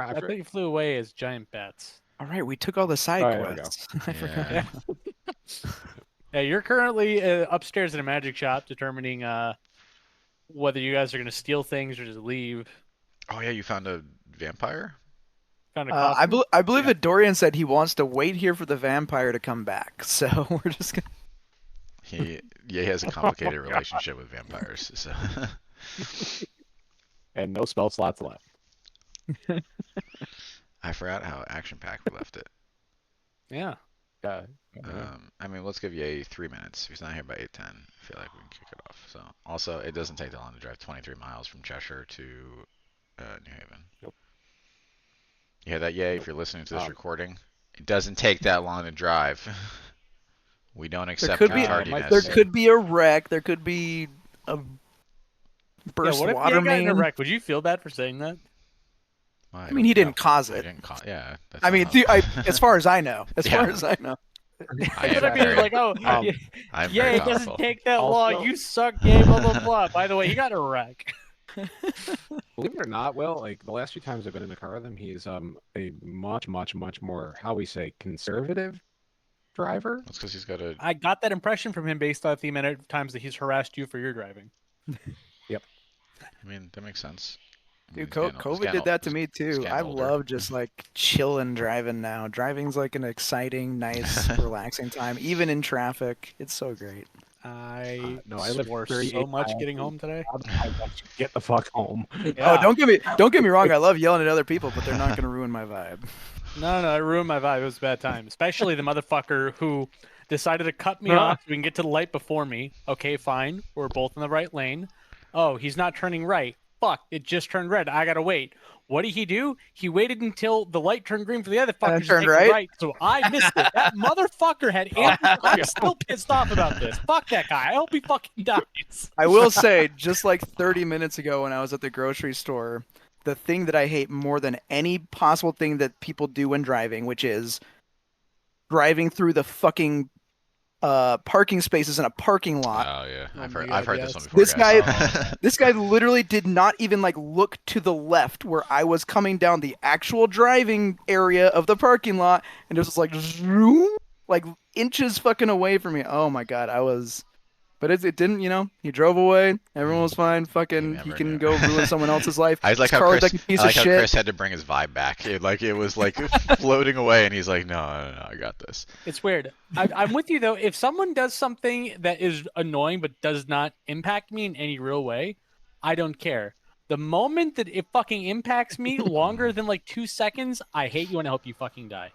I thought you flew away as giant bats. All right, we took all the side There we go. quests. I forgot. Yeah. Yeah, you're currently upstairs in a magic shop determining whether you guys are going to steal things or just leave. Oh yeah, you found a vampire? Found a coffin. I believe that Dorian said he wants to wait here for the vampire to come back. So we're just gonna. He has a complicated relationship with vampires. So And no spell slots left. I forgot how action-packed we left it. Yeah. I mean, let's give Ye 3 minutes. If he's not here by 8:10, I feel like we can kick it off. So, also, it doesn't take that long to drive 23 miles from Cheshire to New Haven. Yep. You hear that, Ye? If you're listening to this recording, it doesn't take that long to drive. We don't accept could be- tardiness. There could be a wreck. There could be a burst What if water you got in a main. wreck? Would you feel bad for saying that? Well, I mean, he didn't cause He it. didn't yeah. That's I not mean, how- as far as I know. As Yeah. far as I know. I am But I mean, very, like, oh, Um, I'm yeah, very it doesn't thoughtful. take that Also- long. You suck, game, blah, blah, blah. By the way, he got in a wreck. Believe it or not, Will, like the last few times I've been in the car with him, he's a much more, how we say, conservative driver. That's because he's got a. I got that impression from him based off the amount of times that he's harassed you for your driving. I mean, that makes sense. I mean, Dude, he's getting- he's COVID getting did that to ol- me too. getting I older. love just like chilling driving now. Driving's like an exciting, nice, relaxing time, even in traffic. It's so great. I No, I live swore 38 so much miles getting from home today. I want you to get the fuck home. Yeah. Oh, don't get me wrong. I love yelling at other people, but they're not gonna ruin my vibe. No, it ruined my vibe. It was a bad time. Especially the motherfucker who decided to cut me Huh? off so we can get to the light before me. Okay, fine. We're both in the right lane. Oh, he's not turning right. Fuck, it just turned red. I gotta wait. What did he do? He waited until the light turned green for the other fuckers to turned take right? so I missed it. That motherfucker had ample. I'm still pissed off about this. Fuck that guy. I hope he fucking dies. I will say, just like 30 minutes ago when I was at the grocery store, the thing that I hate more than any possible thing that people do when driving, which is driving through the fucking parking spaces in a parking lot. Oh yeah, Oh I've my heard. God, I've heard yes. this one before. This guys. guy- This guy literally did not even like look to the left where I was coming down the actual driving area of the parking lot, and it was just like zoom, like inches fucking away from me. Oh my god, I was. But it didn't, he drove away. Everyone was fine. Fucking, he never can knew. go ruin someone else's life. I like His how car was Chris. like a piece I like of how shit. Chris had to bring his vibe back. It was like floating away, and he's like, no, I got this. It's weird. I'm with you though. If someone does something that is annoying but does not impact me in any real way, I don't care. The moment that it fucking impacts me longer than like 2 seconds, I hate you and I hope you fucking die.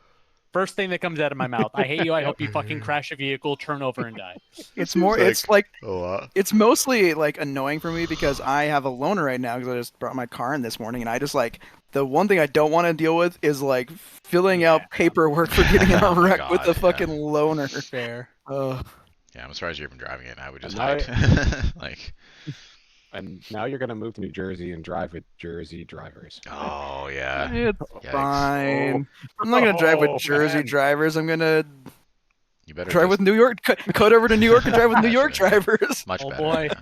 First thing that comes out of my mouth. I hate you. I hope you fucking crash a vehicle, turn over, and die. It's more. like- It's like A lot. it's mostly like annoying for me because I have a loaner right now because I just brought my car in this morning, and I just like the one thing I don't want to deal with is like filling out paperwork for getting in a Oh my wreck with God, a fucking loaner. Fair. Ugh. Yeah, I'm surprised you're even driving it. I would just And hide. Like, And now you're gonna move to New Jersey and drive with Jersey drivers. oh yeah. It's Yikes. fine. I'm not gonna drive with Oh, Jersey man. drivers. I'm gonna You better drive just- with New York. Cut over to New York and drive with New York drivers. much Oh, better. boy. Yeah.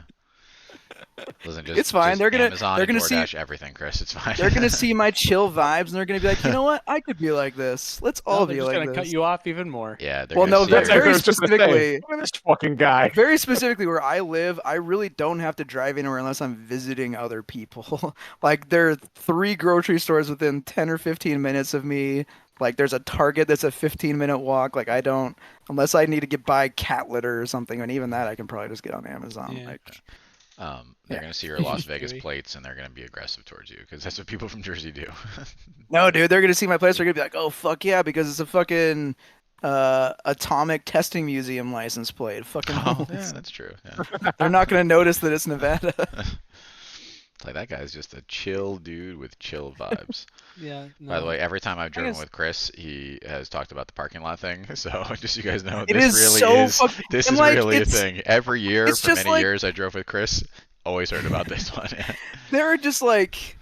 Listen, just, It's fine. just They're gonna- Amazon they're and gonna see- DoorDash everything, Chris. It's fine. They're gonna see my chill vibes and they're gonna be like, you know what? I could be like this. Let's all they're be just like gonna this. cut you off even more. Yeah. They're Well, gonna no, see that's your- very I was just gonna say, specifically- Look at this fucking guy. Very specifically where I live, I really don't have to drive anywhere unless I'm visiting other people. Like there are 3 grocery stores within 10 or 15 minutes of me. Like there's a Target that's a 15-minute walk. Like I don't, unless I need to buy cat litter or something, and even that I can probably just get on Amazon. Yeah. Like, they're Yeah. gonna see your Las Vegas Maybe. plates and they're gonna be aggressive towards you because that's what people from Jersey do. no, dude, they're gonna see my place. They're gonna be like, oh fuck yeah, because it's a fucking atomic testing museum license plate. Fucking, Oh, yeah, that's true. Yeah. they're not gonna notice that it's Nevada. It's like that guy's just a chill dude with chill vibes. Yeah. By the way, every time I've driven guess- with Chris, he has talked about the parking lot thing. So just so you guys know, It this is really so is fucking- this and, is like, really a it's- thing. Every year it's for just many like- years I drove with Chris, always heard about this one. They're just like.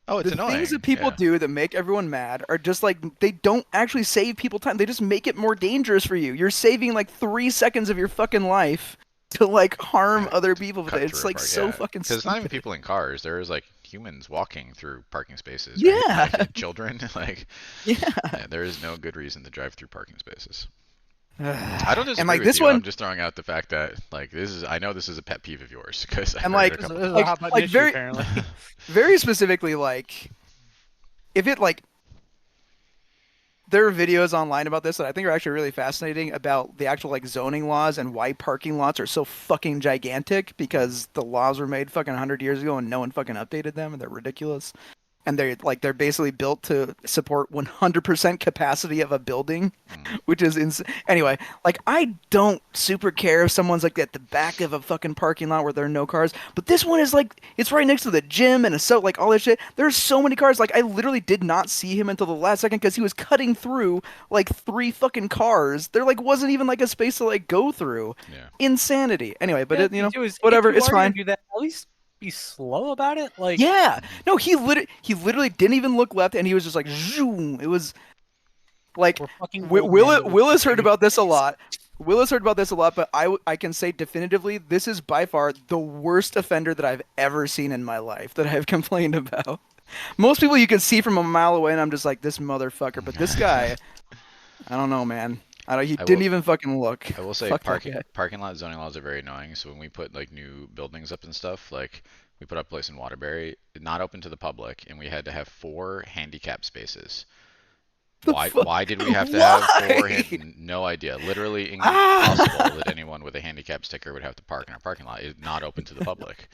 Oh, it's The annoying. things that people yeah. do that make everyone mad are just like they don't actually save people time. They just make it more dangerous for you. You're saving like 3 seconds of your fucking life to like harm other people with Cut it. It's through a like park, so yeah. fucking Because it's not even stupid. people in cars. There's like humans walking through parking spaces. Yeah. Right? Like, children. Like, Yeah. there is no good reason to drive through parking spaces. I I don't disagree and like with this you. one, I'm just throwing out the fact that like I know this is a pet peeve of yours because I've and heard like it a This couple is a like hot button like issue, very apparently. very specifically, like if it like there are videos online about this that I think are actually really fascinating about the actual like zoning laws and why parking lots are so fucking gigantic because the laws were made fucking 100 years ago and no one fucking updated them and they're ridiculous. And they're basically built to support 100% capacity of a building, Mm. which is anyway. Like I don't super care if someone's like at the back of a fucking parking lot where there are no cars, but this one is like it's right next to the gym and so like all this shit. There's so many cars. Like I literally did not see him until the last second because he was cutting through like 3 fucking cars. There like wasn't even like a space to like go through. Yeah. Insanity. Anyway, but Yeah, it, you know, dude, if whatever, you it's are gonna fine. do that, at least be slow about it. Like, Yeah. No, he literally didn't even look left, and he was just like, zoom. It was like we're fucking old men that are Willis heard fucking about this a idiots. lot. Willis heard about this a lot, but I can say definitively this is by far the worst offender that I've ever seen in my life that I've complained about. Most people you can see from a mile away, and I'm just like this motherfucker. But this guy, I don't know, man. I don't. He I didn't will- even fucking look. I will say Fuck that guy. parking lot zoning laws are very annoying. So when we put like new buildings up and stuff, like we put up a place in Waterbury, not open to the public, and we had to have 4 handicap spaces. The Why? fuck? Why did we have to have 4? Why? No idea. Literally Ah! impossible that anyone with a handicap sticker would have to park in our parking lot. It's not open to the public.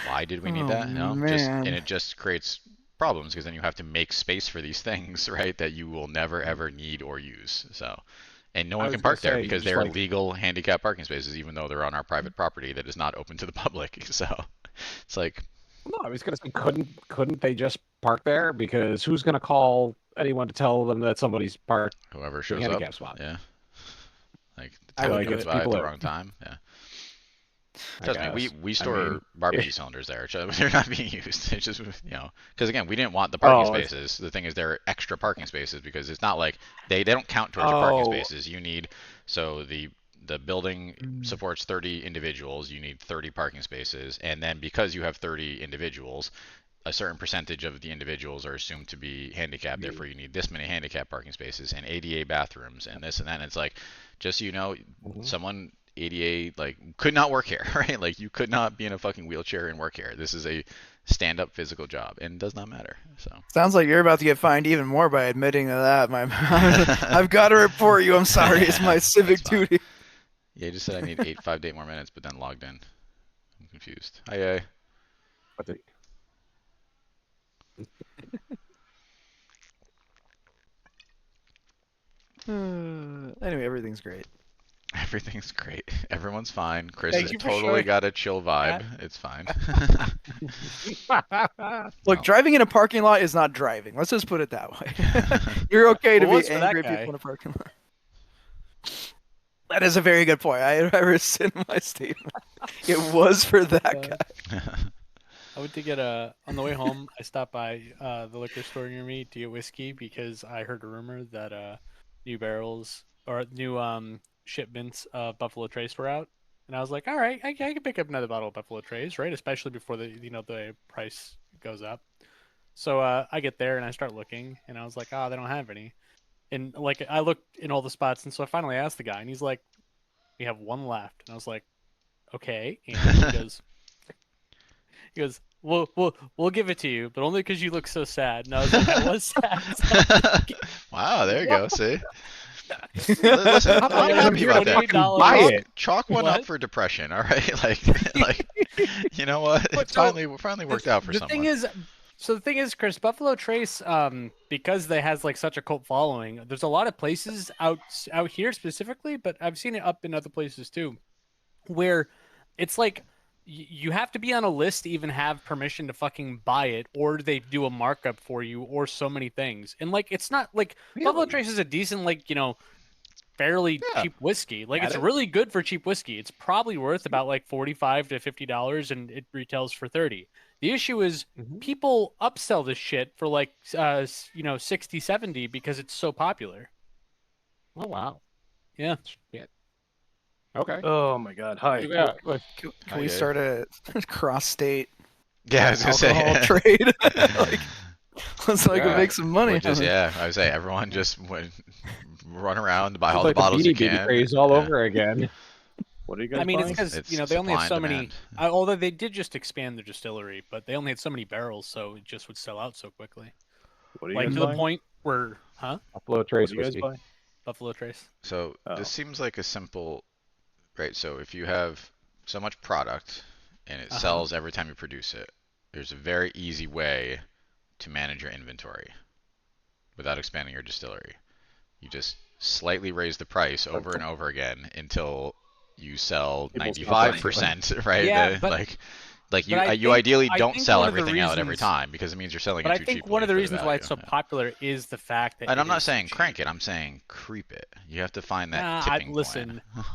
Why did we need Oh, that? No, man. and it just creates problems because then you have to make space for these things, right? That you will never ever need or use. So, and no I one was can gonna park there say, because just they're like- legal handicap parking spaces, even though they're on our private property that is not open to the public. So, it's like, No, I was gonna say, couldn't they just park there? Because who's gonna call anyone to tell them that somebody's parked whoever the shows handicap up, spot? yeah. Like the I time would do goes it. by at People the that- wrong time. Yeah. I Trust me, guess. we I store mean, barbecue cylinders there. So they're not being used. It's just, because again, we didn't want the parking Oh, it's- spaces. The thing is, they're extra parking spaces because it's not like they don't count towards your parking Oh. spaces. You need, so the building supports 30 individuals. You need 30 parking spaces, and then because you have 30 individuals, a certain percentage of the individuals are assumed to be handicapped. Therefore, you need this many handicap parking spaces and ADA bathrooms and this and that. And it's like, just so you know, someone ADA like could not work here, right? Like you could not be in a fucking wheelchair and work here. This is a stand-up physical job and does not matter. So Sounds like you're about to get fined even more by admitting to that. I've got to report you. I'm sorry. It's my civic That's fine. duty. yeah, you just said I need 5 to 8 more minutes, but then logged in. I'm confused. Hi. But the- Anyway, everything's great. Everything's great. Everyone's fine. Chris Thank has you for totally showing got a chill vibe. It's fine. Look, No. driving in a parking lot is not driving. Let's just put it that way. You're okay to Well, be what's for that angry at guy? people in a parking lot. That is a very good point. I rescind my statement. It was for that guy. I went to get on the way home. I stopped by the liquor store near me to get whiskey because I heard a rumor that new barrels or new shipments of Buffalo Trace were out, and I was like, all right, I can pick up another bottle of Buffalo Trace, right? Especially before the price goes up. So I get there and I start looking, and I was like, oh, they don't have any. And like I looked in all the spots, and so I finally asked the guy, and he's like, we have one left, and I was like, okay, and he goes, we'll give it to you, but only because you look so sad. And I was like, I was sad. Wow, there you go. See? Listen, How I'm about happy you about fucking that. buy Chalk, it? chalk one up What? for depression, all right? Like, you know what? But It so, finally worked out for the someone. thing is, the thing is, Chris, Buffalo Trace, because they has like such a cult following, there's a lot of places out here specifically, but I've seen it up in other places too, where it's like you have to be on a list to even have permission to fucking buy it, or they do a markup for you, or so many things. And like, it's not like Buffalo Really? Trace is a decent, like, fairly Yeah. cheap whiskey. Like, Got it's it. really good for cheap whiskey. It's probably worth about like $45 to $50, and it retails for $30. The issue is Mhm. people upsell this shit for like 60, 70 because it's so popular. Oh wow. Yeah. Shit. Okay. Oh my god. Hi. Yeah. Look, Can Oh, we yeah. start a cross-state Yeah, I was gonna say. alcohol trade. Like, let's Yeah. make some money. Would just, on it. yeah, I would say everyone just would run around, buy It's all like the bottles the you Beanie Baby can. craze all Yeah. over again. What are you guys I mean, it's buying? because It's they only have supply so and many. demand. Although they did just expand their distillery, but they only had so many barrels, so it just would sell out so quickly. What are you Like guys to the buying? point where, huh? Buffalo What Trace do you guys whiskey. buy? Buffalo Trace. So Oh. this seems like a simple, right? So if you have so much product and it Uh-huh. sells every time you produce it, there's a very easy way to manage your inventory without expanding your distillery. You just slightly raise the price over and over again until you sell People stop buying it. 95%, right? Yeah, but- you I you think- ideally I don't think sell one of the everything out every reasons- time because it means you're selling But it I too think cheaply one of the for reasons why it's so value. popular is the fact that. And I'm it not is so saying cheap. crank it. I'm saying creep it. You have to find that Nah, tipping listen, point.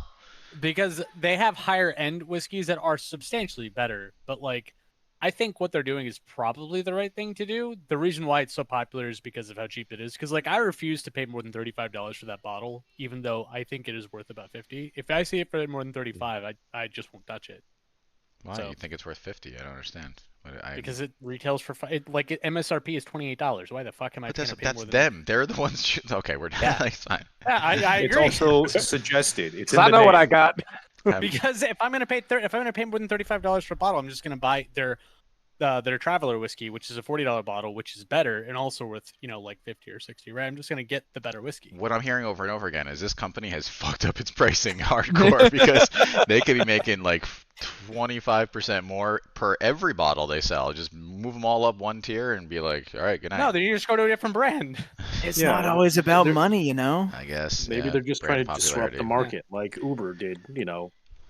because they have higher end whiskeys that are substantially better. But like, I think what they're doing is probably the right thing to do. The reason why it's so popular is because of how cheap it is. Because like, I refuse to pay more than $35 for that bottle, even though I think it is worth about 50. If I see it for more than 35, I just won't touch it. Why? So- You think it's worth 50? I don't understand. Because it retails for MSRP is $28. Why the fuck am I But paying that's more than them. They're the ones. Okay, we're Yeah. that's fine. Yeah, I It's agree. also suggested. It's 'Cause in I the know what name. I got. Because if I'm gonna pay more than $35 for a bottle, I'm just gonna buy their Traveler whiskey, which is a $40 bottle, which is better and also worth like 50 or 60. Right? I'm just gonna get the better whiskey. What I'm hearing over and over again is this company has fucked up its pricing hardcore because they could be making like 25% more per every bottle they sell. Just move them all up one tier and be like, all right, good night. No, then you just go to a different brand. It's Yeah, not always about they're- money, you know. I guess Maybe yeah, they're just trying brand to disrupt popularity. the market, like Uber did.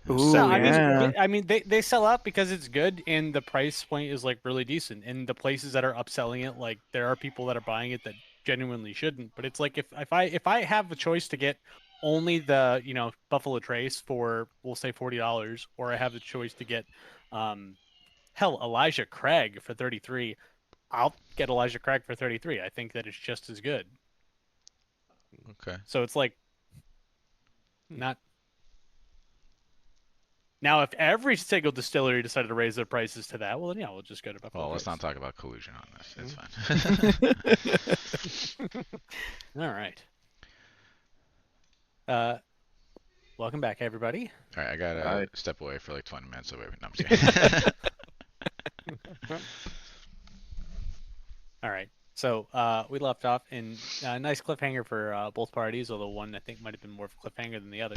Ooh, No, yeah. I mean they sell out because it's good and the price point is like really decent. And the places that are upselling it, like there are people that are buying it that genuinely shouldn't. But it's like if I have a choice to get only the Buffalo Trace for we'll say $40, or I have the choice to get Elijah Craig for 33, I'll get Elijah Craig for 33. I think that it's just as good. Okay. So it's like not. Now, if every single distillery decided to raise their prices to that, well, then yeah, we'll just go to Buffalo. Well, let's Trace. not talk about collusion on this. It's fine. All right. Welcome back, everybody. All right, I gotta Alright. step away for like 20 minutes. So wait, no, I'm just kidding. All right. So we left off in a nice cliffhanger for both parties, although one I think might have been more of a cliffhanger than the other.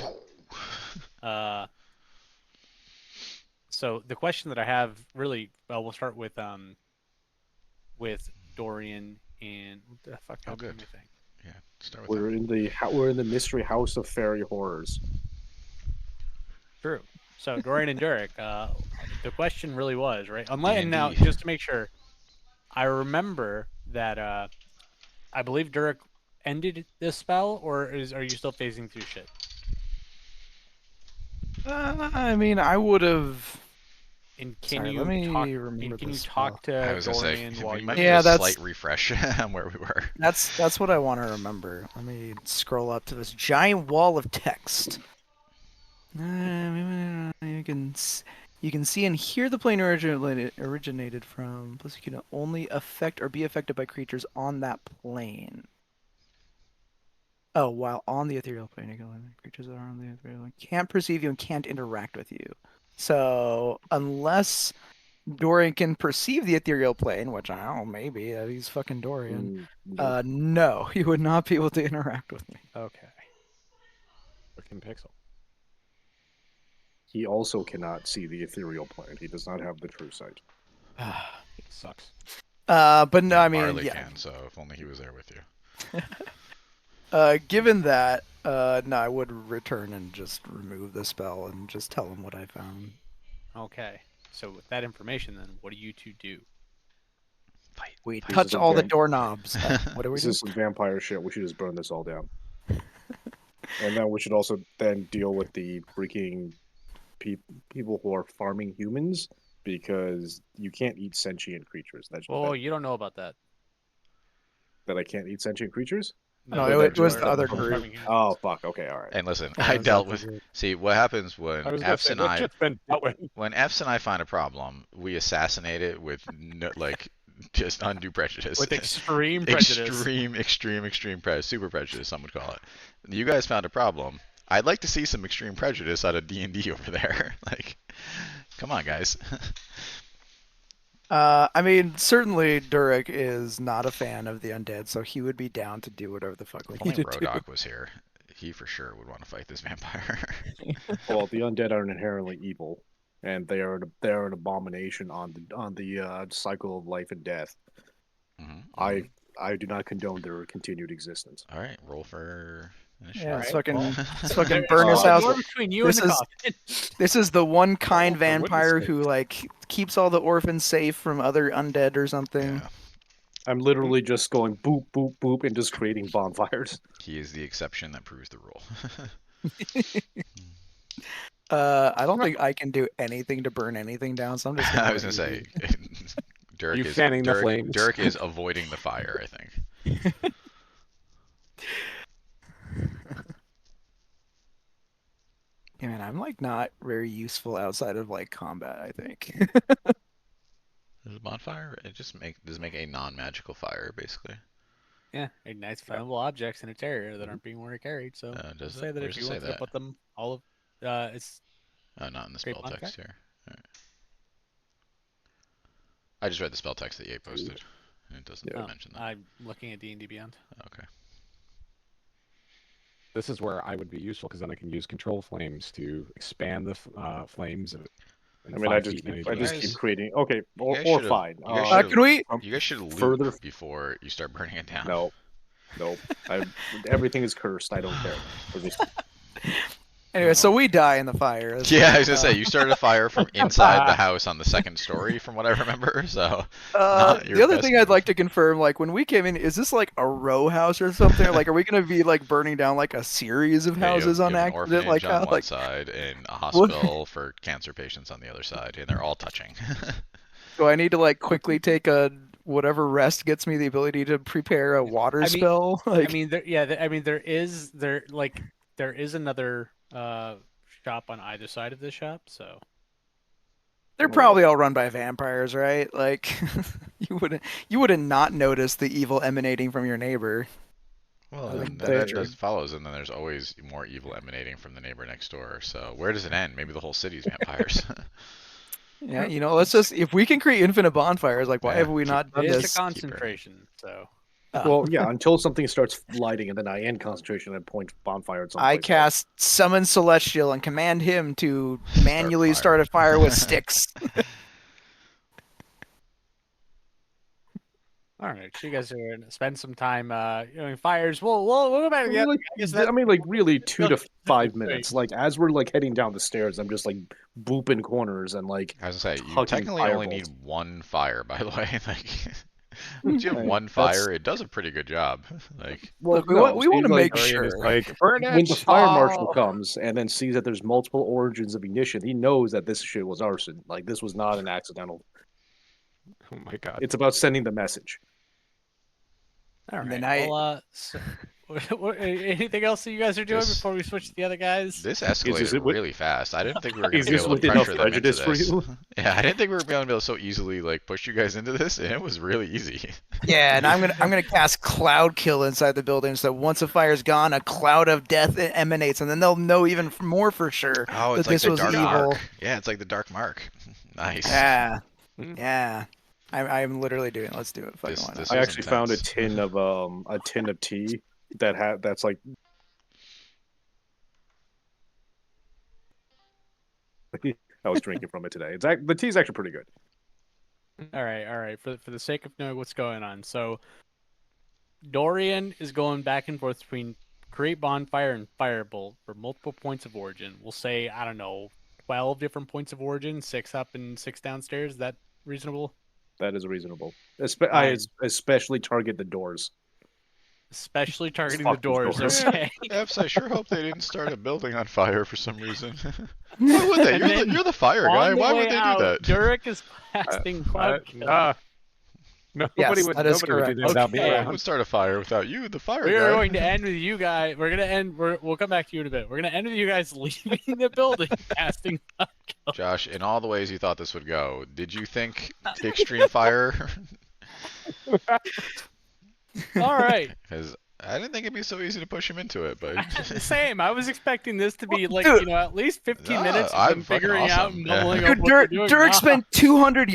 So the question that I have really, we'll start with Dorian and what the fuck Oh, happened good. to my thing? Yeah, start with We're in the mystery house of fairy horrors. True. So Dorian and Durek, the question really was right. And now, D&D. just to make sure, I remember that I believe Durek ended this spell, or are you still phasing through shit? I mean, I would have. And can Sorry, you let me talk? remember And can you this talk spell. to I was gonna say, Dorian we while you? might Yeah, need a that's- slight refresh on where we were. That's what I want to remember. Let me scroll up to this giant wall of text. You can see and hear the plane originated from. Plus, you can only affect or be affected by creatures on that plane. Oh, while on the ethereal plane, you can eliminate creatures that are on the ethereal plane can't perceive you and can't interact with you. So, unless Dorian can perceive the ethereal plane, which I don't know, maybe he's fucking Dorian. No, he would not be able to interact with me. Okay. Fucking Pixel. He also cannot see the ethereal plane. He does not have the true sight. It sucks. But no, I mean, Marley yeah. can, so if only he was there with you. Given that, no, I would return and just remove the spell and just tell him what I found. Okay. So with that information, then what do you two do? Fight. We fight. touch is a all the vamp- doorknobs. What do we This do? is some vampire shit. We should just burn this all down. And then we should also then deal with the freaking people who are farming humans, because you can't eat sentient creatures. Oh, you don't know about that. That I can't eat sentient creatures? No, it it was just- the other farming group. humans. Oh fuck. Okay. All right. And listen, Yeah, I it was dealt that with. group. See, what happens when I was gonna F's say, and that's I just been dealt with. when F's and I find a problem, we assassinate it with no, like just undue prejudice. With extreme prejudice. extreme prejudice, super prejudice, some would call it. You guys found a problem. I'd like to see some extreme prejudice out of D&D over there. Like, come on, guys. I mean, certainly Durek is not a fan of the undead, so he would be down to do whatever the fuck we If need only to do. Rodok was here, he for sure would want to fight this vampire. Well, the undead are inherently evil, and they're an abomination on the cycle of life and death. Mhm, I do not condone their continued existence. All right, roll for initiative. Yeah, it's Alright, fucking, well, it's fucking There's burn a his lot house. more between you This and the is- coffin. This is the one kind Oh, for goodness vampire sake. who like keeps all the orphans safe from other undead or something. Yeah, I'm literally just going boop boop boop and just creating bonfires. he is the exception that proves the rule. I don't think I can do anything to burn anything down, so I'm just. I was gonna let say, you- Dirk You is fanning the Dirk, flames. Dirk is avoiding the fire. I think. Yeah, man, I'm like not very useful outside of like combat. I think. Is a bonfire? It just does make a non-magical fire basically. Yeah, ignites flammable objects in its area that aren't being carried. So Does say it? that Where if does you it say want to that? put them all of, it's Oh, not in the Great spell bonfire? text here. Alright. I just read the spell text that Ye posted. And it doesn't oh, mention that. I'm looking at D&D Beyond. Okay. This is where I would be useful because then I can use control flames to expand the flames. I mean, I just direction. keep creating. Okay, or, guys or should've- fine. you guys should've- Can we? You guys should loot Further- before you start burning it down. No, no. Everything is cursed. I don't care. We're just Anyway, so we die in the fire. That's Yeah, I what- was gonna say you started a fire from inside the house on the second story, from what I remember. So not your the other best thing I'd move. like to confirm, like when we came in, is this like a row house or something? Like, are we gonna be like burning down like a series of Yeah, you houses have on an accident? orphanage Like, on how, one like, side and a hospital for cancer patients on the other side, and they're all touching. do I need to like quickly take a whatever rest gets me the ability to prepare a water I mean- spell? Like, I mean, there is another shop on either side of this shop. So they're probably all run by vampires, right? Like, you wouldn't not notice the evil emanating from your neighbor. Well, I then think that that's just follows, and then there's always more evil emanating from the neighbor next door. So where does it end? Maybe the whole city's vampires. Yeah, you know, let's just if we can create infinite bonfires, like why Yeah, have we not done it is this? a concentration. So well, yeah. Until something starts lighting, and then I end concentration and point bonfire at something. I cast Summon Celestial and command him to manually fire. start a fire with sticks. all right, so you guys are gonna spend some time doing fires. We'll go back to the other. I guess that, I mean, like really 2 to 5 Great. minutes. Like as we're like heading down the stairs, I'm just like booping corners and like I was gonna say you Hugging technically only fireballs. need one fire, by the way. Like, once you have Right, one that's- fire, it does a pretty good job. Like, well, Look, we want see, to like, make sure. Like, burn when the it! fire marshal Oh! comes and then sees that there's multiple origins of ignition, he knows that this shit was arson. Like this was not an accidental. Oh my god. It's about sending the message. all And right. then Well, anything else that you guys are doing This- before we switch to the other guys? this escalated it wi- really fast. I didn't think we were gonna Is be this able to with enough pressure them into prejudice for this. you? Yeah, I didn't think we were gonna be able to so easily like push you guys into this, and it was really easy. Yeah, and I'm gonna cast Cloud Kill inside the building, so once a fire's gone, a cloud of death emanates, and then they'll know even more for sure Oh, that it's like this the was dark evil. mark. Yeah, it's like the dark mark. Nice. Yeah, Mm. yeah. I'm literally doing it. Let's do it. Fucking This- why not? this I was actually found a intense. tin of tea that's like I was drinking from it today. The tea's actually pretty good. All right. For the sake of knowing what's going on, so Dorian is going back and forth between create bonfire and firebolt for multiple points of origin. We'll say, I don't know, 12 different points of origin, 6 up and 6 downstairs. Is that reasonable? That is reasonable. I Fine. especially target the doors. Especially targeting the fuck these doors. doors. Okay. Eps, I sure hope they didn't start a building on fire for some reason. Why would they? And then You're the fire guy. On the Why way would they out, do that? Durek is casting Cloud Kill. Nobody Yes, would. that is Nobody would do correct. this without me Okay. Who around. would start a fire without you, the fire We guy? are going to end with you guys. We're gonna end. We'll come back to you in a bit. We're gonna end with you guys leaving the building, casting. Josh, in all the ways you thought this would go, did you think extreme fire? All right. Because I didn't think it'd be so easy to push him into it, but Same. I was expecting this to be like Dude. at least 15 Nah, minutes of I'm them fucking figuring out awesome. and Yeah. mumbling Dude, up what they're doing. Dirk Nah. spent 200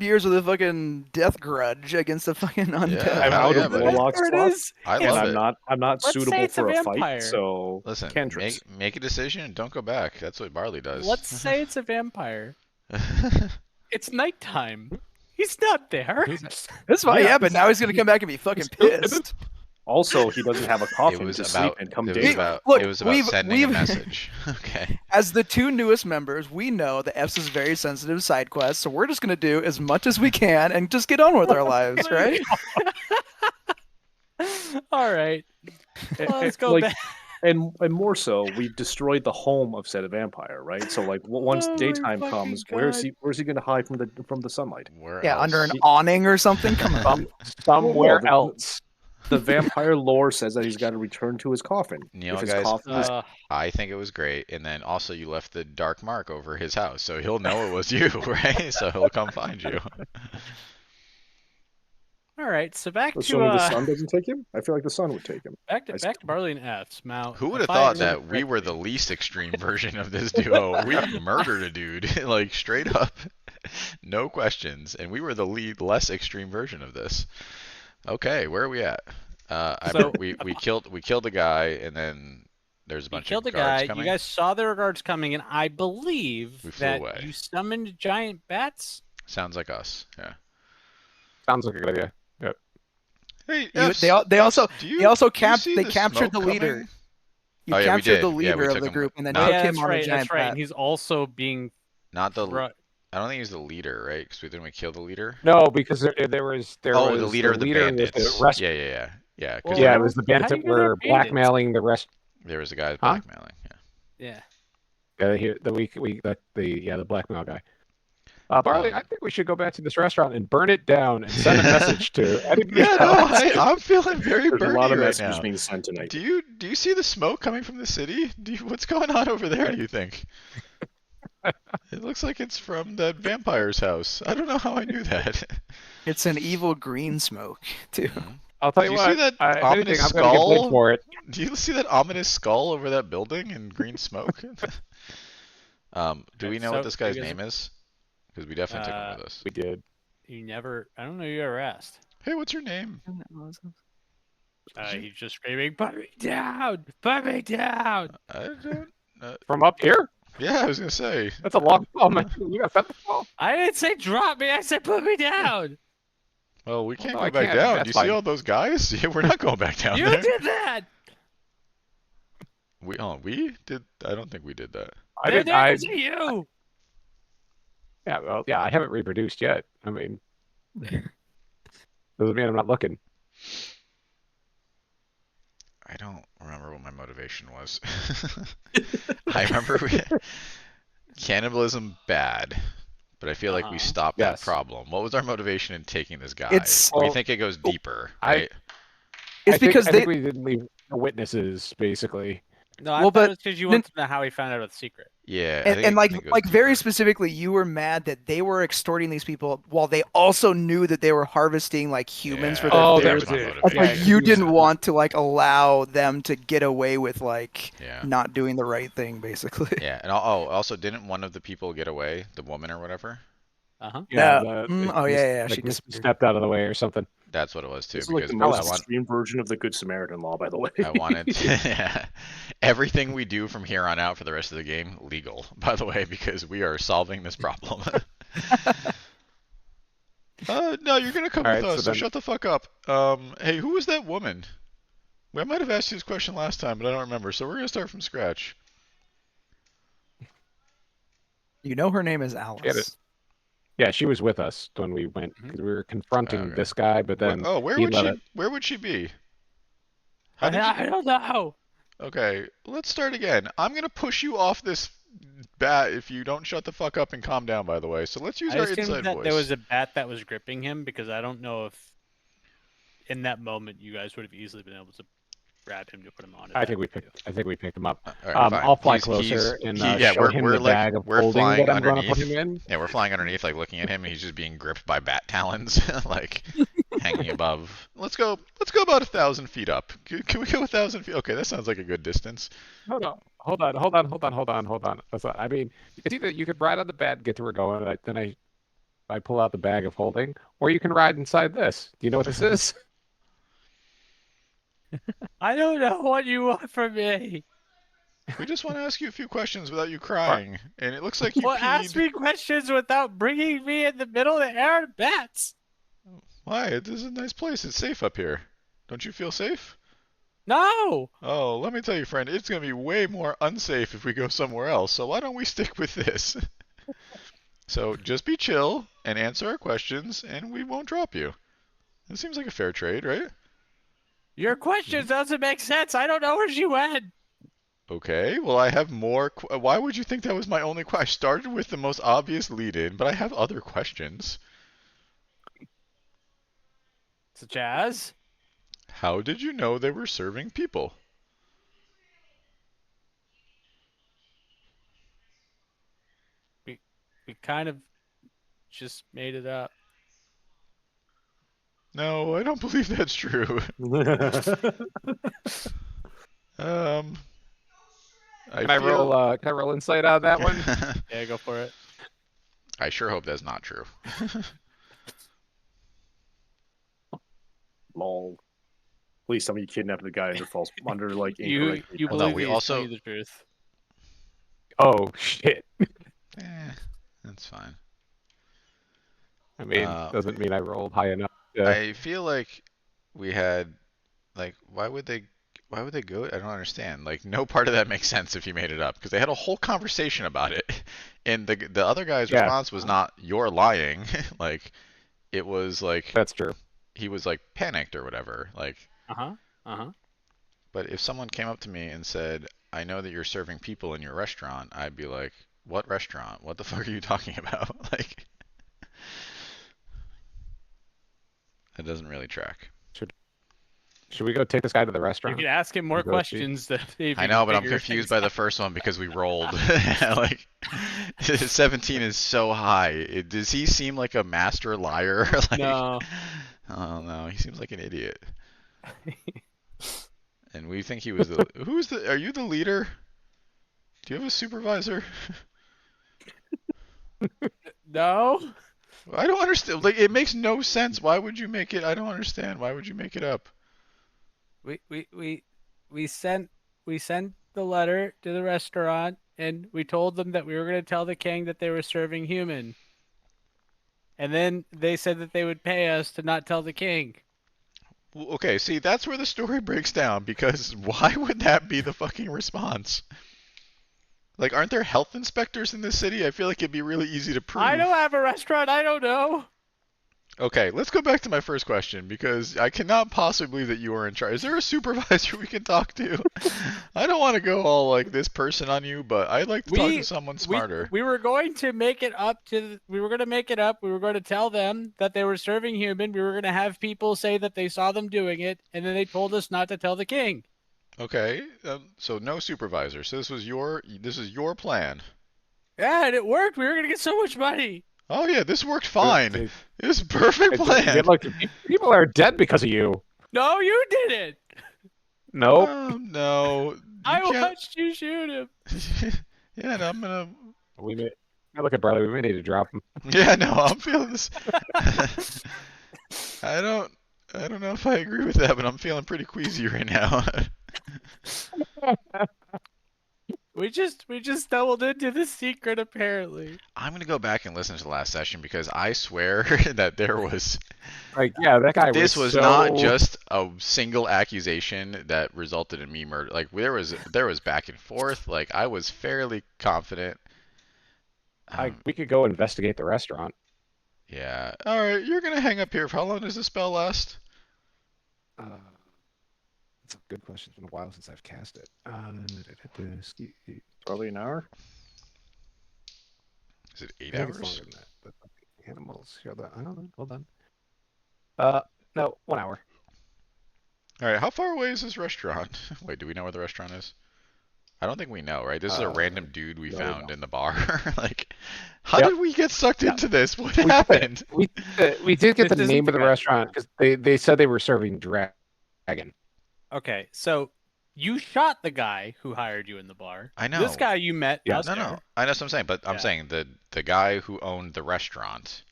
years with a fucking death grudge against a fucking undead. Yeah, I'm hell out yeah, of buddy. warlock There it slots, is. I and love I'm it. not Let's say suitable it's a for a vampire. fight. So Listen, cantrips. make a decision and don't go back. That's what Barley does. Let's say it's a vampire. It's nighttime. He's not there. That's fine, Yeah. yeah, but now he's gonna come back and be fucking pissed. Also, he doesn't have a it coffin was to about sleep in come it day. was about Look, it was about we've- sending a we've- message. Okay. As the two newest members, we know that F's is very sensitive to side quests, so we're just gonna do as much as we can and just get on with our lives, right? All right. Let's go Like, back. and more so, we've destroyed the home of said vampire, right? So like once Oh my daytime fucking comes, God. where's he gonna hide from the sunlight? Where Yeah, else? under an awning or something. Come on. Somewhere Well, else. The vampire lore says that he's got to return to his coffin. You know, if his guys, coffin is I think it was great, and then also you left the dark mark over his house, so he'll know it was you, right? So he'll come find you. All right. So back assuming the to sun doesn't take him, I feel like the sun would take him. back I to Barley and F's. Now, Who would have if I thought remember that we were the least extreme version of this duo? We murdered a dude, like straight up, no questions, and we were the less extreme version of this. Okay, where are we at? So- we killed a guy, and then there's a You bunch killed of a guards guy. coming. You guys saw the guards coming, and I believe We flew that away. you summoned giant bats. Sounds like us. Yeah. Sounds like a good idea. Hey, You- Fs, they also do you, they also do you see they the captured smoke the leader. coming? You Oh, yeah, we captured did. the Yeah, we leader took of the him- group and then not- took Yeah, him that's on a right. giant That's right. bat. And he's also being. Not the. Right. I don't think he's the leader, right? Because didn't we kill the leader? No, because there was Oh, was the leader of the was bandits. the rest- Yeah. 'Cause Well, yeah, there, it was the how do bandits you that know they're were bandits? blackmailing the rest. there was a guy Huh? blackmailing. Yeah. Yeah. The blackmail guy. Barley, I think we should go back to this restaurant and burn it down and send a message to anybody Yeah, no, else. I'm feeling very There's a lot burny of right messages now. being sent tonight. Do you see the smoke coming from the city? What's going on over there? Do you think? It looks like it's from that vampire's house. I don't know how I knew that. It's an evil green smoke too. I'll tell Do you you what. see that if anything, ominous I'm gonna get skull? paid for it. Do you see that ominous skull over that building in green smoke? Do we know So, what this guy's I guess- name is? Because we definitely took him with us. We did. You never. I don't know. You ever asked. Hey, what's your name? He's just screaming, "Put me down! Put me down!" I don't. From up here? Yeah, I was gonna say. That's a long fall, man. You got feather fall? I didn't say drop me. I said put me down. Well, we can't no, go I back can't. down. That's Do you see fine. all those guys? Yeah, we're not going back down You there. did that. We did. I don't think we did that. I They're didn't. I, there 'cause of you. yeah, I haven't reproduced yet. I mean, doesn't mean I'm not looking. I don't remember what my motivation was. I remember cannibalism bad, but I feel like we Uh-huh. stopped Yes. that problem. What was our motivation in taking this guy? It's- we Well, think it goes deeper, I- right? It's because I they think we didn't leave no witnesses, basically. No, I Well, thought but it was because you wanted to know how he found out about the secret. Yeah. I and, think and like it goes like very deeper. specifically, you were mad that they were extorting these people while they also knew that they were harvesting like humans for Yeah, their Oh, food. that there's was my it. That's motivation. like you didn't want to like allow them to get away with like Yeah. not doing the right thing, basically. Yeah, and also didn't one of the people get away, the woman or whatever? Uh-huh. Yeah. Oh, yeah, she like, disappeared. stepped out of the way or something. That's what it was too. This is like Because the Hello. most extreme version of the Good Samaritan law, by the way. I wanted yeah, everything we do from here on out for the rest of the game legal, by the way, because we are solving this problem. No, you're gonna come All with right, us, so so then- shut the fuck up. Hey, who was that woman? I might have asked you this question last time, but I don't remember. So we're gonna start from scratch. You know her name is Get it. Alice. Yeah, she was with us when we went. 'Cause we were confronting Okay. this guy, but then Where he would let she? it. Where would she be? How did you- I don't know. Okay, let's start again. I'm gonna push you off this bat if you don't shut the fuck up and calm down, by the way. So let's use I our assumed inside that voice. there was a bat that was gripping him because I don't know if in that moment you guys would have easily been able to grab him to put him on. I think we picked him up. All right, fine. I'll fly He's- closer and yeah, show him we're the like bag of we're holding flying that I'm going to put underneath. him in. Yeah, we're flying underneath, like looking at him, and he's just being gripped by bat talons, like hanging above. Let's go about 1,000 feet up. Can we go 1,000 feet? Okay, that sounds like a good distance. Hold on. That's not, I mean, it's either you could ride on the bat and get to where we're going, then I pull out the bag of holding, or you can ride inside this. Do you know what this is? I don't know what you want from me. We just want to ask you a few questions without you crying, and it looks like you Well, peed. ask me questions without bringing me in the middle of the air and bats. Why? This is a nice place. It's safe up here. Don't you feel safe? No. Oh, let me tell you, friend, it's going to be way more unsafe if we go somewhere else, so why don't we stick with this? So just be chill and answer our questions, and we won't drop you. It seems like a fair trade, right? Your question doesn't make sense. I don't know where she went. Okay, well, I have more. Why would you think that was my only question? I started with the most obvious lead-in, but I have other questions. Such as? How did you know they were serving people? We kind of just made it up. No, I don't believe that's true. Um, Can I roll insight on that one? Yeah, go for it. I sure hope that's not true. Lol. Please tell me you kidnapped the guy under like You incorrect. Well, no, believe we he's also- telling you the truth. Oh shit! That's fine. I mean, doesn't mean I rolled high enough. I feel like we had, like, why would they go? I don't understand. Like, no part of that makes sense if you made it up, because they had a whole conversation about it, and the other guy's Yeah. response was not "you're lying," like, it was like That's true. he was like panicked or whatever. Like, but if someone came up to me and said, "I know that you're serving people in your restaurant," I'd be like, "What restaurant? What the fuck are you talking about?" Like, that doesn't really track. Should we go take this guy to the You restaurant? can ask him more Go see. questions. That I know, but I'm confused by the first one because we rolled. Like, 17 is so high. Does he seem like a master liar? Like, No. oh no, he seems like an idiot. And we think he was the. Are you the leader? Do you have a supervisor? No. I don't understand. Like, it makes no sense. Why would you make it? I don't understand. Why would you make it up? We sent the letter to the restaurant and we told them that we were going to tell the king that they were serving human. And then they said that they would pay us to not tell the king. Well, okay, see, that's where the story breaks down, because why would that be the fucking response? Like, aren't there health inspectors in this city? I feel like it'd be really easy to prove. I don't have a restaurant. I don't know. Okay, let's go back to my first question, because I cannot possibly believe that you are in charge. Is there a supervisor we can talk to? I don't want to go all like this person on you, but I'd like to talk to someone smarter. We were going to make it up we were going to make it up. We were going to tell them that they were serving human. We were going to have people say that they saw them doing it, and then they told us not to tell the king. Okay, so no supervisor. So this was your plan. Yeah, and it worked. We were going to get so much money. Oh yeah, this worked fine. It was a perfect plan. Look, people are dead because of you. No, you did it. Nope. No. I watched you shoot him. Yeah, and I'm gonna. Look at Bradley. We may need to drop him. Yeah, no, I'm feeling this. I don't know if I agree with that, but I'm feeling pretty queasy right now. We just stumbled into the secret, apparently. I'm gonna go back and listen to the last session because I swear that there was. Like, yeah, that guy. This was not just a single accusation that resulted in me murder. Like, there was back and forth. Like, I was fairly confident. We could go investigate the restaurant. Yeah. All right, you're gonna hang up here. For how long does the spell last? That's a good question. It's been a while since I've cast it. Probably an hour. Is it 8 I think it's hours? longer than that. But animals show that. I don't know. Hold on. No, 1 hour. All right, how far away is this restaurant? Wait, do we know where the restaurant is? I don't think we know, right? This is a random dude we no, we found don't. in the bar. Like, how Yep. did we get sucked Yep. into this? What We got happened? we did get This the isn't name the of the guy. restaurant because they said they were serving dragon. Okay, so you shot the guy who hired you in the bar. I know. This guy you met Yeah. out No, there. no, I know what I'm saying, but I'm Yeah. saying the guy who owned the restaurant.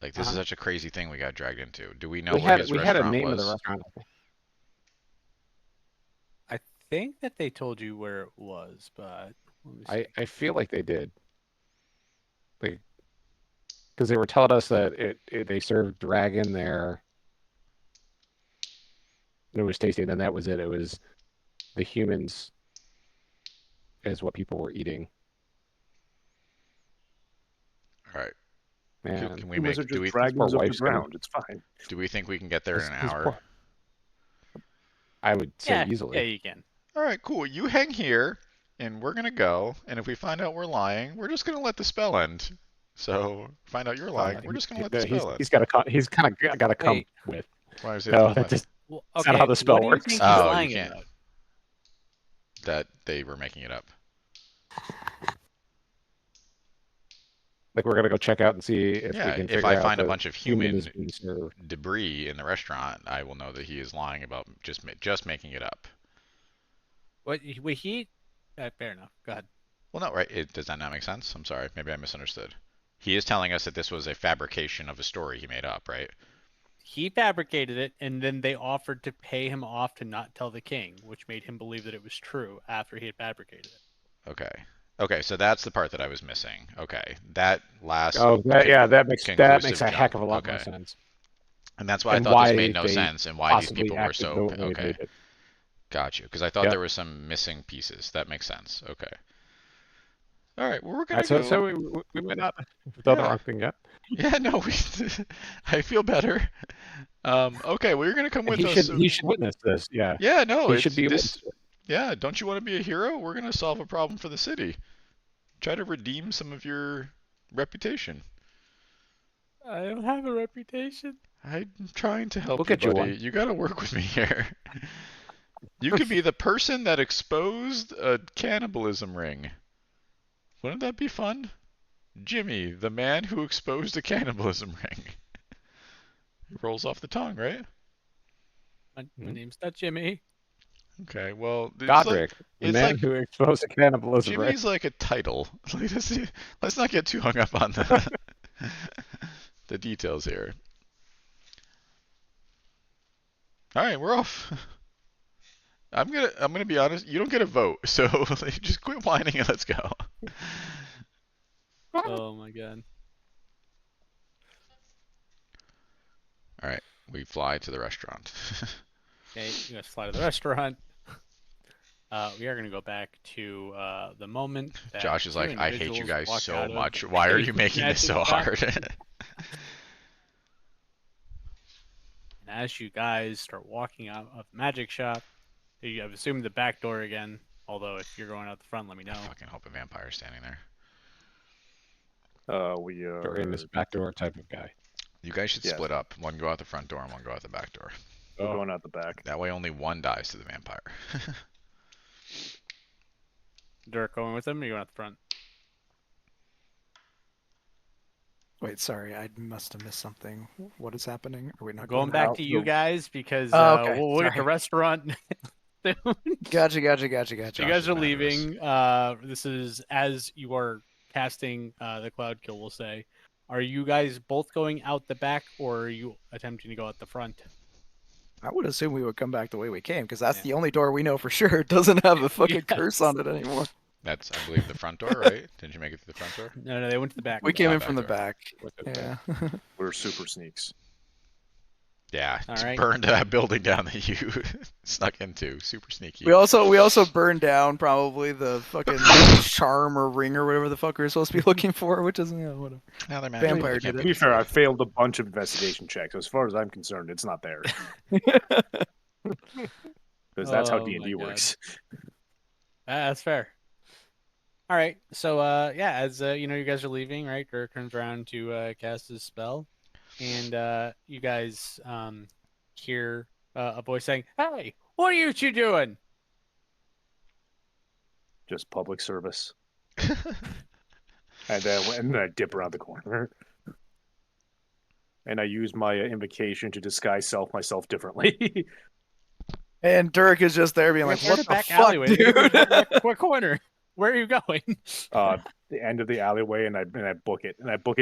Like, this is Uh-huh. such a crazy thing we got dragged into. Do we know We where had his we had a restaurant name was? of the restaurant. I think that they told you where it was, but let me see. I feel like they did. Like, because they were telling us that they served dragon there. It was tasty, and then that was it. It was the humans is what people were eating. All right. And Can we Humans make? are Do just we? dragons poor of the wife's gonna- ground. It's fine. Do we think we can get there in an his hour? poor- I would say Yeah, easily. yeah, you can. All right, cool. You hang here, and we're gonna go. And if we find out we're lying, we're just gonna let the spell end. So find out you're lying. We're just gonna let the spell end. He's got to. He's kind of got to come Wait. with. Why is it? No, that just Well, That's okay, not how the spell what do you works. think he's Oh, you lying can't. about? That they were making it up. like we're gonna go check out and see if Yeah, we can if figure I out find a that bunch of human is human being served. debris in the restaurant, I will know that he is lying about just making it up. What? Wait, he? Fair enough. Go ahead. Well, no, right? Does that not make sense? I'm sorry. Maybe I misunderstood. He is telling us that this was a fabrication of a story he made up, right? He fabricated it, and then they offered to pay him off to not tell the king, which made him believe that it was true after he had fabricated it. Okay. Okay, so that's the part that I was missing. Okay, that last. Oh, that makes conclusive a heck of a jump. lot more Okay. sense. And that's why And I thought this why made no they sense and why these Possibly people were acted so the way they okay. did. Got you. Because I thought Yep. there were some missing pieces. That makes sense. Okay. All right. Well, we're gonna Alright, so go. so we might not have done the Yeah. wrong thing yet. Yeah. No. I feel better. Okay. Well, you're gonna come with He us. should witness this. Yeah. Yeah. No. He It's should be a this. witness. Yeah. Don't you want to be a hero? We're gonna solve a problem for the city. Try to redeem some of your reputation. I don't have a reputation. I'm trying to help We'll you, get you buddy. one. You gotta work with me here. You could be the person that exposed a cannibalism ring. Wouldn't that be fun? Jimmy, the man who exposed a cannibalism ring. It rolls off the tongue, right? My Mhm. name's not Jimmy. Okay, well, it's Godric, the it's man like- who exposed cannibalism. Right? Jimmy's like a title. Like, let's not get too hung up on the the details here. All right, we're off. I'm gonna be honest. You don't get a vote, so just quit whining and let's go. Oh my god. All right, we fly to the restaurant. Okay, you guys fly to the restaurant. We are gonna go back to the moment that Josh is two like, I hate you individuals guys walk so out of much. Why are a you making this so magic hard? shop. And as you guys start walking out of the magic shop, I've assumed the back door again. Although if you're going out the front, let me know. I fucking hope a vampire's standing there. We Or in this backdoor type of guy. You guys should Yes. split up. One go out the front door and one go out the back door. we're going out the back. That way only one dies to the vampire. Dirk going with them, or you going out the front? Wait, sorry, I must have missed something. What is happening? Are we not Going back out? to you guys because Oh, okay, we'll look at the sorry. restaurant soon. Gotcha. You Josh guys is are mad at us. leaving. This is as you are casting the cloud kill. We'll say, are you guys both going out the back, or are you attempting to go out the front? I would assume we would come back the way we came, because that's Yeah. the only door we know for sure. It doesn't have a fucking curse Yes. on it anymore. That's, I believe, the front door, right? Didn't you make it through the front door? No, they went to the back. We came in back from the door. back. With the- Yeah. We're super sneaks. Yeah, All to right. burn to that building down that you snuck into. Super sneaky. We also burned down probably the fucking charm or ring or whatever the fuck we were supposed to be looking for, which is whatever. Now they're mad. Vampire They can't did it. To be pick fair, I it. failed a bunch of investigation checks. As far as I'm concerned, it's not there. Because that's how Oh my D&D God. works. That's fair. All right. So yeah, as you guys are leaving, right? Dirk turns around to cast his spell, and you guys hear a voice saying, "Hey, what are you two doing?" Just public service. And then I dip around the corner. And I use my invocation to disguise myself differently. And Dirk is just there being like, We're "What in the back fuck, alleyway. dude?" What corner? Where are you going? The end of the alleyway, and I book it,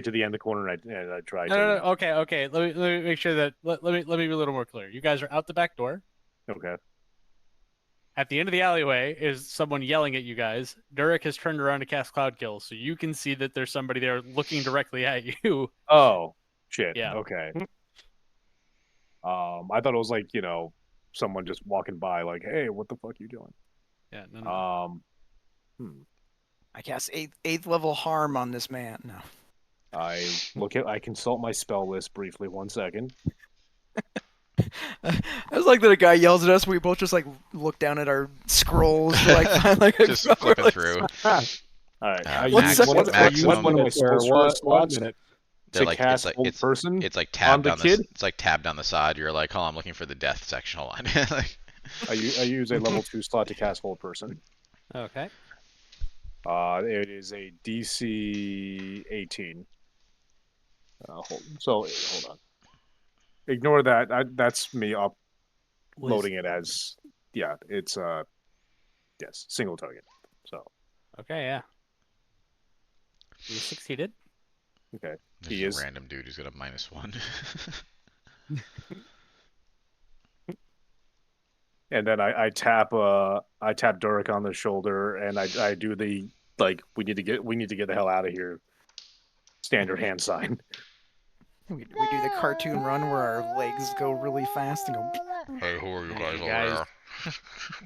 to the end of the corner, and I try No. to. Okay. Let me make sure that let me be a little more clear. You guys are out the back door. Okay. At the end of the alleyway is someone yelling at you guys. Durek has turned around to cast Cloud Kill, so you can see that there's somebody there looking directly at you. Oh shit. Yeah. Okay. I thought it was like someone just walking by, like, "Hey, what the fuck are you doing?" Yeah, no. I cast eighth level harm on this man. No. I consult my spell list briefly. 1 second. I was like that a guy yells at us. We both just like look down at our scrolls to like find like Just flipping through. All right. What's what second- am I supposed to respond? They're To like cast it's hold like person it's like on tabbed the on kid. it's like tabbed on the side. You're like, oh, I'm looking for the death section. Hold on. Like, I use a level 2 slot to cast hold person. Okay. It is a DC 18. Hold on. Ignore that. That's me uploading it as it's yes, single target. So Okay, yeah. You succeeded. okay. there's He a is random dude who's got a -1. and then I tap Durek on the shoulder, and I do the like we need to get the hell out of here standard hand sign. we do the cartoon run where our legs go really fast and go. Hey, who are you Yeah, guys you over guys- there?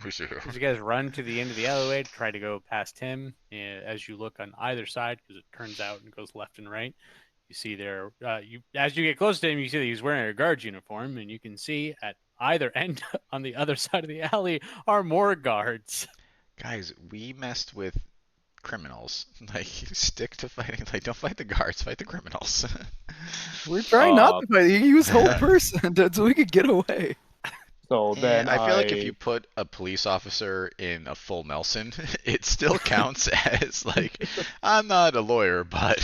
We see you. As you guys run to the end of the alleyway to try to go past him, as you look on either side, because it turns out and goes left and right, you see there. As you get close to him, you see that he's wearing a guard's uniform, and you can see at either end on the other side of the alley are more guards. Guys, we messed with criminals. Like, stick to fighting. Like, don't fight the guards, fight the criminals. We're trying not to fight. He used whole person so we could get away. So then I feel like if you put a police officer in a full Nelson, it still counts as like, I'm not a lawyer, but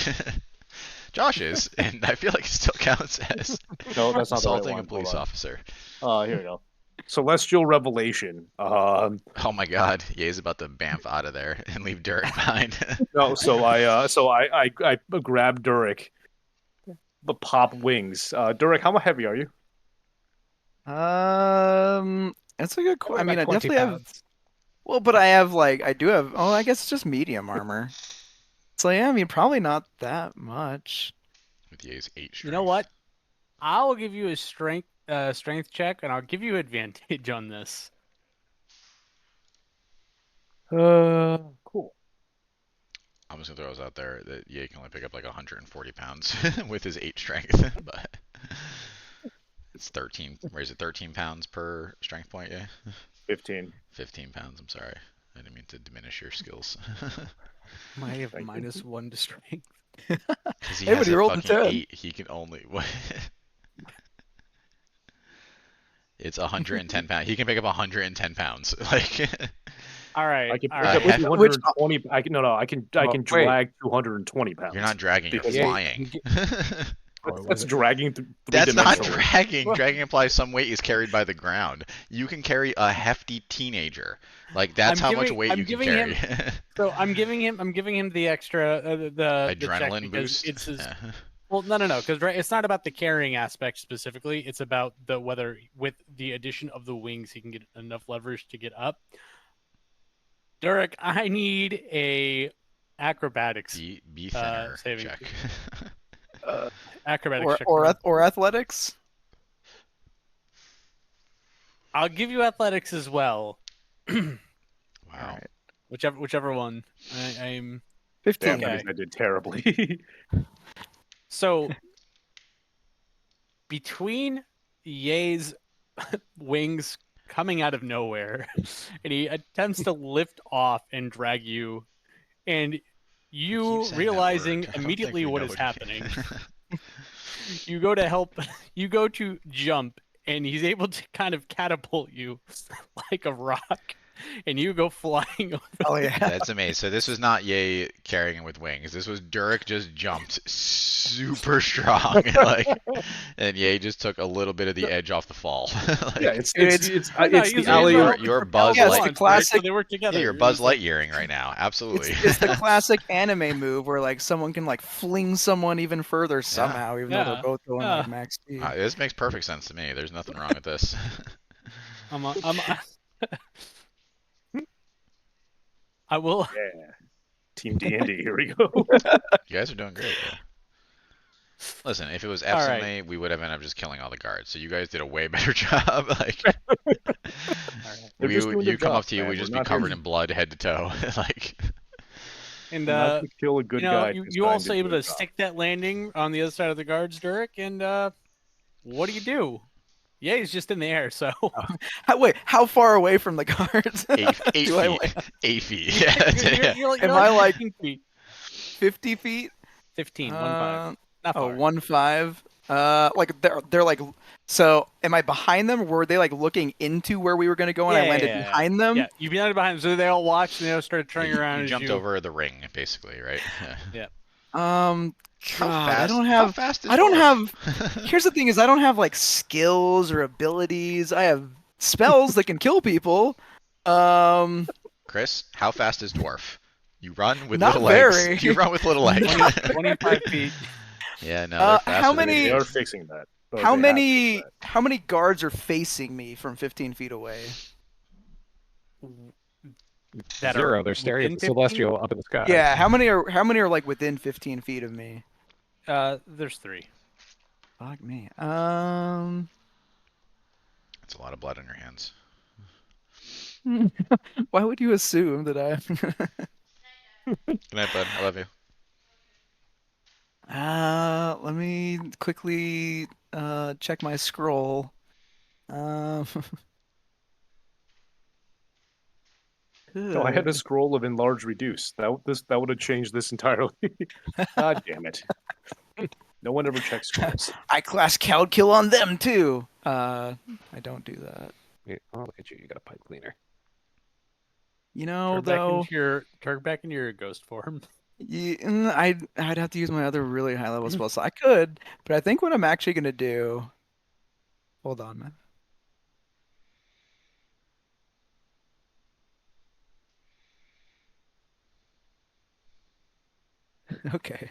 Josh is, and I feel like it still counts as no, that's not the right assaulting one. a police officer. Here we go. Celestial Revelation. Oh my God, Ye's about to bamf out of there and leave Derek behind. No, so I grab Durek, the pop wings. Durek, how heavy are you? That's a good question. I mean, I 20 definitely have. pounds. Well, but I do have. Oh, I guess it's just medium armor. So yeah, I mean, probably not that much. With Ye's 8 strength. You know what? I'll give you a strength check, and I'll give you advantage on this. Cool. I'm just gonna throw this out there that Ye can only pick up like 140 pounds with his 8 strength, but it's 13. Where is it? 13 pounds per strength point? Yeah. 15. 15 pounds. I'm sorry. I didn't mean to diminish your skills. I have Thank you. -1 to strength. Because he Hey, has but he a rolled a fucking 10. 8. He can only. It's 110 pounds. He can pick up 110 pounds. Like. All right. I can all pick right. up 220. I can wait. drag 220 pounds. You're not dragging. You're Because- Yeah, flying. That's dragging. That's not three-dimensionally. dragging. Dragging implies some weight is carried by the ground. You can carry a hefty teenager. Like that's I'm how much giving- weight I'm you can giving carry. So I'm giving him the extra the check Adrenaline because boost. It's his, Yeah. well, no, because it's not about the carrying aspect specifically. It's about the whether with the addition of the wings he can get enough leverage to get up. Derek, I need a acrobatics Be thinner. saving Check. acrobatics check. for me. Or athletics. I'll give you athletics as well. Wow. Alright. Whichever one. I'm 15. Damn, Okay. that means I did terribly. So between Ye's wings coming out of nowhere, and he attempts to lift off and drag you and Keep you saying that realizing word. I don't think immediately we what know is you happening, mean. you go to help, you go to jump, and he's able to kind of catapult you like a rock, and you go flying. Oh yeah. That's amazing. So this was not Ye carrying him with wings. This was Durek just jumped super strong, and Ye just took a little bit of the edge off the fall. Yeah, it's Well, no, it's he's the alley. You're Buzz Yeah, it's Light. the classic- So they work together. Yeah, you're It Buzz was like- Lightyearing right now. Absolutely. It's the classic anime move where like someone can like fling someone even further somehow, even though Yeah. they're both going Yeah. like max speed. This makes perfect sense to me. There's nothing wrong with this. I will. Yeah, Team D&D. Here we go. You guys are doing great. Yeah. Listen, if it was All right. Epsonly, we would have ended up just killing all the guards. So you guys did a way better job. Like, They're just doing their you come up job, to you, man. we'd We're just be not covered here- in blood, head to toe. Like, And not to kill a good you know, guy. you, just you trying also do able a to job. stick that landing on the other side of the guards, Durek. And what do? Yeah, he's just in the air. So Wait, how far away from the guards? 8 Do I feet. land? 8 feet. Yeah. you're Am I like- 15 feet? 50 feet? 15, 1-5. Uh, Not oh, far. 1-5. Like they're like. So am I behind them? Were they like looking into where we were gonna go, and I landed Yeah. behind them? Yeah, you landed behind them, so they all watched and they all started turning around You as jumped you. over the ring, basically, right? God, I don't How have. fast is I don't Dwarf? have. Here's the thing: is I don't have like skills or abilities. I have spells that can kill people. Chris, how fast is Dwarf? You run with Not little legs. very. You run with little legs. 25 feet. Yeah, no, Uh, they're faster how than many- you. They are fixing that. But how they have to fix many? that. How many guards are facing me from 15 feet away? That are Zero. They're staring at within the 15? celestial up in the sky. Yeah, how many are like within 15 feet of me? There's 3. Fuck me. It's a lot of blood on your hands. Why would you assume that I? Good night, bud. I love you. Let me quickly check my scroll. No, I had a scroll of enlarge reduce. That would have changed this entirely. God damn it! No one ever checks scrolls. I class Cowd Kill on them too. I don't do that. Yeah, oh, look at you. You got a pipe cleaner. You know, Turn back into your ghost form. I'd have to use my other really high level spells. So I could, but I think what I'm actually gonna do. Hold on, man. Okay.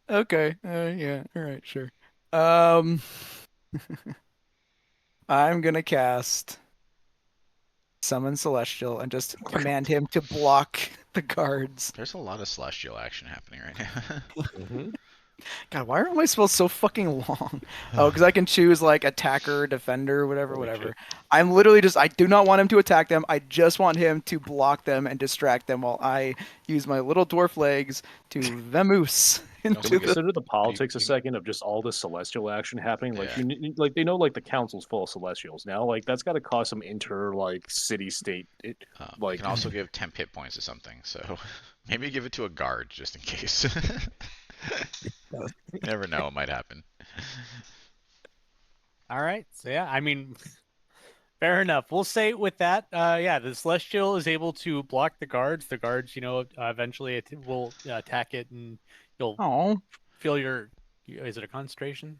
Okay. Yeah. All right. Sure. I'm gonna cast Summon Celestial and just command him to block the guards. There's a lot of celestial action happening right now. Mm-hmm. God, why are all my spells so fucking long? Oh, because I can choose like attacker, defender, whatever, Holy whatever. shit. I'm literally just, I do not want him to attack them. I just want him to block them and distract them while I use my little dwarf legs to vamoose into we the. Consider the politics a you- second of just all this celestial action happening. Like Yeah. like they know like the council's full of celestials now. Like that's got to cause some city state. You Like- can also give temp hit points to something, so maybe give it to a guard just in case. You never know what might happen. All right. So yeah, I mean, fair enough. We'll say with that, yeah, the Celestial is able to block the guards. The guards, eventually will attack it, and you'll Oh. feel your. Is it a concentration?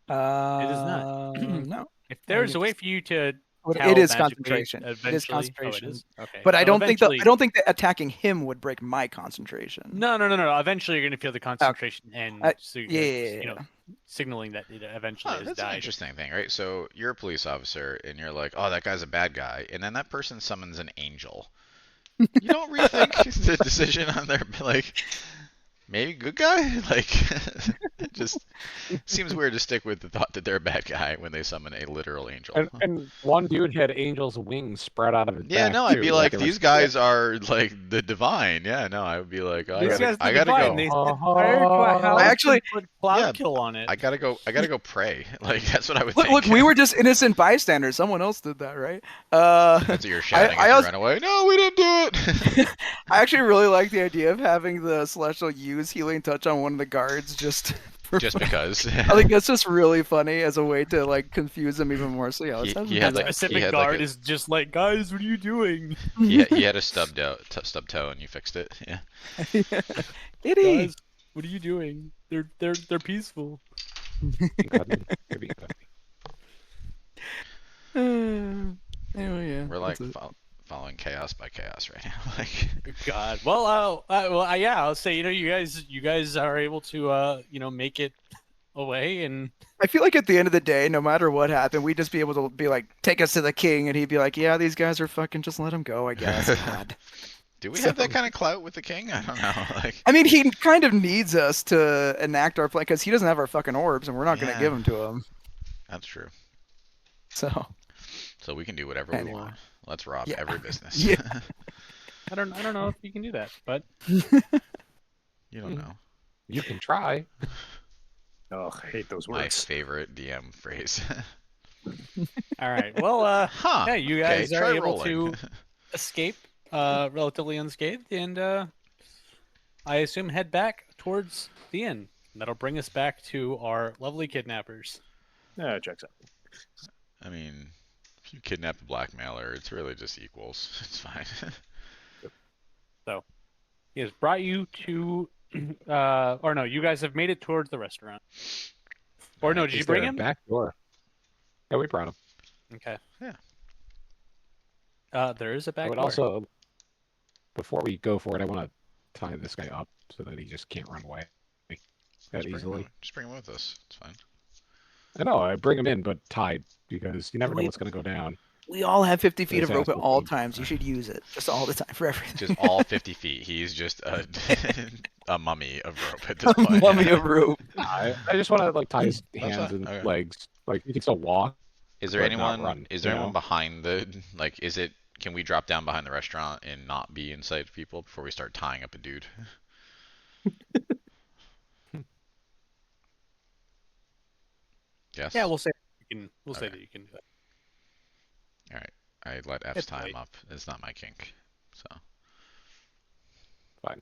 not. No. If there's a way for you to. But tell it is magically concentration. It is eventually- concentration. Oh, it is? Okay. But I So don't think that eventually- attacking him would break my concentration. No. Eventually, you're gonna feel the concentration, and so yeah. signaling that it eventually Oh, has that's an died. interesting thing, right? So you're a police officer, and you're like, "Oh, that guy's a bad guy," and then that person summons an angel. You don't rethink the decision on their maybe good guy, It just seems weird to stick with the thought that they're a bad guy when they summon a literal angel. And one dude had Angel's wings spread out of his Yeah, back. no, I'd too. be like, it was- these guys are like the divine. Yeah, no, I would be like, I These gotta, guys I the gotta divine. go. They set fire to a house I actually- and put cloud Yeah, kill on it. I gotta go pray. Like that's what I would Look, think. look, we were just innocent bystanders. Someone else did that, right? That's what you're shouting I as you also- run away. No, we didn't do it. I actually really like the idea of having the Celestial use Healing Touch on one of the guards just for Just because. I think that's just really funny as a way to like confuse them even more. So yeah, let's have He him had, do like- that. Specific had, like, guard a- is just like, guys, what are you doing? he had a stub toe, and you fixed it. Yeah. Itty. Guys, what are you doing? They're peaceful. Could be good. Anyway, yeah. We're like that's it. following chaos by chaos right now. Like, God. Well, yeah. I'll say, you guys are able to, make it away, and I feel like at the end of the day, no matter what happened, we'd just be able to be like, take us to the king, and he'd be like, yeah, these guys are fucking, just let them go, I guess. God. do we have that kind of clout with the king? I don't know. Like, I mean, he kind of needs us to enact our plan because he doesn't have our fucking orbs, and we're not going to Yeah. give them to him. that's true. So So we can do whatever we Anyway. want. Let's rob Yeah. every business. Yeah. I don't know if you can do that, but You don't know. You can try. Oh, I hate those My words. favorite DM phrase. all right. Well, Huh. yeah, you Okay, guys are try able rolling. to escape relatively unscathed, and I assume head back towards the inn. That'll bring us back to our lovely kidnappers. Yeah, it checks out. I mean, if you kidnap a blackmailer, it's really just equals. It's fine. He has brought you to, or no, you guys have made it towards the restaurant. Or no, did you He's bring there, him? Back door. Yeah, we brought him. Okay. Yeah. There is a back I would door. also, before we go for it, I want to tie this guy up so that he just can't run away that easily. Just bring him with us. It's fine. I know, I bring him in, but tied, because you never know Wait. what's going to go down. we all have 50 feet of His rope ass at will all be- times. You should use it just all the time for everything. Just all 50 feet. He's just a mummy of rope at this A point. mummy of rope. I just want to like tie his That's hands fine, and okay. legs. Like he can still walk. Is there but not anyone? run, Is there you anyone know? behind the? Like, is it? Can we drop down behind the restaurant and not be in sight of people before we start tying up a dude? Yes. Yeah, we'll say you can. We'll say Okay. that you can do that. All right. I let F's It's tie him late. up. It's not my kink. So. Fine.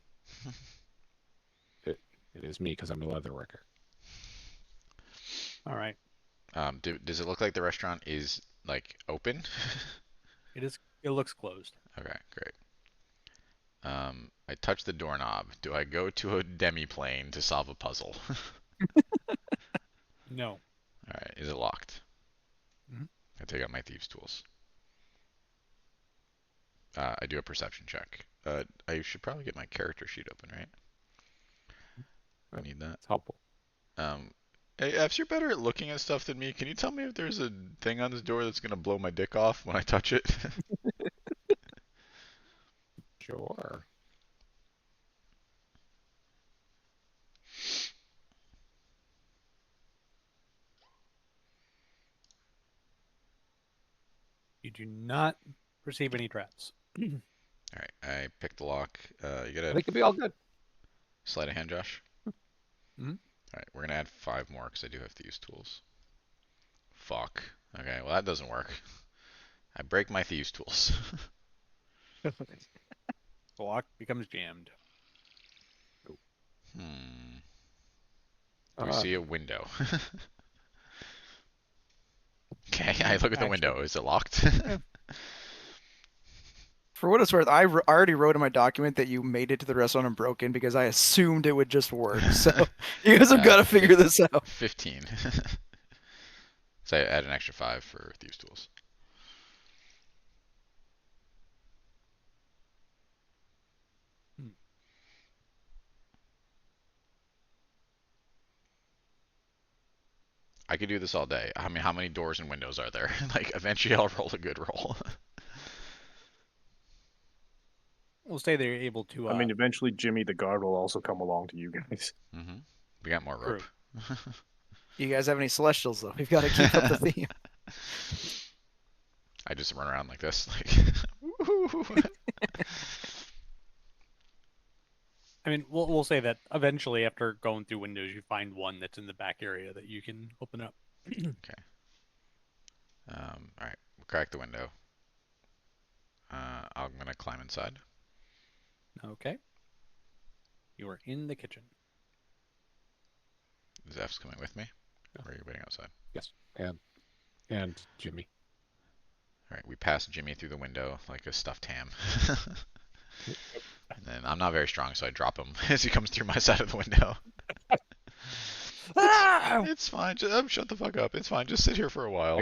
It is me because I'm a leather worker. All right. Does it look like the restaurant is like open? It is. It looks closed. Okay, great. I touch the doorknob. Do I go to a demi-plane to solve a puzzle? No. Alright, is it locked? Mhm. I take out my thieves' tools. I do a perception check. I should probably get my character sheet open, right? I need that. It's helpful. Hey, Fs, you're better at looking at stuff than me. Can you tell me if there's a thing on this door that's gonna blow my dick off when I touch it? Sure. You do not perceive any traps. Alright, I pick the lock. You I gotta think it'll be all good. sleight of hand, Josh. Mhm. Alright, we're gonna add 5 more because I do have thieves' tools. Fuck. Okay, well that doesn't work. I break my thieves' tools. The lock becomes jammed. Hmm. Do we see a window? Okay, I look at the window. Is it locked? For what it's worth, I already wrote in my document that you made it to the restaurant and broke in because I assumed it would just work. So you guys have got to figure this out. 15. So I add an extra 5 for thieves' tools. I could do this all day. I mean, how many doors and windows are there? Like, eventually I'll roll a good roll. We'll say they're able to. I mean, eventually Jimmy the guard will also come along to you guys. We got more rope. True. You guys have any celestials though? We've got to keep up the theme. I just run around like this, like. Woohoo. I mean, we'll say that eventually, after going through windows, you find one that's in the back area that you can open up. All right, we'll crack the window. I'm gonna climb inside. Okay. You are in the kitchen. Zeph's coming with me. Or are you waiting outside? Yes. And Jimmy. All right, we pass Jimmy through the window like a stuffed ham. And then I'm not very strong, so I drop him as he comes through my side of the window. It's fine. Shut the fuck up. It's fine. Just sit here for a while.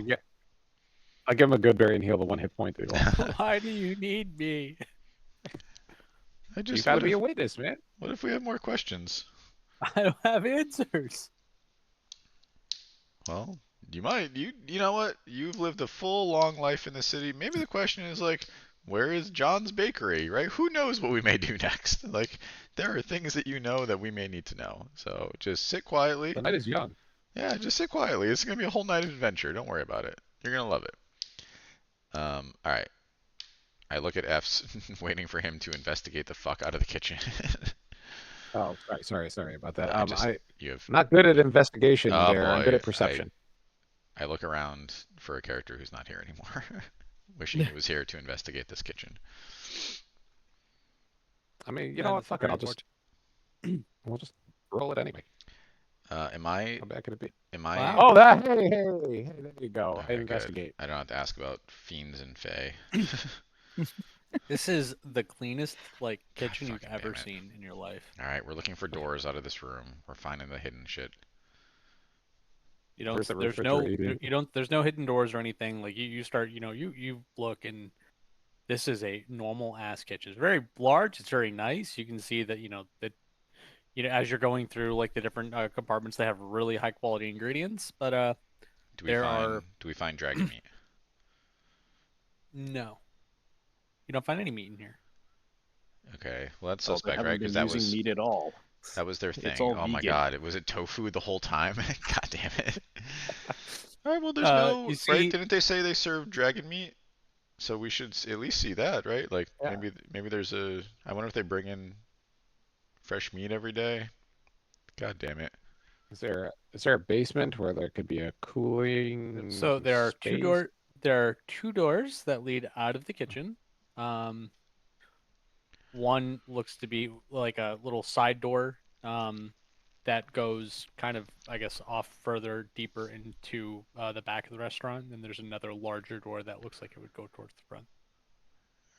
I give him a good berry and heal the 1 hit point that he lost. Why do you need me? I You just gotta what be if, a witness, man. what if we have more questions? I don't have answers. Well, you might. You know what? You've lived a full long life in the city. Maybe the question is like, where is John's Bakery, right? Who knows what we may do next? Like, there are things that you know that we may need to know. So just sit quietly. The night is young. Yeah, just sit quietly. It's gonna be a whole night of adventure. Don't worry about it. You're gonna love it. All right. I look at F's, waiting for him to investigate the fuck out of the kitchen. Oh, sorry about that. You have. I'm not good at investigation Oh there. I'm good boy, at perception. I look around for a character who's not here anymore, wishing he was here to investigate this kitchen. I mean, you Yeah, know what? that's Fuck it. very We'll just roll it anyway. Am I? How bad could it be? Am I? Wow. Oh, hey, there you go. Okay, good. Investigate. I don't have to ask about fiends and fae. This is the cleanest like God kitchen you've fucking ever damn it. seen in your life. All right, we're looking for doors out of this room. We're finding the hidden shit. You don't. Where's the There's no. refrigerator? You don't. There's no hidden doors or anything. Like you start. You look and this is a normal ass kitchen. It's very large. It's very nice. You can see that that as you're going through like the different compartments, they have really high quality ingredients. But Do we find dragon meat? no, you don't find any meat in here. Okay, well that's So they suspect, haven't right? been Because using meat at all. that was their thing. It's all Oh my vegan. god, was it tofu the whole time? God damn it. All right, well there's You right? see- Didn't they say they serve dragon meat? So we should at least see that, right? Like Yeah. maybe there's a. I wonder if they bring in fresh meat every day. God damn it. Is there a basement where there could be a cooling So there are space? There are two doors that lead out of the kitchen. One looks to be like a little side door that goes kind of, I guess, off further deeper into the back of the restaurant. And there's another larger door that looks like it would go towards the front.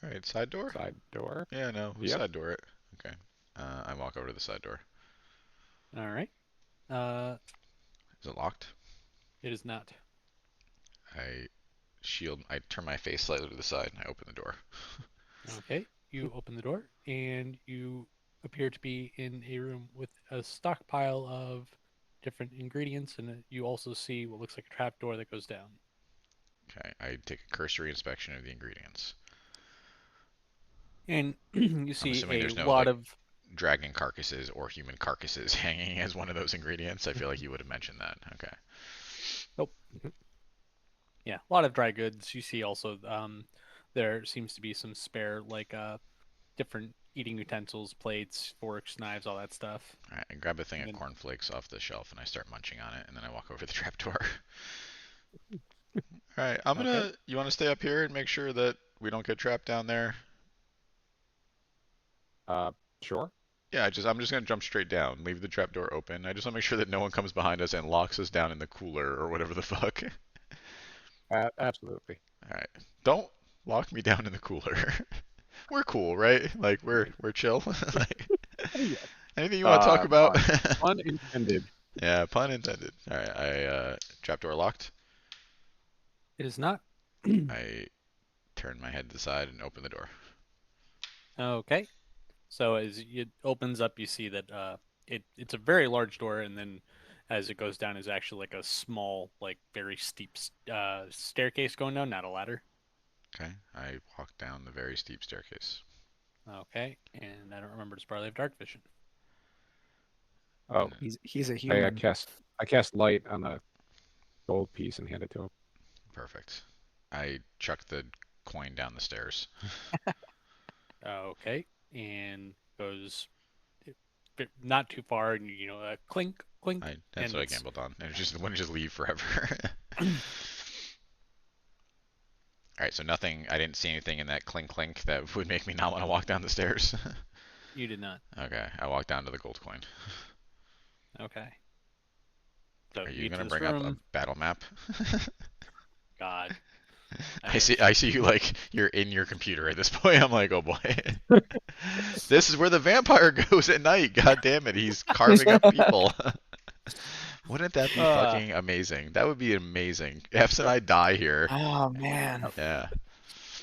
All right, side door? Side door. Yeah, no, we Yep. side door it. Okay. I walk over to the side door. All right. Is it locked? It is not. I turn my face slightly to the side and I open the door. Okay. You open the door and you appear to be in a room with a stockpile of different ingredients, and you also see what looks like a trap door that goes down. Okay, I take a cursory inspection of the ingredients. And you see assuming a there's no, lot like, of Dragon carcasses or human carcasses hanging as one of those ingredients. I feel like you would have mentioned that. Okay. yeah, a lot of dry goods. You see also there seems to be some spare like different eating utensils, plates, forks, knives, all that stuff. All right, I grab a thing And of then- cornflakes off the shelf and I start munching on it, and then I walk over to the trapdoor. All right, Okay. You want to stay up here and make sure that we don't get trapped down there? Sure. Yeah, I'm just gonna jump straight down, leave the trapdoor open. I just want to make sure that no one comes behind us and locks us down in the cooler or whatever the fuck. Absolutely. All right, don't lock me down in the cooler. We're cool, right? Like we're chill. Like, anything you want to talk about? Pun intended. Yeah, pun intended. All right, trapdoor locked. It is not. I turn my head to the side and open the door. Okay. So as it opens up, you see that it's a very large door, and then as it goes down is actually like a small, like very steep staircase going down, not a ladder. Okay, I walk down the very steep staircase. Okay, and I don't remember to probably have dark vision. Oh, He's a I human. cast light on a gold piece and hand it to him. Perfect. I chuck the coin down the stairs. Okay, and goes not too far, and clink, clink. That's and what I it's- gambled on. It wouldn't just leave forever. All right, so nothing. I didn't see anything in that clink clink that would make me not want to walk down the stairs. You did not. Okay, I walk down to the gold coin. Okay. So Are you you get to gonna this bring up a room. battle map? God. I see you like you're in your computer at this point. I'm like, oh boy. This is where the vampire goes at night. God damn it, he's carving up people. Wouldn't that be fucking amazing? That would be amazing. Fs and I die here. Oh man. Yeah.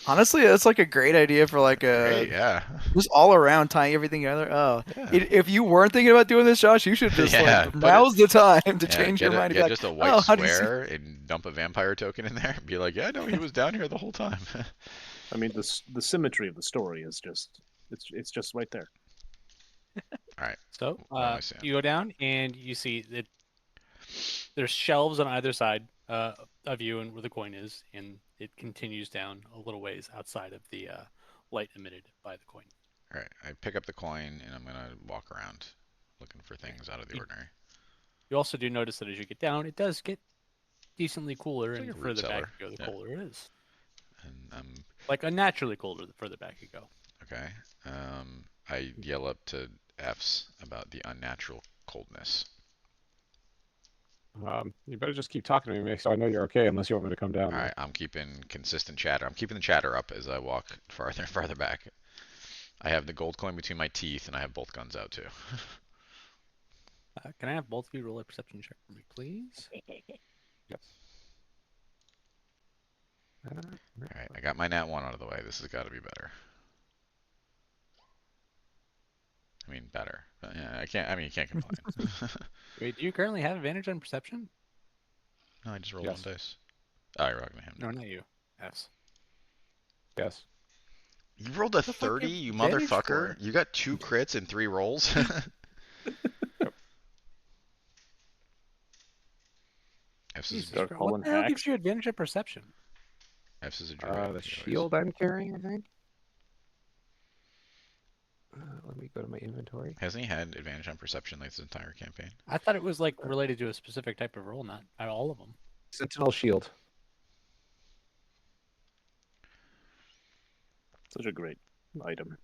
Honestly, that's like a great idea for like Great, a yeah. just all around tying everything together. Oh, Yeah. if you weren't thinking about doing this, Josh, you should just Yeah, like put now's the time to Yeah, change your mind. and be get like, just a white oh, how do you see? square and dump a vampire token in there and be like, yeah, no, he was down here the whole time. I mean, the symmetry of the story is just it's just right there. So What am I seeing? you go down and you see that there's shelves on either side of you and where the coin is, and it continues down a little ways outside of the light emitted by the coin. All right, I pick up the coin and I'm gonna walk around looking for things out of the ordinary. You also do notice that as you get down, it does get decently cooler, It's like and a the root further back cellar. you go, the Yeah. colder it is. And Like unnaturally colder the further back you go. okay. I yell up to Fs about the unnatural coldness. You better just keep talking to me so I know you're okay, unless you want me to come down. All right, I'm keeping consistent chatter. I'm keeping the chatter up as I walk farther and farther back. I have the gold coin between my teeth, and I have both guns out too. Can I have both of you roll a perception check for me, please? Yes. All right, I got my nat 1 out of the way. This has got to be better. I mean, better. But yeah, you can't complain. Wait, do you currently have advantage on perception? No, I just rolled Yes. 1 dice. Oh, you're rocking him. No, not you. Yes. Yes. You rolled a The fuck 30, you advantage motherfucker. for? You got 2 crits and 3 rolls. F's is, Jesus Dark Christ, Hole what and the hell hacks? gives you advantage on perception? F's is a druid. The he always- shield I'm carrying, I think. Let me go to my inventory. Hasn't he had advantage on perception like this entire campaign? I thought it was like related to a specific type of roll, not all of them. Sentinel shield. Such a great item.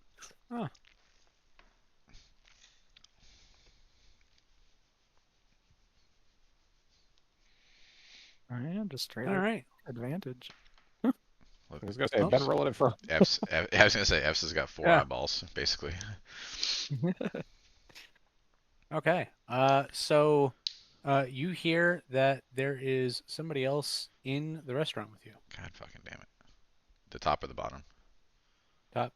Yeah, just straight All up right. advantage. I was gonna say, Oops. been rolling it for. I was gonna say F's has got 4 Yeah. eyeballs, basically. Okay. So you hear that there is somebody else in the restaurant with you. God fucking damn it. The top or the bottom? Top.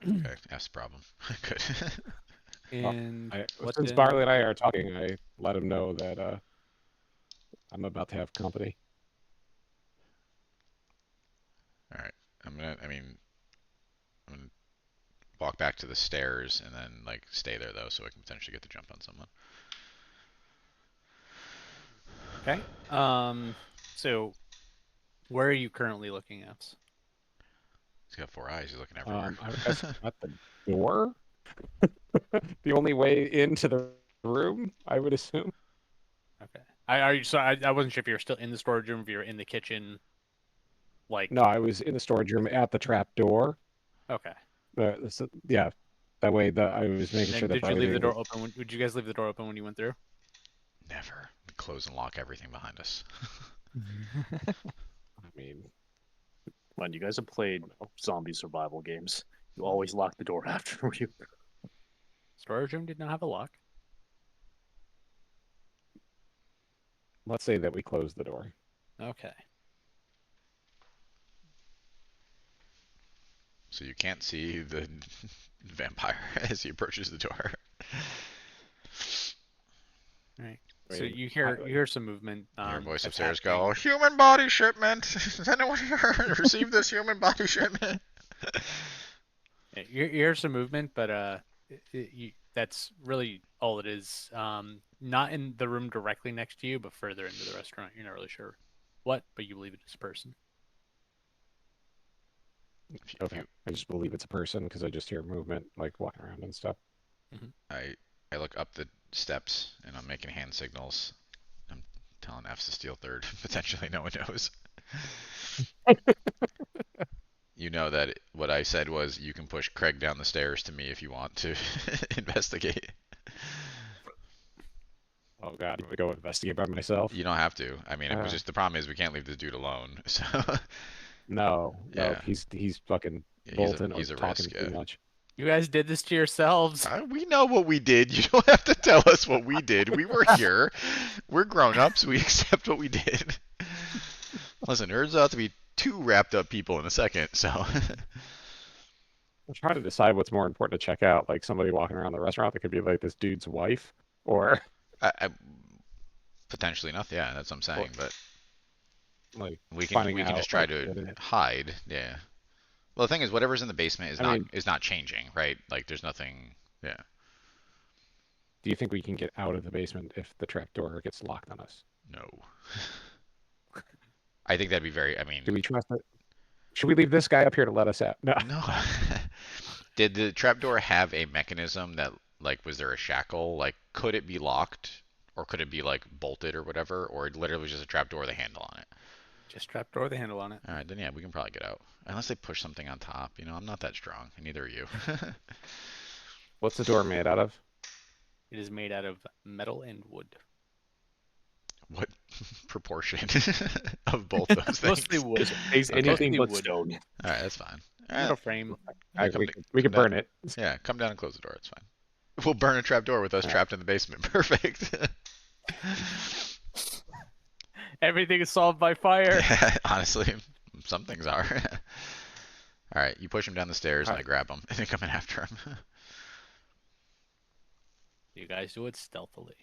Okay, F's problem. Good. And what Since then? Barley and I are talking, I let him know that I'm about to have company. All right. I'm gonna walk back to the stairs and then like stay there though, so I can potentially get the jump on someone. Okay. So where are you currently looking at? He's got 4 eyes. He's looking everywhere. I guess at the door. The only way into the room, I would assume. Okay. I wasn't sure if you were still in the storage room, if you were in the kitchen. Like No, I was in the storage room at the trap door. Okay. Yeah, that way I was making And sure that did you Barley leave the didn't door open? Would you guys leave the door open when you went through? Never. We close and lock everything behind us. I mean, When you guys have played zombie survival games, you always lock the door after you. Storage room did not have a lock. let's say that we close the door. Okay. So you can't see the vampire as he approaches the door. All right. So Wait, you hear some movement. Your voice that's upstairs happening. go, human body shipment! Has anyone here received this human body shipment? Yeah, you hear some movement, but that's really all it is. Not in the room directly next to you, but further into the restaurant. You're not really sure what, but you believe it's a person. If Okay. you, I just believe it's a person because I just hear movement, like walking around and stuff. I look up the steps and I'm making hand signals. I'm telling F's to steal third. Potentially, no one knows. You know that what I said was you can push Craig down the stairs to me if you want to investigate. Oh God, I'm gonna go investigate by myself. You don't have to. I mean, it was Uh. just the problem is we can't leave this dude alone. So No, Yeah. he's fucking he's bolting he's or a talking risk. too Yeah. much. You guys did this to yourselves. We know what we did. You don't have to tell us what we did. We were here. We're grown-ups. We accept what we did. Listen, there's about to be 2 wrapped up people in a second, so I'm trying to decide what's more important to check out, like somebody walking around the restaurant that could be like this dude's wife, or I potentially not. Yeah, that's what I'm saying. But like we can finding out just try like, to what it is. hide. Yeah. Well, the thing is, whatever's in the basement is I not mean- changing, right? Like there's nothing. Yeah. Do you think we can get out of the basement if the trapdoor gets locked on us? No. I think that'd be very. I Do mean, we trust it? Should we leave this guy up here to let us out? No. no. Did the trapdoor have a mechanism that, like, was there a shackle? Like, could it be locked, or could it be like bolted or whatever, or literally just a trapdoor with a handle on it? Just trapdoor with a handle on it. All right, then yeah, we can probably get out. Unless they push something on top. You know, I'm not that strong, and neither are you. What's the door made out of? It is made out of metal and wood. What proportion of both those things? Mostly wood. It's Okay. anything Mostly but wood. stone. All right, that's fine. All Metal right, frame. yeah, come We come could burn down. it. Yeah, come down and close the door. It's fine. We'll burn a trapdoor with us Yeah. trapped in the basement. Perfect. Everything is solved by fire. Yeah, honestly, some things are. All right, you push him down the stairs, and I Alright. grab him, and then come in after him. You guys do it stealthily.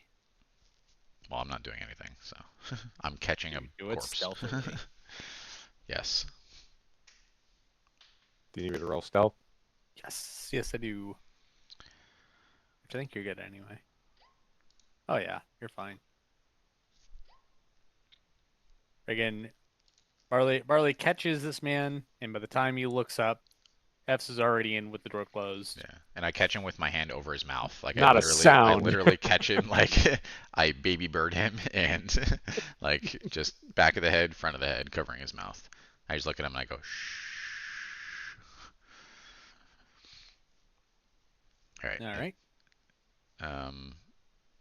Well, I'm not doing anything, so I'm catching a You do it corpse. stealthily. Yes. Do you need me to roll stealth? Yes, yes, I do. Which I think you're good anyway. Oh yeah, you're fine. Again, Barley catches this man, and by the time he looks up, F's is already in with the door closed. Yeah, and I catch him with my hand over his mouth. Like Not a I sound. literally catch him like I baby bird him and like just back of the head, front of the head, covering his mouth. I just look at him and I go shh. All right. All right.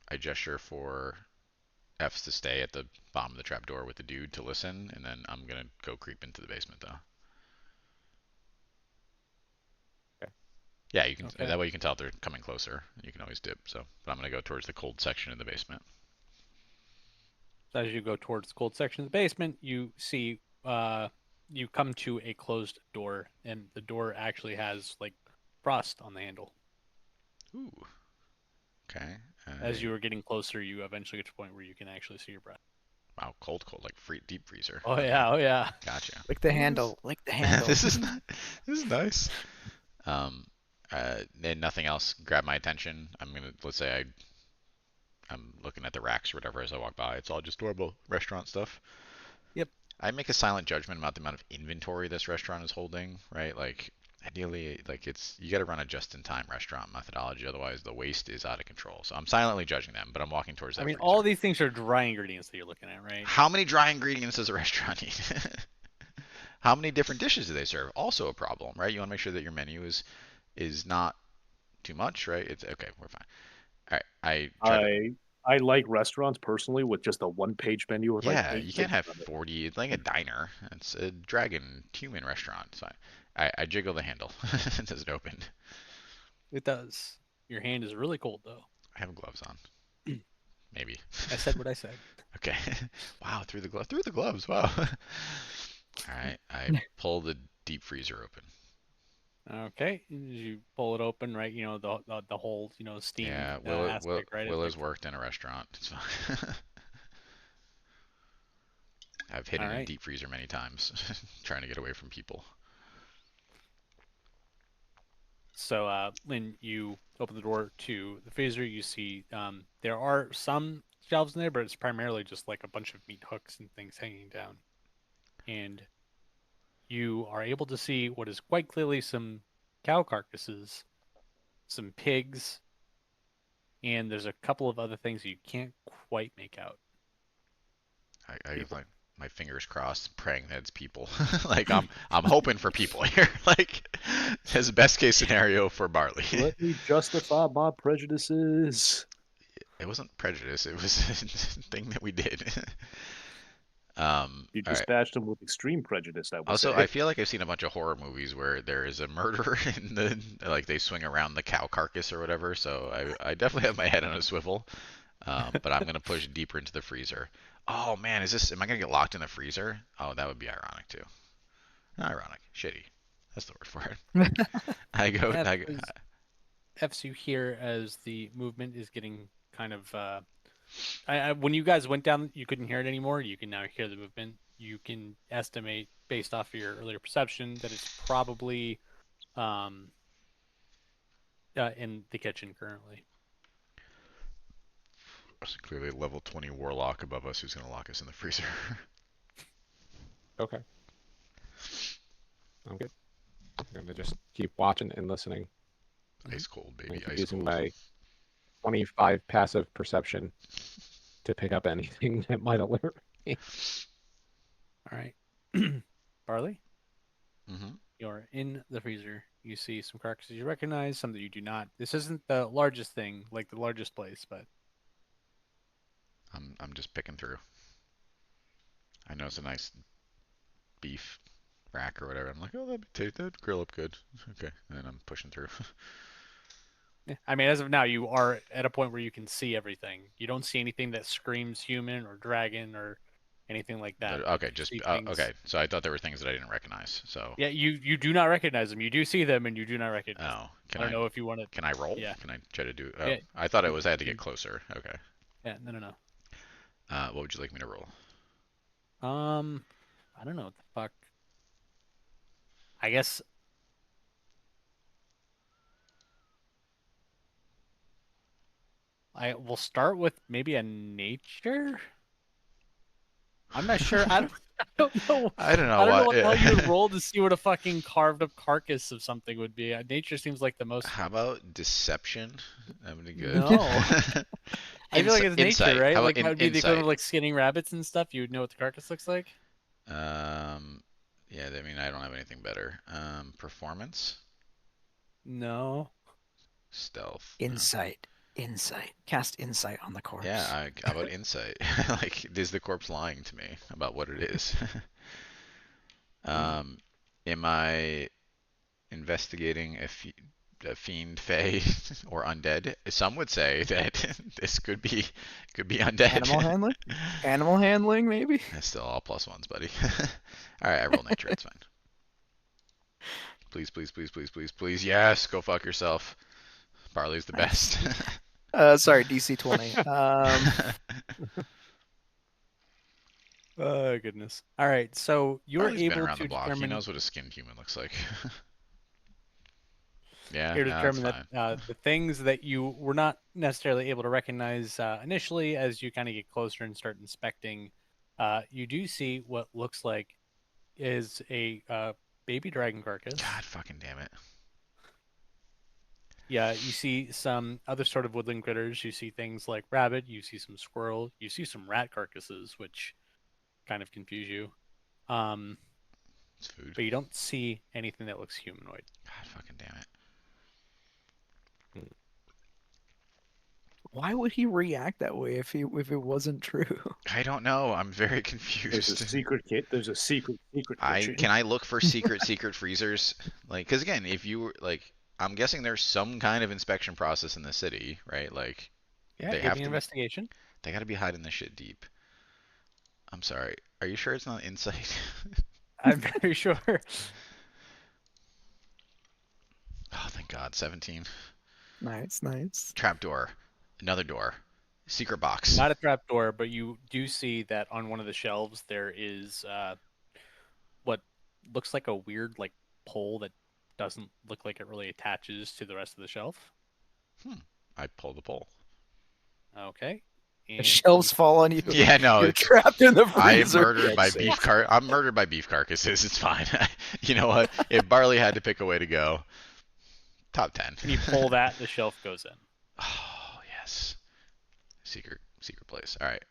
I gesture for F's to stay at the bottom of the trapdoor with the dude to listen, and then I'm gonna go creep into the basement though. Okay. Yeah, you can. Okay. That way you can tell if they're coming closer. You can always dip. So, but I'm gonna go towards the cold section of the basement. As you go towards the cold section of the basement, you see you come to a closed door, and the door actually has like frost on the handle. Ooh. Okay. As you are getting closer, you eventually get to a point where you can actually see your breath. Wow, cold, like deep freezer. Oh yeah, oh yeah. Gotcha. Lick the handle. Lick the handle. This is nice. Then nothing else grabbed my attention. Let's say I'm looking at the racks or whatever as I walk by. It's all just normal restaurant stuff. Yep. I make a silent judgment about the amount of inventory this restaurant is holding, right? Like ideally, like you got to run a just-in-time restaurant methodology, otherwise the waste is out of control. So I'm silently judging them, but I'm walking towards that I mean, freezer. all these things are dry ingredients that you're looking at, right? How many dry ingredients does a restaurant need? How many different dishes do they serve? Also a problem, right? You want to make sure that your menu is not too much, right? It's okay, we're fine. All right, I like restaurants personally with just a one-page menu with yeah, like you 8 can't have things on it. 40. It's like a diner. It's a dragon human restaurant. So I jiggle the handle. Does it open? It does. Your hand is really cold though. I have gloves on. Maybe. I said what I said. Okay. Wow, through the gloves. Wow. All right, I pull the deep freezer open. Okay, you pull it open, right? You know the whole steam Yeah, aspect, right? Will It's has worked in a restaurant. It's fine. I've hidden in Alright. deep freezer many times, trying to get away from people. So when you open the door to the freezer, you see there are some shelves in there, but it's primarily just like a bunch of meat hooks and things hanging down. And you are able to see what is quite clearly some cow carcasses, some pigs, and there's a couple of other things you can't quite make out. I People. like my fingers crossed, praying that it's people. Like I'm hoping for people here. Like as a best case scenario for Barley. Let me justify my prejudices. It wasn't prejudice. It was a thing that we did. You All right. dispatched them with extreme prejudice, I would Also, say. I feel like I've seen a bunch of horror movies where there is a murderer in the like they swing around the cow carcass or whatever. So I definitely have my head on a swivel. But I'm gonna push deeper into the freezer. Oh man, am I gonna get locked in the freezer? Oh, that would be ironic too. Not ironic, shitty. That's the word for it. I go. F's you hear as the movement is getting kind of. When you guys went down, you couldn't hear it anymore. You can now hear the movement. You can estimate based off of your earlier perception that it's probably in the kitchen currently. There's clearly a level 20 warlock above us who's gonna lock us in the freezer. Okay. I'm good. I'm gonna just keep watching and listening. Ice cold, baby. Like, Ice using cold. my 25 passive perception to pick up anything that might alert me. All right, Barley. Mm-hmm. You're in the freezer. You see some carcasses you recognize, some that you do not. This isn't the largest thing, like the largest place, but I'm just picking through. I know it's a nice beef rack or whatever. I'm like, oh, that'd grill up good. Okay, and then I'm pushing through. yeah. I mean, as of now, you are at a point where you can see everything. You don't see anything that screams human or dragon or anything like that. Okay, You just see things- okay. So I thought there were things that I didn't recognize. So Yeah, you do not recognize them. You do see them, and you do not recognize them. oh, I don't know if you want to. can I roll? Yeah. Can I try to do? Oh, Yeah. I thought it was I had to get closer. Okay. Yeah, no. What would you like me to roll? I don't know what the fuck. I guess. I will start with maybe a nature. I'm not sure. I don't know. I don't know I don't know what the what. hell you would roll to see what a fucking carved up carcass of something would be. Nature seems like the most. How about deception? That would be good. No. I feel like it's Insight. nature, right? How about Like that would be the equivalent of insight? like skinning rabbits and stuff. You would know what the carcass looks like. Yeah. I mean, I don't have anything better. Performance, No. stealth. No. Insight. Cast insight on the corpse. Yeah, how about insight? Like, is the corpse lying to me about what it is? Am I investigating a fiend, fae, or undead? Some would say that this could be undead. Animal handling? Animal handling, maybe? That's still all plus ones, buddy. All right, I roll nature. It's fine. Please, please, please, please, please, please. Yes, go fuck yourself. Barley's the best. Sorry, DC 20. Oh goodness. All right, so you're Barley's been able around to the block. He determine. knows what a skinned human looks like. Yeah, Here to no, that's determine fine. that the things that you were not necessarily able to recognize initially, as you kind of get closer and start inspecting, you do see what looks like is a baby dragon carcass. God fucking damn it. Yeah, you see some other sort of woodland critters. You see things like rabbit. You see some squirrel. You see some rat carcasses, which kind of confuse you. It's food. But you don't see anything that looks humanoid. God fucking damn it. Why would he react that way if it wasn't true? I don't know. I'm very There's confused. a secret kit. There's a secret kitchen. Can I look for secret freezers? Like, because again, if you were like, I'm guessing there's some kind of inspection process in the city, right? Like, Yeah, They give have me an to- investigation. they gotta be hiding this shit deep. I'm sorry. Are you sure it's not insight? I'm very sure. Oh, thank God. 17. Nice. Trapdoor. Another door. Secret box. Not a trapdoor, but you do see that on one of the shelves there is what looks like a weird like pole that doesn't look like it really attaches to the rest of the shelf. I pull the pole. Okay. The And shelves fall on you. Yeah, no, You're it's, trapped in the I am freezer. murdered by That's beef I'm murdered by beef carcasses. It's fine. You know what? If Barley had to pick a way to go, top 10. you pull that, the shelf goes in. Oh yes, secret place. All right,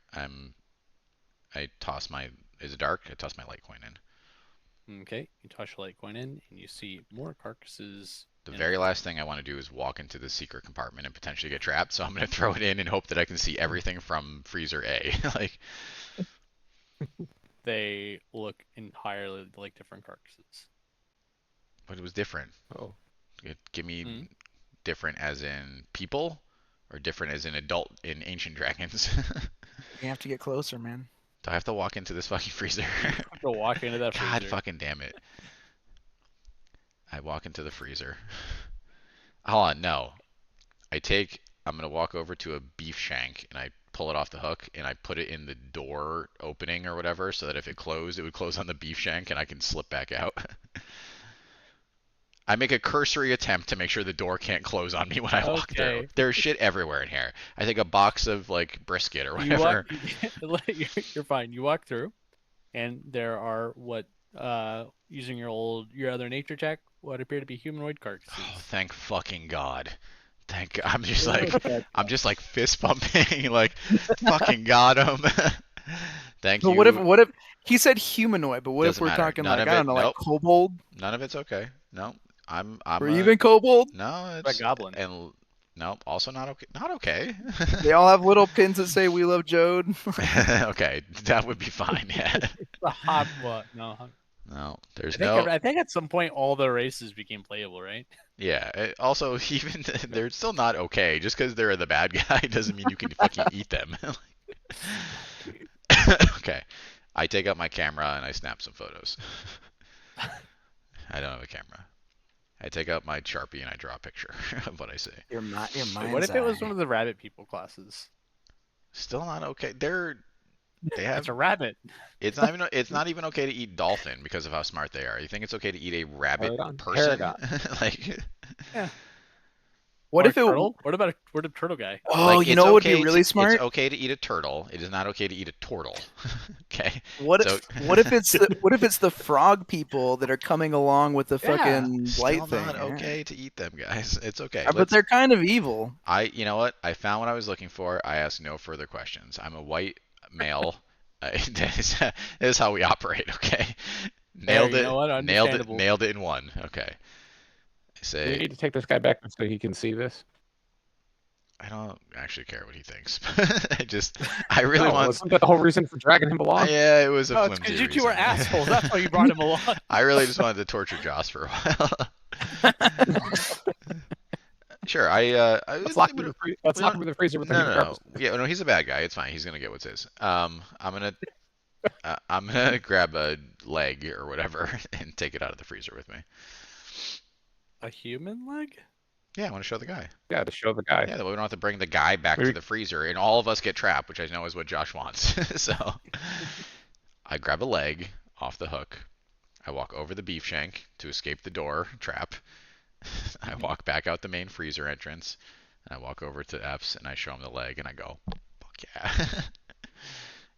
I toss my. Is it dark? I toss my light coin in. Okay. You toss your light coin in, and you see more carcasses. The in very the- last thing I want to do is walk into the secret compartment and potentially get trapped. So I'm gonna throw it in and hope that I can see everything from freezer A. Like, They look entirely like different carcasses. but it was different. Oh, Give me Mhm. different as in people, or different as in adult in Ancient Dragons. You have to get closer, man. Do I have to walk into this fucking freezer? Go walk into that God freezer. fucking damn it. I walk into the freezer. Hold on, no. I'm gonna walk over to a beef shank and I pull it off the hook and I put it in the door opening or whatever so that if it closed, it would close on the beef shank and I can slip back out. I make a cursory attempt to make sure the door can't close on me when I walk through. Okay. There's shit everywhere in here. I take a box of like brisket or You whatever. walk, you're fine. You walk through, and there are using your other nature check, what appear to be humanoid carcasses. Oh, thank fucking God. I'm just like fist pumping, like fucking got him. Thank But you. what if he said humanoid? But what if Doesn't we're matter. talking None like of I it- don't know, like nope. kobold None of it's okay. No, I'm or a- even kobold? no, What it's about goblin? and no, also not okay. Not okay. They all have little pins that say "We love Jode." Okay, that would be fine. Yeah. The hot what? No. No, there's I think, no. I think at some point all the races became playable, right? Yeah. Also, even they're still not okay. Just because they're the bad guy doesn't mean you can fucking eat them. Okay. I take out my camera and I snap some photos. I don't have a camera. I take out my Sharpie and I draw a picture of what I see. Your Wait, mind's what if it was eye. one of the rabbit people classes? Still not okay. They have It's a rabbit. it's not even okay to eat dolphin because of how smart they are. You think it's okay to eat a rabbit Paragon. person? Paragon. Like What Or if a it? turtle? What about a turtle guy? Oh, like, you it's know what would okay be really to, smart? It's okay to eat a turtle. It is not okay to eat a turtle. Okay. What So- if what if it's the frog people that are coming along with the Yeah, fucking Still light thing? not okay to eat them, guys. It's okay. But Let's- they're kind of evil. you know what? I found what I was looking for. I asked no further questions. I'm a white male. That is how we operate. Okay. Nailed you it. know what? Nailed it. Understandable. Nailed it in one. Okay. I we say need to take this guy back so he can see this. I don't actually care what he thinks. I really No, want. wasn't that the whole reason for dragging him along? Yeah, it was a Oh, it's flimsy because you two are reason. assholes. That's why you brought him along. I really just wanted to torture Joss for a while. Sure, Let's lock him in the let's we lock don't- him in the freezer with the No, heat no, no. purpose. Yeah, no, he's a bad guy. It's fine. He's gonna get what's his. I'm gonna grab a leg or whatever and take it out of the freezer with me. A human leg? Yeah, I want to show the guy. Yeah, to show the guy. Yeah, that way we don't have to bring the guy back to Maybe- the freezer and all of us get trapped, which I know is what Josh wants. So I grab a leg off the hook. I walk over the beef shank to escape the door trap. I walk back out the main freezer entrance. And I walk over to F's and I show him the leg and I go, fuck yeah.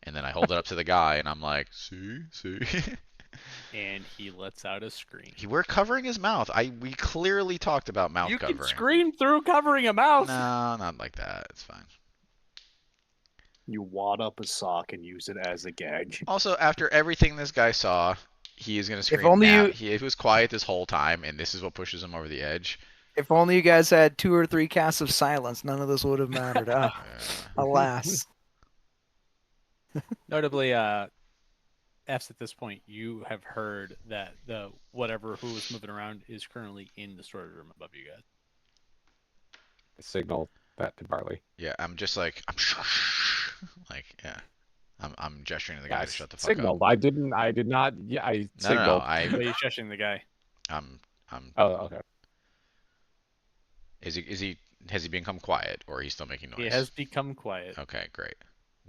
And then I hold it up to the guy and I'm like, see? And he lets out a scream. We're covering his mouth. We clearly talked about mouth You covering. can scream through covering a mouth. No, not like that. It's fine. You wad up a sock and use it as a gag. Also, after everything this guy saw, he is gonna scream. only now. you- He was quiet this whole time, and this is what pushes him over the edge. If only you guys had 2 or 3 casts of silence, none of this would have mattered. Ah, Uh, alas. Notably, F's at this point, you have heard that the whatever who was moving around is currently in the storage room above you guys. Signal that to Barley. yeah, I'm just like like yeah, I'm gesturing to the guy Yeah, to shut the fuck signaled. up. I did not. Yeah, I No, no, signaled. no. Why are you shushing the guy? I'm. Oh, okay. Has he become quiet, or he's still making noise? He has become quiet. Okay, great.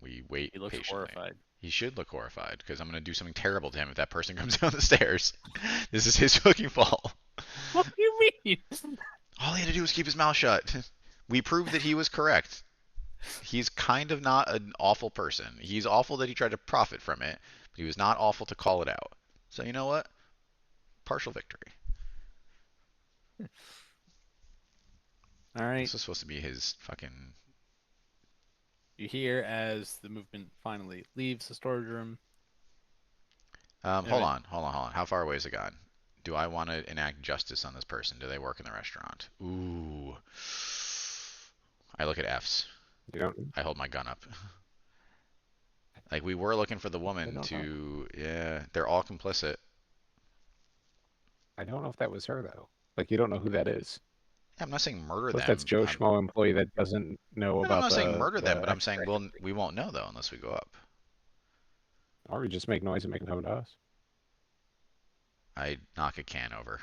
We wait He looks patiently. horrified. He should look horrified because I'm gonna do something terrible to him if that person comes down the stairs. This is his fucking fault. Look, All he had to do was keep his mouth shut. We proved that he was correct. He's kind of not an awful person. He's awful that he tried to profit from it, but he was not awful to call it out. So you know what? Partial victory. All right. This was supposed to be his fucking. You hear as the movement finally leaves the storage room. Hold Anyway. on. How far away is it gone? Do I want to enact justice on this person? Do they work in the restaurant? Ooh. I look at F's. You don't. I hold my gun up. Like, we were looking for the woman don't to. Yeah, they're all complicit. I don't know if that was her though. Like you don't know who that is. I'm not saying murder Plus them. that's Joe I'm, Schmo employee that doesn't know no, about I'm not saying the- murder them, the but I'm saying extract. we won't know though unless we go up. Or we just make noise and make them come to us. I knock a can over.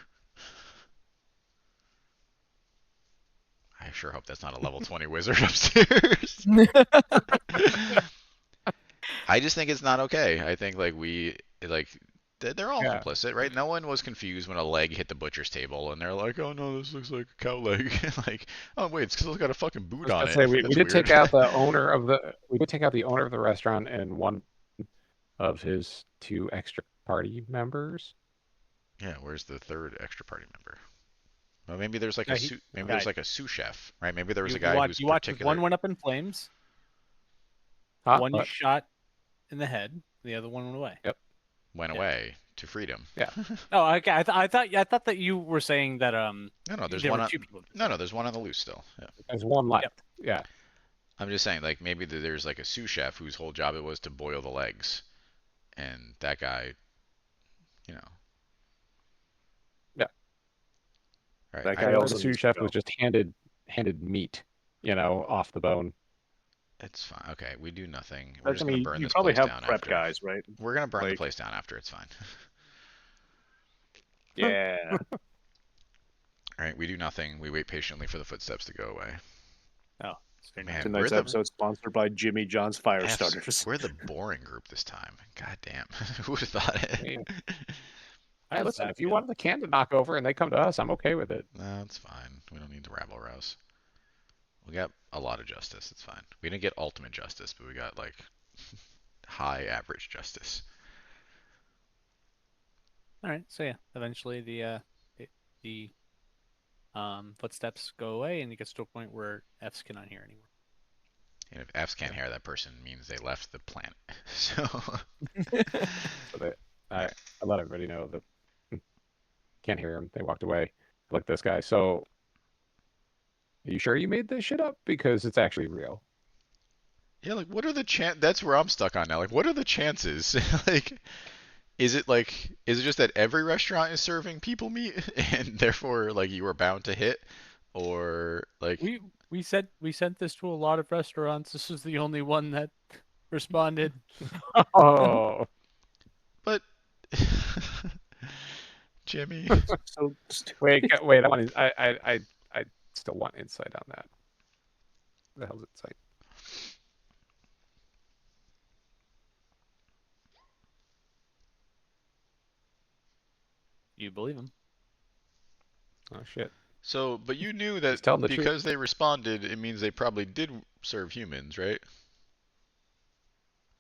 I sure hope that's not a level 20 wizard upstairs. I just think it's not okay. I think like they're all Yeah. complicit, right? No one was confused when a leg hit the butcher's table, and they're like, "Oh no, this looks like a cow leg." Like, oh wait, it's 'cause it's got a fucking boot on Let's it. say we That's did take weird. out the owner of the restaurant and one of his 2 extra party members. Yeah, where's the third extra party member? Well, maybe there's like Yeah, a he maybe there's died. like a sous chef, right? Maybe there was You, a guy watch, who's you watch particular one went up in flames, Huh? one you What? shot in the head, the other one went away. went Yeah. away to freedom. Yeah. Oh, okay. I thought that you were saying that No, there's there one were on, 2 people. no, there's one on the loose still. Yeah. There's one left. Yeah. I'm just saying, like, maybe there's like a sous chef whose whole job it was to boil the legs, and that guy, you know. Yeah. Right. That I guy remember also the sous needs to chef go. was just handed meat, off the bone. It's fine. Okay, we do nothing. We're I just gonna mean, burn you this probably place have down prep after. guys, right? We're gonna burn the Like- place down after. It's fine. Yeah. All right, we do nothing. We wait patiently for the footsteps to go away. Oh, it's very Man, nice. Tonight's we're the- episode sponsored by Jimmy John's Fire F's, Starters. we're the boring group this time. God damn. Who would have thought it? mean, How Hey, does listen, that if you feel? wanted the can to knock over and they come to us, I'm okay with it. No, it's fine. We don't need to rabble rouse. We got a lot of justice. It's fine. We didn't get ultimate justice, but we got like high average justice. All right. So yeah, eventually the footsteps go away, and it gets to a point where F's cannot hear anymore. And if F's can't hear that person, it means they left the planet. So So I let everybody know that can't hear him. They walked away. Like this guy. So, are you sure you made this shit up? Because it's actually real. yeah, like what are the that's where I'm stuck on now. Like what are the chances? Like is it just that every restaurant is serving people meat and therefore like you were bound to hit? Or like We sent this to a lot of restaurants. This is the only one that responded. Oh, but Jimmy. So wait. I want. I still want insight on that. What the hell's insight? You believe him? Oh shit. So, but you knew He's that telling the truth. because they responded, it means they probably did serve humans, right?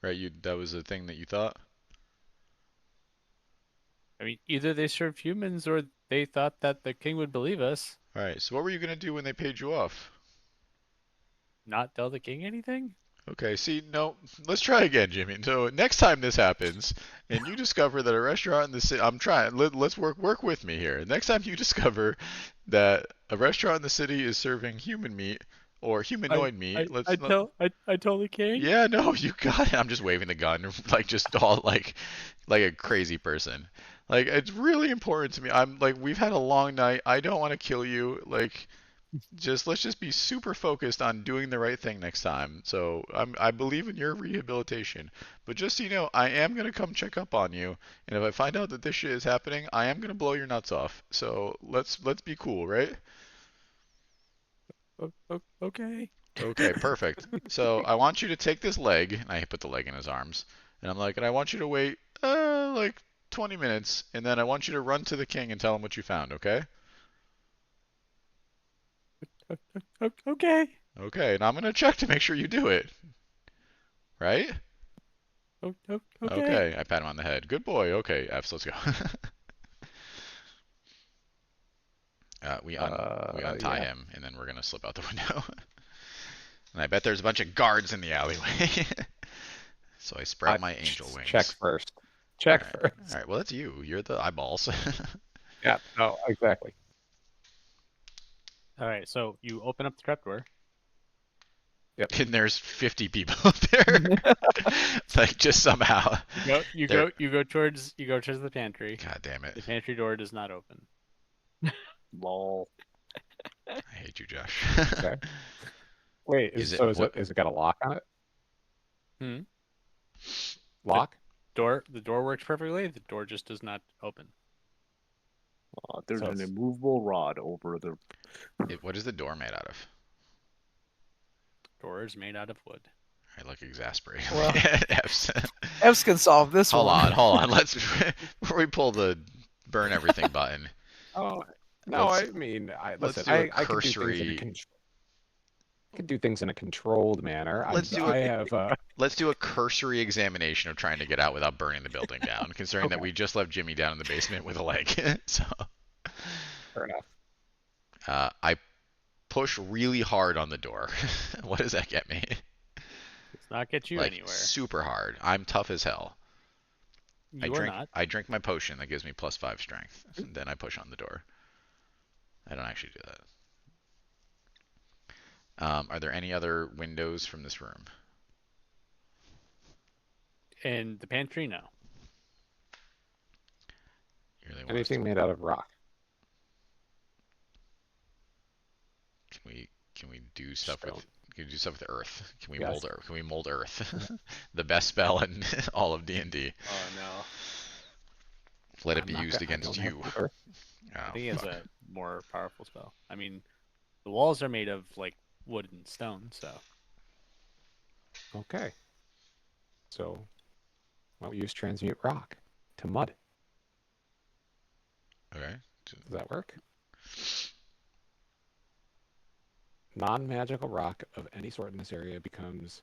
Right, that was a thing that you thought? I mean, either they served humans or they thought that the king would believe us. Alright, so what were you gonna do when they paid you off? Not tell the king anything? Okay, see, no, let's try again, Jimmy. So next time this happens, and you discover that a restaurant in the city, I'm trying. Let's work with me here. Next time you discover that a restaurant in the city is serving human meat or humanoid meat, I tell the king. Yeah, no, you got it. I'm just waving the gun, like just all like a crazy person. Like it's really important to me. I'm like, we've had a long night. I don't want to kill you. Like, let's just be super focused on doing the right thing next time. So I believe in your rehabilitation. But just so you know, I am gonna come check up on you. And if I find out that this shit is happening, I am gonna blow your nuts off. So let's be cool, right? Okay. Okay, perfect. So I want you to take this leg, and I put the leg in his arms, and I'm like, and I want you to wait, like 20 minutes, and then I want you to run to the king and tell him what you found, okay? Okay. Okay, and I'm gonna check to make sure you do it. Right? Okay. Okay, I pat him on the head. Good boy. Okay, Fs, let's go. We untie Yeah. him, and then we're gonna slip out the window. And I bet there's a bunch of guards in the alleyway. So I spread my angel wings. Check first. Check All right. first. All right. Well, that's you. You're the eyeballs. Yeah. No, exactly. All right. So you open up the trapdoor. And there's 50 people up there. Like just somehow. You They're- go towards the pantry. God damn it. The pantry door does not open. Lol. I hate you, Josh. Okay. Wait, Is it- is what- it got a lock on it? Hmm? Lock? The door works perfectly. The door just does not open. There's So an it's- immovable rod over the. What is the door made out of? Door is made out of wood. I look exasperated. Well- Fs. Evs can solve this Hold one. on. Let's before we pull the burn everything button. Oh no, Let's- I mean, let's listen, do a I can do things in cursory- I can do things in a controlled manner. Let's do I it. have Let's do a cursory examination of trying to get out without burning the building down, considering that Okay. we just left Jimmy down in the basement with a leg. So fair enough. I push really hard on the door. What does that get me? Does not get you Like anywhere. super hard. I'm tough as hell. You are not. I drink my potion that gives me +5 strength. And then I push on the door. I don't actually do that. Are there any other windows from this room? In the pantry, no. You really want us Anything made out of rock. Can we do stuff Stone. with can we do stuff with earth? Can we Yes. mold earth? Can we mold earth? The best spell in all of D&D. Oh no. Let it I'm be not used gonna- I against don't have you. earth. I Oh, think it's fuck. a more powerful spell. I mean, the walls are made of like wood and stone, so Okay. So, why don't we use transmute rock to mud? Okay. Does that work? Non-magical rock of any sort in this area becomes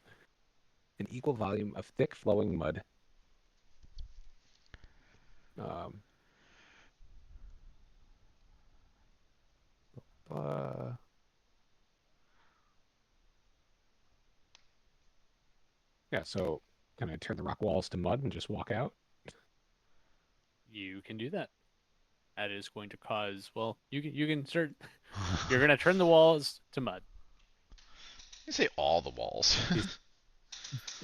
an equal volume of thick flowing mud. Uh, yeah, so can I turn the rock walls to mud and just walk out? you can do that. That is going to cause you can start you're gonna turn the walls to mud. You say all the walls.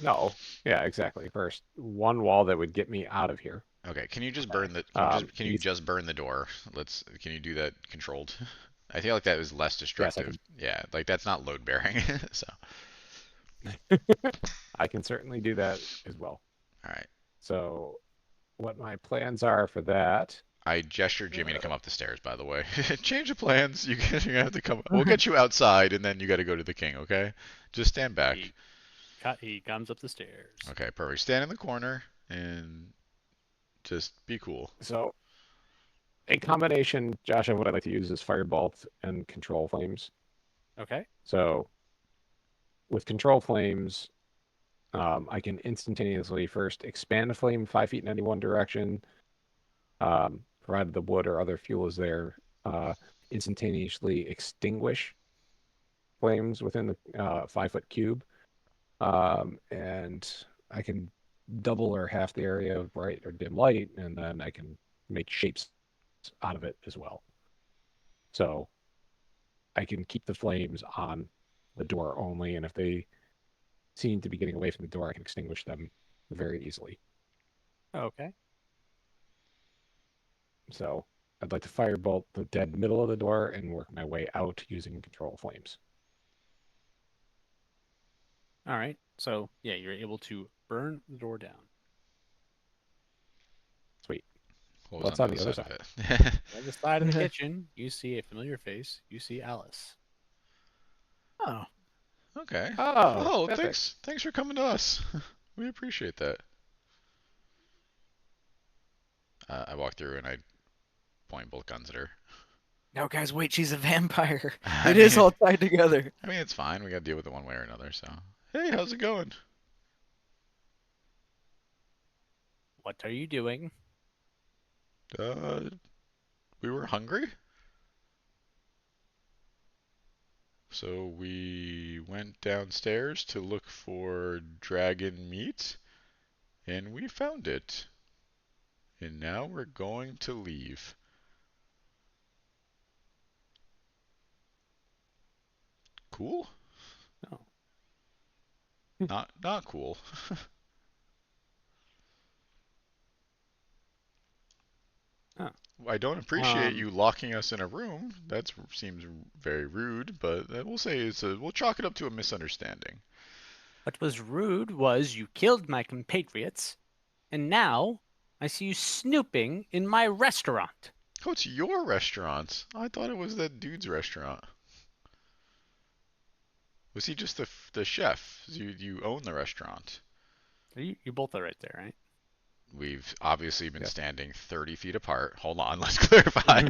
No. Yeah, exactly. First, one wall that would get me out of here. Okay, can you just burn the can you these- just burn the door? Can you do that controlled? I feel like that was less destructive. Yeah, like that's not load bearing. So, I can certainly do that as well. all right. So, what my plans are for that? I gestured Jimmy to come up the stairs, by the way. Change of plans. You're gonna have to come. We'll get you outside, and then you got to go to the king. Okay? Just stand back. He comes up the stairs. Okay, perfect. Stand in the corner and just be cool. So, a combination, Josh, of what I'd like to use is Firebolt and Control Flames. Okay. So, with Control Flames, I can instantaneously first expand a flame 5 feet in any one direction, provided the wood or other fuel is there, instantaneously extinguish flames within the 5-foot cube, and I can double or half the area of bright or dim light, and then I can make shapes out of it as well. So I can keep the flames on the door only, and if they seem to be getting away from the door, I can extinguish them very easily. Okay. So I'd like to firebolt the dead middle of the door and work my way out using control flames. All right. So yeah, you're able to burn the door down. Sweet. What was What's on on the the other other side of it? On the side of the kitchen, you see a familiar face. You see Alice. Oh, Okay. Oh, Thanks. Thanks for coming to us. We appreciate that. I walk through and I point both guns at her. No, guys, wait, she's a vampire. It is all tied together. I mean, it's fine. We got to deal with it one way or another. So, hey, how's it going? What are you doing? We were hungry. So we went downstairs to look for dragon meat, and we found it. And now we're going to leave. Cool? No. Not cool. Huh. I don't appreciate you locking us in a room. That seems very rude, but we'll say we'll chalk it up to a misunderstanding. What was rude was you killed my compatriots, and now I see you snooping in my restaurant. Oh, it's your restaurant. I thought it was that dude's restaurant. Was he just the chef? You own the restaurant. You both are right there, right? We've obviously been standing 30 feet apart. Hold on, let's clarify.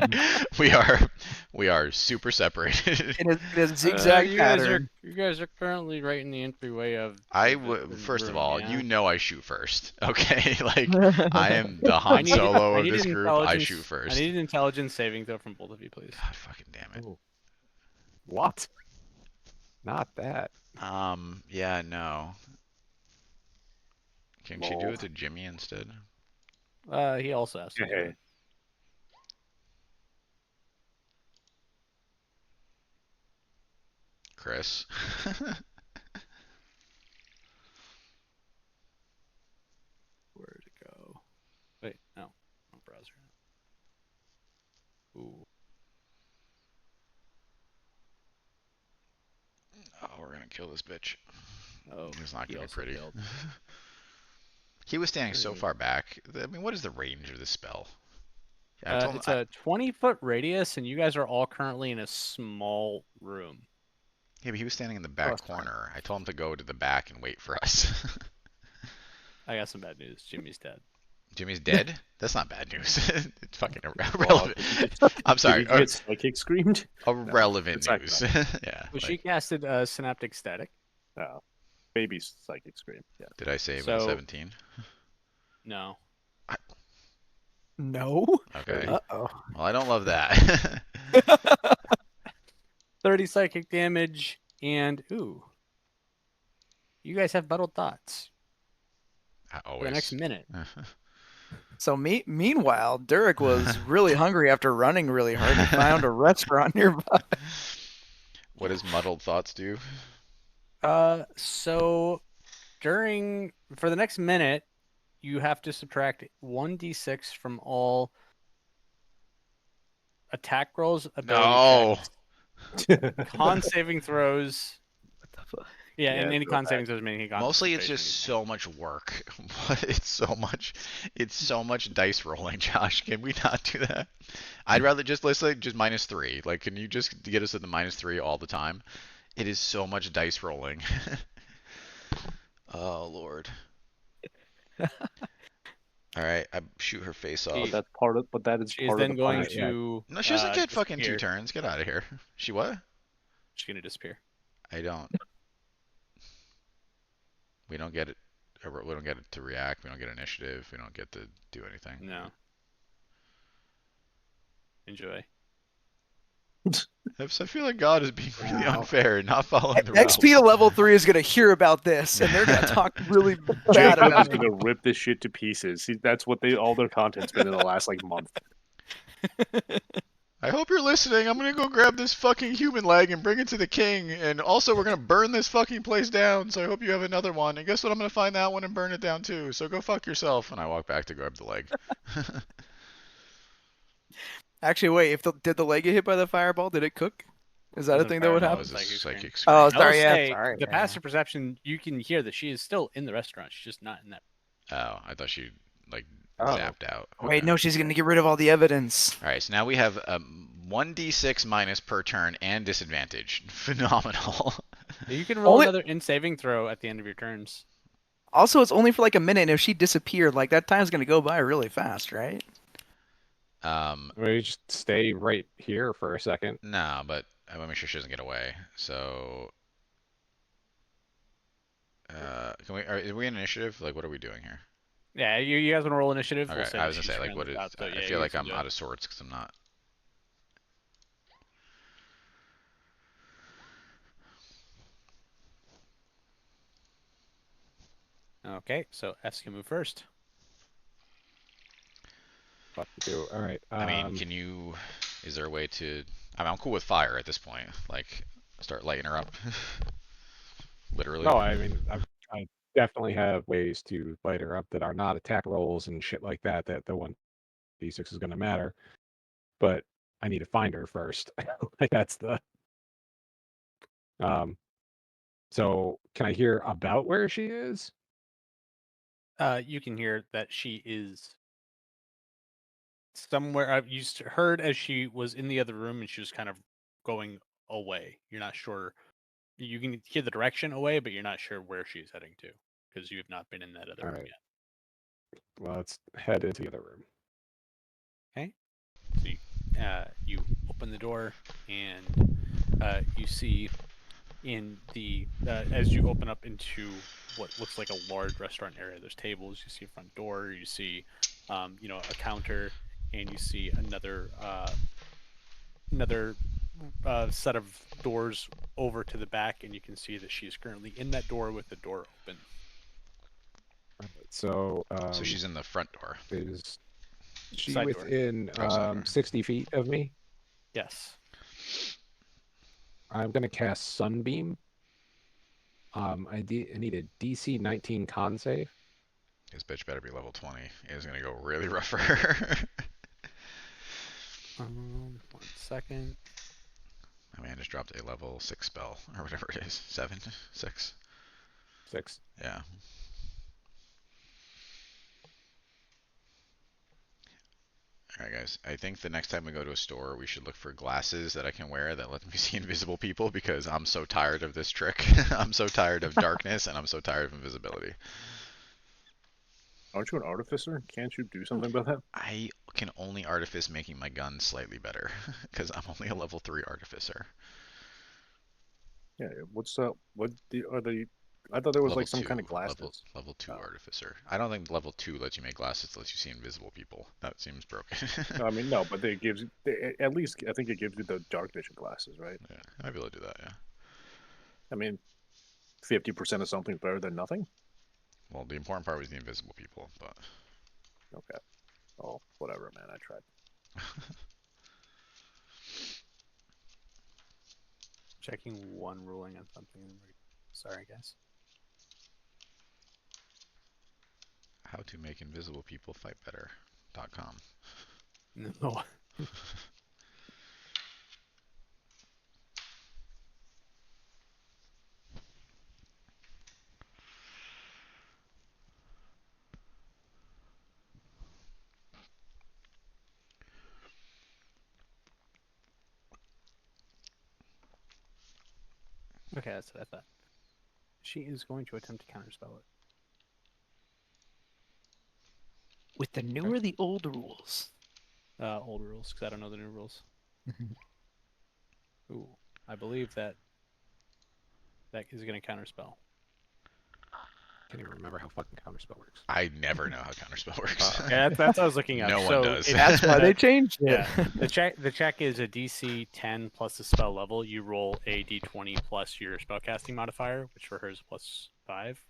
we are super separated. In a zigzag you pattern. guys are currently right in the entryway of. First of room, all, yeah? you know I shoot first. Okay, like I am the Han need- Solo I of need this an group. I intelligence- shoot I first. need an intelligence saving throw from both of you, please. God fucking damn it. What? Not that. Yeah, no. Can she do Lol. it to Jimmy instead? He also has to. do Hey. it. Chris. Where'd it go? Wait, no, wrong browser. Ooh. Oh, we're gonna kill this bitch. Oh, He's not he gonna be also pretty. failed. He was standing so Pretty. far back. I mean, what is the range of this spell? I told him- It's a 20-foot radius, and you guys are all currently in a small room. Yeah, but he was standing in the back that's fine. corner. I told him to go to the back and wait for us. I got some bad news. Jimmy's dead. Jimmy's dead? That's not bad news. It's fucking irrelevant. I'm sorry. Did he get psychic screamed? Irrelevant it's not news. yeah. Well, she like, casted Synaptic Static. No. Baby psychic scream. Yeah. did I say So- 17? No. No. Okay. Uh-oh. Well, I don't love that. 30 psychic damage, and ooh. You guys have muddled thoughts I for the next always. minute. So meanwhile, Durek was really hungry after running really hard and found a restaurant nearby. What does muddled thoughts do? So for the next minute, you have to subtract 1d6 from all attack rolls, ability No. checks, con saving throws. What the fuck? Yeah, Yeah, and any throw con back. saving throws, meaning Mostly it's just so much work. It's so much dice rolling, Josh. Can we not do that? I'd rather let's say just -3. Like, can you just get us at the -3 all the time? It is so much dice rolling. Oh Lord. All right, I shoot her face off. But that is She's part then of the going punishment. to. No, she doesn't get fucking 2 disappear. turns. Get out of here. She what? She's gonna disappear. I don't. We don't get it. We don't get it to react. We don't get initiative. We don't get to do anything. No. Enjoy. I feel like God is being really Wow. unfair and not following the XP rules. to level 3 is gonna hear about this, and they're gonna talk really bad Jacob about is me. gonna rip this shit to pieces. That's what all their content's been in the last month. I hope you're listening. I'm gonna go grab this fucking human leg and bring it to the king. And also, we're gonna burn this fucking place down. So I hope you have another one. And guess what? I'm gonna find that one and burn it down too. So go fuck yourself. And I walk back to grab the leg. Actually, wait. Did the leg get hit by the fireball? Did it cook? Is that a Wasn't thing that would fireball, happen? That was a Psychic psychic Oh, scream. I will sorry. Yeah, say, sorry. the yeah. passive perception, you can hear that she is still in the restaurant. She's just not in that. Oh, I thought she like Oh. zapped out. Wait, Okay. no, she's gonna get rid of all the evidence. All right, so now we have 1d6 minus per turn and disadvantage. Phenomenal. You can roll Only- another in saving throw at the end of your turns. Also, it's only for like a minute. And if she disappeared, like that time's gonna go by really fast, right? We just stay right here for a second. No, but I want to make sure she doesn't get away. So, can we? Are we in initiative? Like, what are we doing here? Yeah, you guys want to roll initiative? Okay, We'll say I that was gonna she's say like, friendly what is? without, so I yeah, feel you like can I'm do it. out of sorts because I'm not. Okay, so S can move first. What to do? All right. I mean, can you? Is there a way to? I mean, I'm cool with fire at this point. Like, start lighting her up. Literally. No, I mean, I definitely have ways to light her up that are not attack rolls and shit like that. That the 1d6 is going to matter, but I need to find her first. Like that's the. So can I hear about where she is? You can hear that she is somewhere. Heard as she was in the other room and she was kind of going away. You're not sure. You can hear the direction away, but you're not sure where she's heading to because you have not been in that other All room right. yet. Well, let's head into the other room. Okay. So you open the door and you see in the as you open up into what looks like a large restaurant area. There's tables. You see a front door. You see, a counter, and you see another set of doors over to the back, and you can see that she's currently in that door with the door open. All right, so So she's in the front door. is she Side door. within Side door. 60 feet of me? Yes. I'm gonna cast Sunbeam. I need a DC 19 con save. This bitch better be level 20. It's gonna go really rough for her. 1 second. I mean, I just dropped a level 6 spell, or whatever it is. 7? 6? 6. Yeah. Alright guys, I think the next time we go to a store, we should look for glasses that I can wear that let me see invisible people, because I'm so tired of this trick. I'm so tired of darkness, and I'm so tired of invisibility. Aren't you an artificer? Can't you do something about that? I can only artifice making my gun slightly better, because I'm only a level 3 artificer. Yeah. What's what are they? I thought there was Level like some 2, kind of glasses. level 2 Oh. artificer. I don't think level 2 lets you make glasses that lets you see invisible people. That seems broken. I mean, no, but they gives at least I think it gives you the dark vision glasses, right? Yeah, I might be able to do that, yeah. I mean, 50% of something better than nothing. Well, the important part was the invisible people, but Okay. Oh, whatever, man. I tried. Checking one ruling on something. Sorry, guys. how to make invisible people fight better.com. No. Okay, that's what I thought. She is going to attempt to counterspell it. With the new or the old rules? Old rules, because I don't know the new rules. Ooh, I believe that is going to counterspell. Can't even remember how fucking counterspell works. I never know how counterspell works. Yeah, that's what I was looking at. No one So does. That's why they changed it. Yeah, the check is a DC 10 plus the spell level. You roll a D20 plus your spellcasting modifier, which for her is plus 5.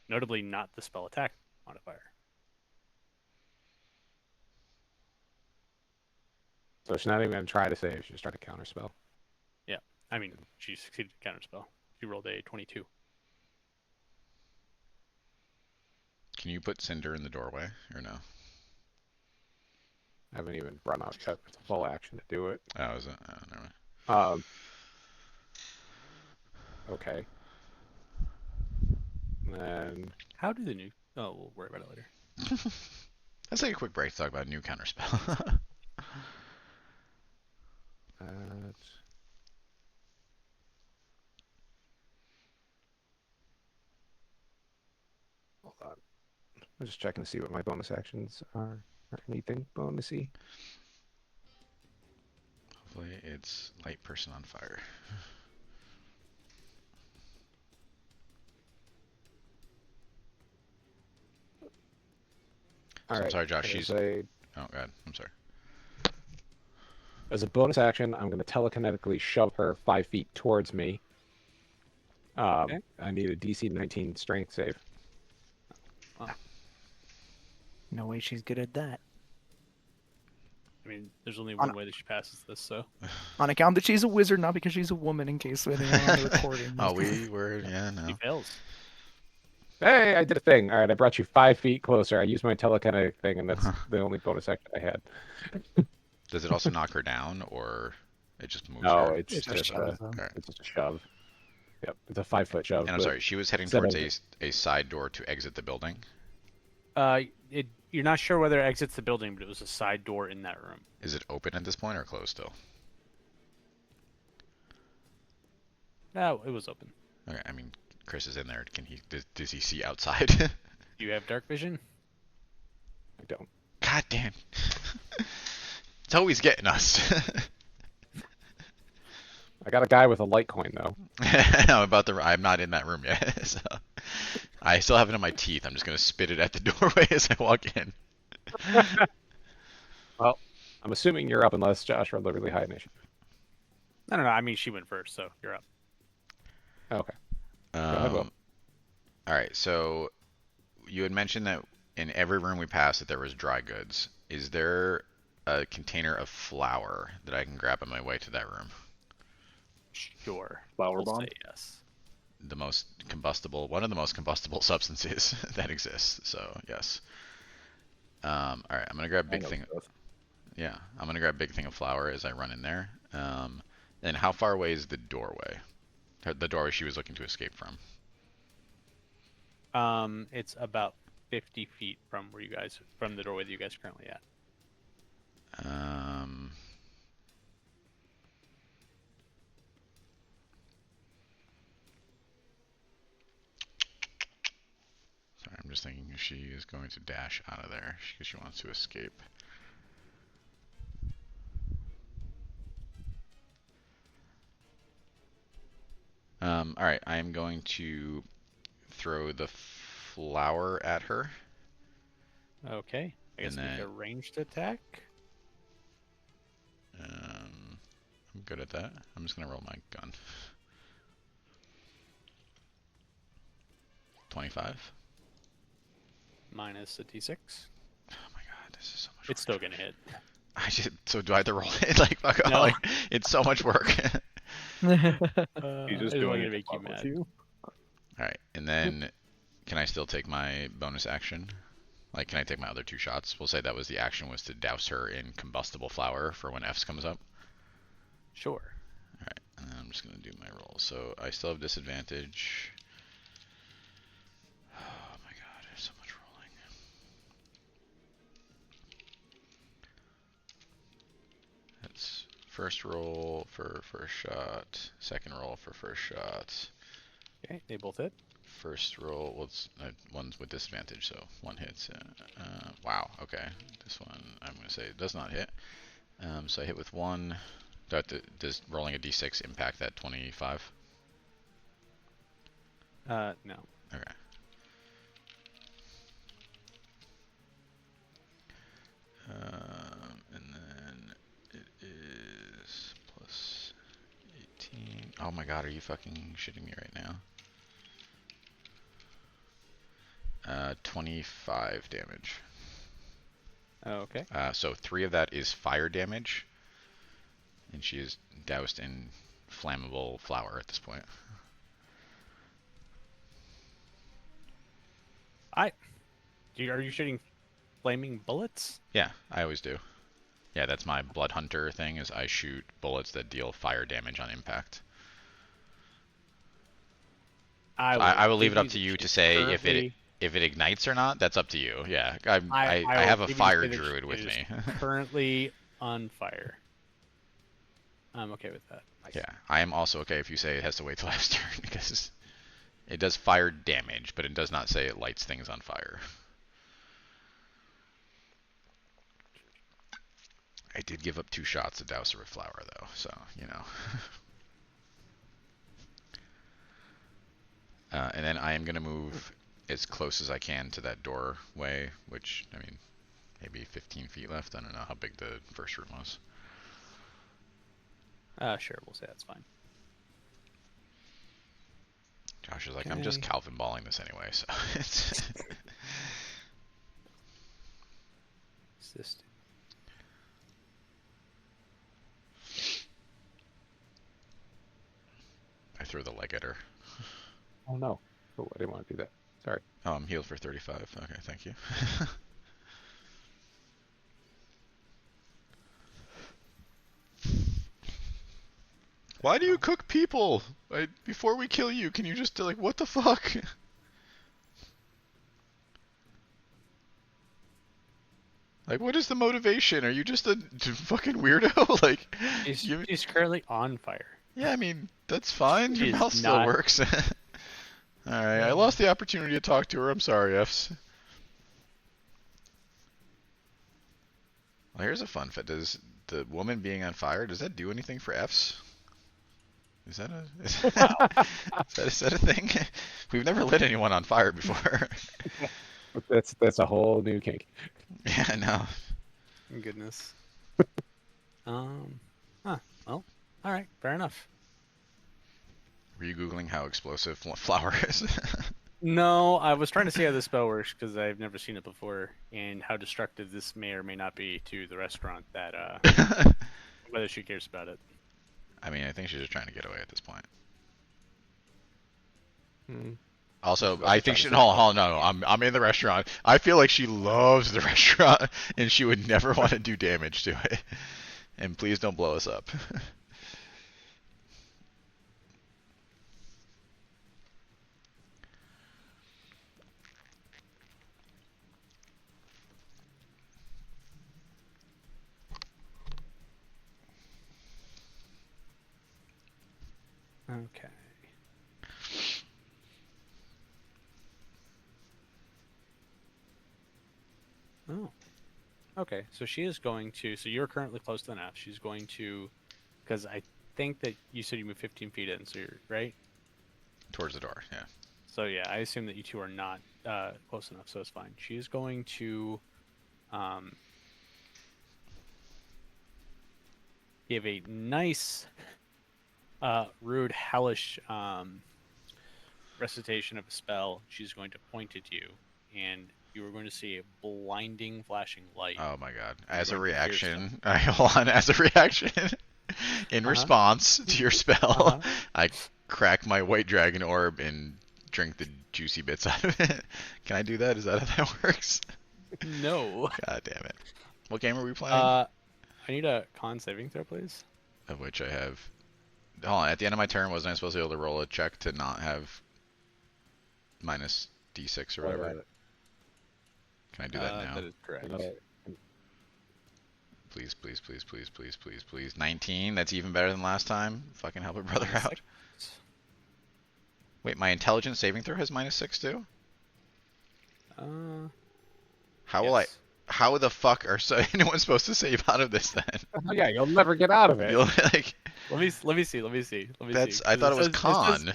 Notably, not the spell attack modifier. So she's not even gonna try to save. She's just trying to counterspell. Yeah, I mean, she succeeded to counterspell. She rolled a 22. Can you put Cinder in the doorway, or no? I haven't even run out yet. It's a full action to do it. Oh, is it? Oh, never mind. Okay. And How do the new? Oh, we'll worry about it later. Let's take a quick break to talk about new counterspell. hold on. I'm just checking to see what my bonus actions are. Or anything bonusy? Hopefully it's light person on fire. All So I'm right. sorry, Josh. As She's. Oh god, I'm sorry. a bonus action, I'm going to telekinetically shove her 5 feet towards me. Okay. I need a DC 19 strength save. No way she's good at that. I mean, there's only On- one way that she passes this, so. On account that she's a wizard, not because she's a woman, in case anyone on the recording. Oh, we were. Yeah, She no. fails. Hey, I did a thing. All right, I brought you 5 feet closer. I used my telekinetic thing, and that's the only bonus action I had. Does it also knock her down, or it just moves No, her? it's It's just just a, Okay. it's just a shove. Yep, it's a 5-foot shove. And I'm but sorry, she was heading instead towards of- a side door to exit the building. You're not sure whether it exits the building, but it was a side door in that room. Is it open at this point or closed still? No, it was open. Okay, I mean, Chris is in there. Can he? Does he see outside? Do you have dark vision? I don't. God damn! It's always getting us. I got a guy with a light coin though. I'm not in that room yet. So I still have it in my teeth. I'm just gonna spit it at the doorway as I walk in. Well, I'm assuming you're up unless Josh rolled a really high initiative. No. I mean, she went first, so you're up. Okay. ahead, Will. All right. So you had mentioned that in every room we passed that there was dry goods. Is there a container of flour that I can grab on my way to that room? Sure. Flower We'll bomb? say yes. The most combustible, one of the most combustible substances that exists. So yes. All right, I'm gonna grab I big know thing. stuff. Yeah, I'm gonna grab big thing of flour as I run in there. And how far away is the doorway? The doorway she was looking to escape from. It's about 50 feet from from the doorway that you guys are currently at. Sorry, I'm just thinking if she is going to dash out of there because she wants to escape. All right, I am going to throw the flour at her. Okay. I guess And make a then- ranged attack. I'm good at that. I'm just gonna roll my gun. 25. Minus a d6. Oh my god, this is so much. It's work. still gonna hit. So do I have to roll it? Like fuck off. No. Like, it's so much work. You It's just only doing gonna it make to you fuck with mad. you? Alright, and then can I still take my bonus action? Like, can I take my other 2 shots? We'll say that was the action was to douse her in combustible flour for when F's comes up. Sure. Alright, and then I'm just gonna do my roll. So I still have disadvantage. Oh my god, there's so much rolling. That's first roll for first shot, second roll for first shot. Okay, they both hit. First roll, well, it's, one's with disadvantage, so 1 hits. Wow, okay. This one, I'm going to say it does not hit. So I hit with 1. Does rolling a d6 impact that 25? No. Okay. And then it is plus 18. Oh my god, are you fucking shitting me right now? 25 damage. Okay. So 3 of that is fire damage, and she is doused in flammable flour at this point. Are you shooting flaming bullets? Yeah, I always do. Yeah, that's my blood hunter thing. Is I shoot bullets that deal fire damage on impact. I will leave it up to you to say if it ignites or not. That's up to you. Yeah, I will have a maybe fire say that druid it with is me. currently on fire. I'm okay with that. Yeah, I am also okay if you say it has to wait till last turn because it does fire damage, but it does not say it lights things on fire. I did give up 2 shots of douse her with flour though, so you know. And then I am gonna move as close as I can to that doorway, which I mean, maybe 15 feet left. I don't know how big the first room was. Sure, we'll say that's fine. Josh is like, I'm just Calvin balling this anyway, so it's. Assist. I threw the leg at her. Oh no. Oh, I didn't want to do that. Sorry. Oh, I'm healed for 35. Okay, thank you. Why do you cook people? Before we kill you, can you just like, what the fuck? Like, what is the motivation? Are you just a fucking weirdo? Like, She's currently on fire. yeah, I mean, that's fine. Your She's mouth still not. works. Alright, I lost the opportunity to talk to her. I'm sorry, Fs. Well, here's a fun fact. Does the woman being on fire, does that do anything for Fs? Is that a thing? We've never lit anyone on fire before. That's a whole new kink. Yeah, I know. Goodness. Well, all right, fair enough. Were you Googling how explosive flour is? No, I was trying to see how this spell works because I've never seen it before, and how destructive this may or may not be to the restaurant. That whether she cares about it. I mean, I think she's just trying to get away at this point. Hmm. Also, I think she. No, I'm in the restaurant. I feel like she loves the restaurant, and she would never want to do damage to it. And please don't blow us up. Okay. Oh. Okay, so she is going to. So you're currently close to the F. She's going to, because I think that you said you moved 15 feet in, so you're right. Towards the door, yeah. So yeah, I assume that you two are not close enough, so it's fine. She is going to give a nice, rude, hellish recitation of a spell. She's going to point at you, and you are going to see a blinding, flashing light. Oh my god. As a going to pierce reaction, hold on, as a reaction, in response to your spell, I crack my white dragon orb and drink the juicy bits out of it. Can I do that? Is that how that works? No. God damn it. What game are we playing? I need a con saving throw, please. Of which I have. Hold on, at the end of my turn, wasn't I supposed to be able to roll a check to not have minus d6 or whatever? Can I do that now? That is correct. Please, please, please, please, please, please, please. 19, that's even better than last time. Fucking help a brother out. Wait, my intelligence saving throw has -6 too? How will yes. how the fuck are anyone supposed to save out of this then? Oh, yeah, you'll never get out of it. You'll, like, Let me see. that's, I thought it was con.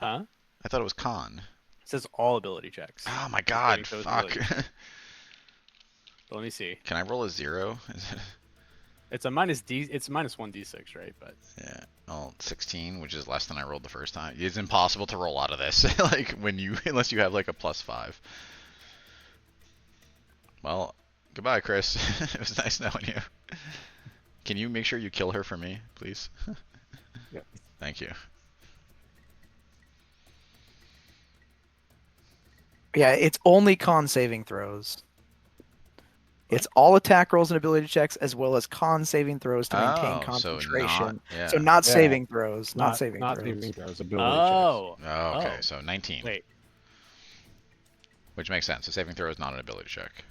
Huh? I thought it was con. It says all ability checks. Oh my god, Saving throws fuck. ability. Let me see. Can I roll a 0? It's a minus D. It's minus 1d6, right? But Yeah, well, 16, which is less than I rolled the first time. It's impossible to roll out of this, like when you, unless you have like a +5. Well, goodbye, Chris. It was nice knowing you. Can you make sure you kill her for me, please? Yeah. Thank you. Yeah, it's only con saving throws. It's all attack rolls and ability checks, as well as con saving throws to maintain concentration. So not Yeah. saving throws, not saving Not throws. saving throws, ability oh, Oh, okay, Oh. so 19. wait. Which makes sense. A saving throw is not an ability check.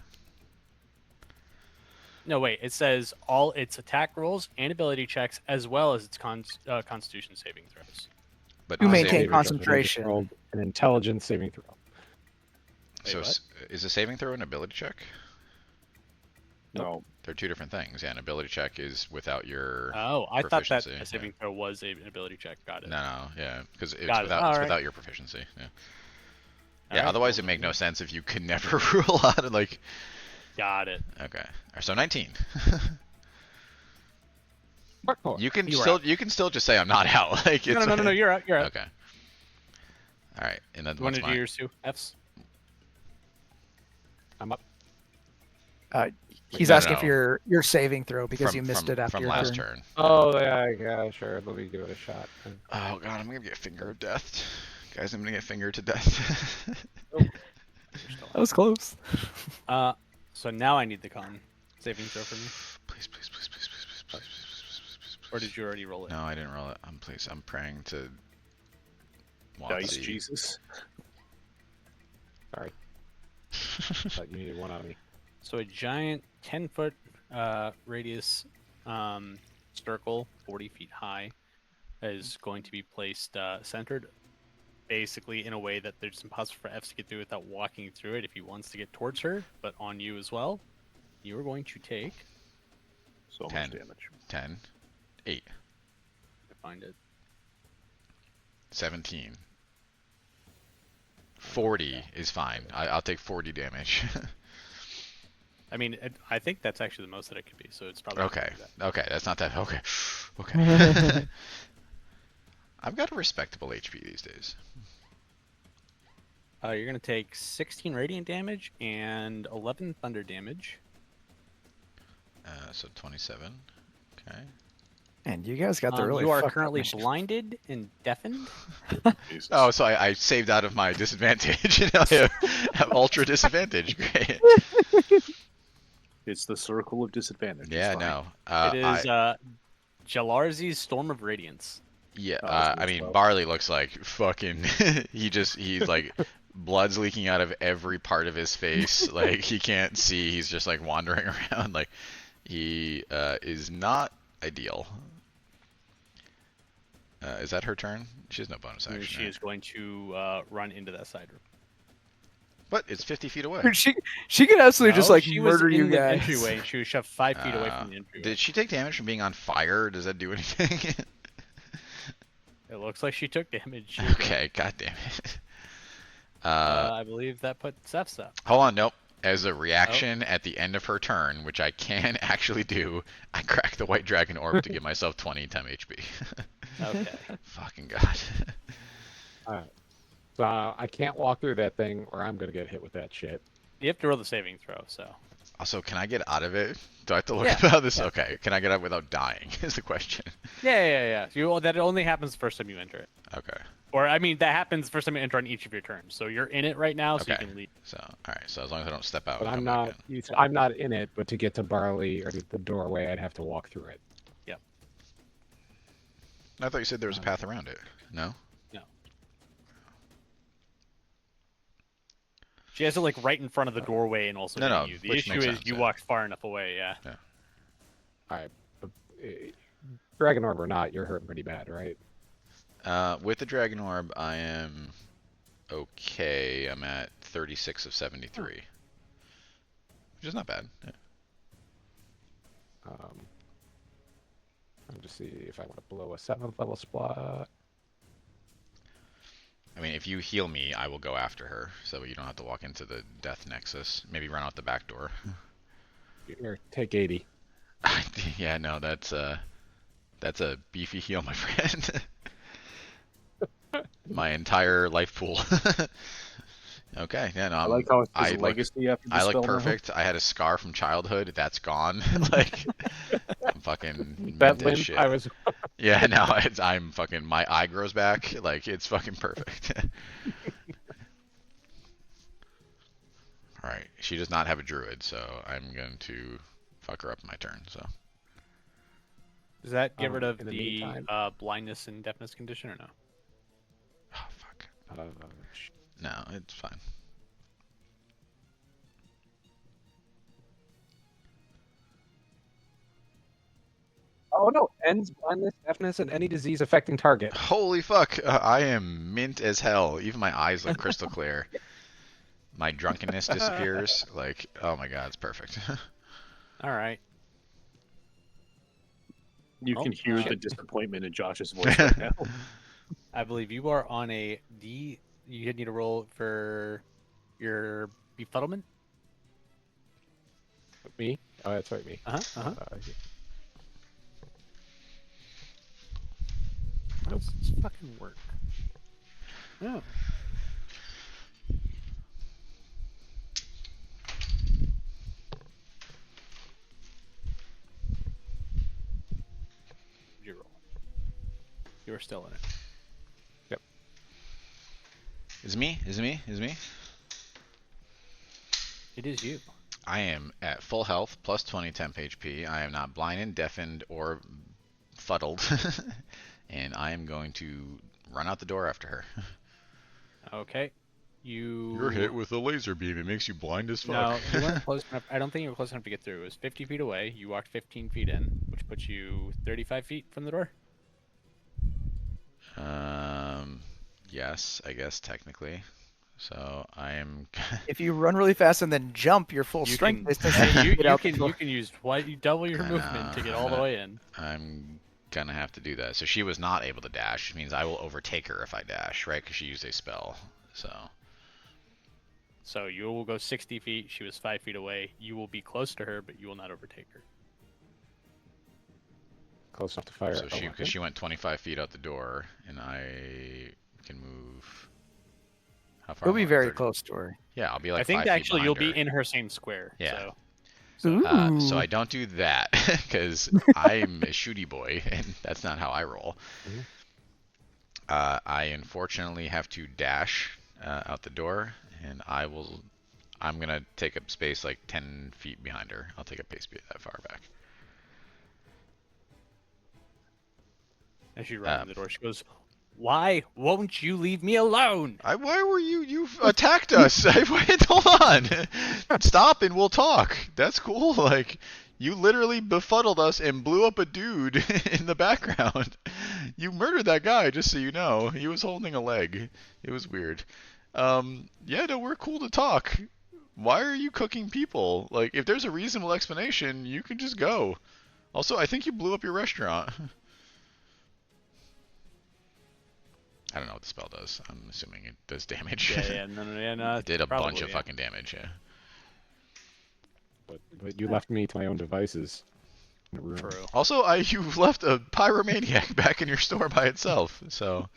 No, wait. It says all its attack rolls and ability checks, as well as its Constitution saving throws. But You a maintain saving- checks. concentration. You just rolled an intelligence saving throw. So Wait, what? is a saving throw an ability check? No, They're two different things. Yeah, an ability check is without your. Oh, I thought that Proficiency, a yeah. saving throw was an ability check. Got it. No, yeah, because it's Got it. without All it's right. without your proficiency. Yeah. All Yeah. right, Otherwise, cool. it make no sense if you can never rule out like. Got it. Okay. So 19. You can You were still out. you can still just say I'm not out. Like it's No. You're out. You're out. Okay. All right, and then You want what's to do mine? yours too? F's. I'm up. He's No, asking no. for your saving throw because you missed it after from your last turn. turn. Oh yeah, sure. Let me give it a shot. Oh god, I'm gonna get finger of death. Guys, I'm gonna get fingered to death. You're still That was close. out. So now I need the con saving throw from you. Please, please, please, please, please, please, please, please, please, please, please. Or did you already roll it? No, I didn't roll it. I'm praying to. Dice Watsy. Jesus. Sorry, thought you needed one on me. So a giant 10-foot radius circle, 40 feet high, is going to be placed centered, basically in a way that there's impossible for F to get through without walking through it if he wants to get towards her, but on you as well. You are going to take. So 10. much damage. 10, 8, To find it. 17. 40 is fine. I'll take 40 damage. I mean, I think that's actually the most that it could be, so it's probably. Okay. Okay, that's not that. Okay. Okay. I've got a respectable HP these days. You're going to take 16 radiant damage and 11 thunder damage. So 27. Okay. And you guys got the really you are fucked up currently machine. blinded and deafened. Jesus. Oh, so I saved out of my disadvantage. I have ultra disadvantage. Great. It's the circle of disadvantage. It's Yeah, fine. no. It is Jalarzi's Storm of Radiance. Yeah, Oh, it's I mean, well. Barley looks like fucking. He's like, blood's leaking out of every part of his face. Like he can't see. He's just like wandering around. Like he is not ideal. Is that her turn? She has no bonus action. She right? is going to run into that side room. But it's 50 feet away. Dude, she could absolutely just No, like she was murder you in the guys. entryway. She was shoved 5 feet away from the entryway. Did she take damage from being on fire? Does that do anything? It looks like she took damage. Okay, god damn it. I believe that put Zeph's up. Hold on, nope. As a reaction at the end of her turn, which I can actually do, I crack the white dragon orb to give myself 20 temp HP. Okay. Fucking god. Alright. So I can't walk through that thing, or I'm gonna get hit with that shit. You have to roll the saving throw, so. Also, can I get out of it? Do I have to look Yeah, about this? Okay. Can I get out without dying? Is the question. Yeah. That only happens the first time you enter it. Okay. Or, I mean, that happens the first time you enter on each of your turns. So you're in it right now, so you Okay. can leave. So, alright. So as long as I don't step out. But and I'm come back not. in. I'm not in it. But to get to Barley or the doorway, I'd have to walk through it. I thought you said there was a path around it. No? She has it like right in front of the doorway and also No, hitting no, you. The which issue makes is sense, you yeah. walked far enough away, yeah. All right. But, Dragon Orb or not, you're hurting pretty bad, right? With the dragon orb, I am okay. I'm at 36 of 73. Which is not bad. Yeah. I'll just see if I want to blow a 7th level spot. I mean, if you heal me, I will go after her, so you don't have to walk into the death nexus. Maybe run out the back door. Here, take 80. Yeah, no, that's a beefy heal, my friend. My entire life pool. Okay, yeah, no, I like how it's I his look- legacy after the I look spell now. perfect. I had a scar from childhood. That's gone. Like, I'm fucking mint That as limp, shit. I was. Yeah, no, I'm fucking, my eye grows back. Like, it's fucking perfect. Alright, she does not have a druid, so I'm going to fuck her up in my turn, so. Does that get rid of in the the meantime- blindness and deafness condition or no? Oh, fuck. Uh, No, it's fine. oh no! Ends blindness, deafness, and any disease affecting target. Holy fuck, I am mint as hell. Even my eyes look crystal clear. My drunkenness disappears. Like, oh my god, it's perfect. All right. You Oh, can hear shit. the disappointment in Josh's voice right now. I believe you are on a D. You need to roll for your befuddlement. Me? Oh, that's right, me. Uh huh. How does this fucking work? Oh. You roll. You are still in it. Is me? Is me? Is me? It is you. I am at full health, plus 20 temp HP. I am not blinded, deafened, or fuddled. And I am going to run out the door after her. Okay. You. You're hit with a laser beam. It makes you blind as fuck. No, you weren't close enough. I don't think you were close enough to get through. It was 50 feet away. You walked 15 feet in, which puts you 35 feet from the door. Yes, I guess technically. So I am. If you run really fast and then jump your full You strength can, distance, you, get you out the can door. you can use double your I movement to know, get all the way in. I'm gonna have to do that. So she was not able to dash, which means I will overtake her if I dash, right? Because she used a spell. So you will go 60 feet. She was 5 feet away. You will be close to her, but you will not overtake her. Close enough to fire. So a she, weapon. because she went 25 feet out the door, and I can move. How far? You'll be am I? very 30? close to her. Yeah, I'll be like I think 5 feet actually you'll behind be her. in her same square. Yeah. So So Ooh. I don't do that because I'm a shooty boy, and that's not how I roll. I unfortunately have to dash out the door, and I'm gonna take up space like 10 feet behind her. I'll take up space that far back. as you run in the door, she goes, "Why won't you leave me alone?" Why were you attacked us? Hold on. Stop and we'll talk. That's cool. Like, you literally befuddled us and blew up a dude in the background. You murdered that guy, just so you know. He was holding a leg. It was weird. Yeah, no, we're cool to talk. Why are you cooking people? Like, if there's a reasonable explanation, you can just go. Also, I think you blew up your restaurant. I don't know what the spell does. I'm assuming it does damage. Yeah, no. It did a probably, bunch of yeah. fucking damage, yeah. But you left me to my own devices. in the room. True. Also, you left a pyromaniac back in your store by itself, so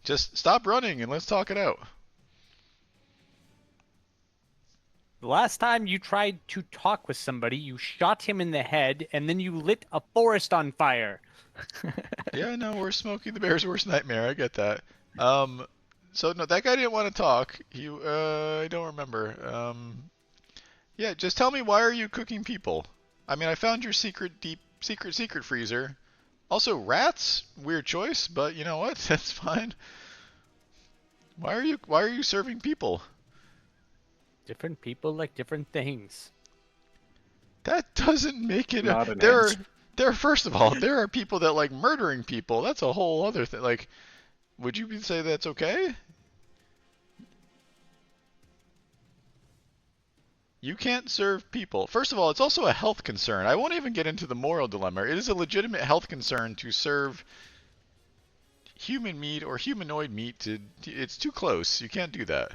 just stop running and let's talk it out. The last time you tried to talk with somebody, you shot him in the head, and then you lit a forest on fire. Yeah, no, we're Smokey the Bear's worst nightmare. I get that. So no, that guy didn't want to talk. I don't remember. Yeah, just tell me, why are you cooking people? I mean, I found your secret freezer. Also, rats, weird choice, but you know what? That's fine. Why are you serving people? Different people like different things. That doesn't make it. Not an First of all, there are people that like murdering people. That's a whole other thing. Like, would you say that's okay? You can't serve people. First of all, it's also a health concern. I won't even get into the moral dilemma. It is a legitimate health concern to serve human meat or humanoid meat. It's too close. You can't do that.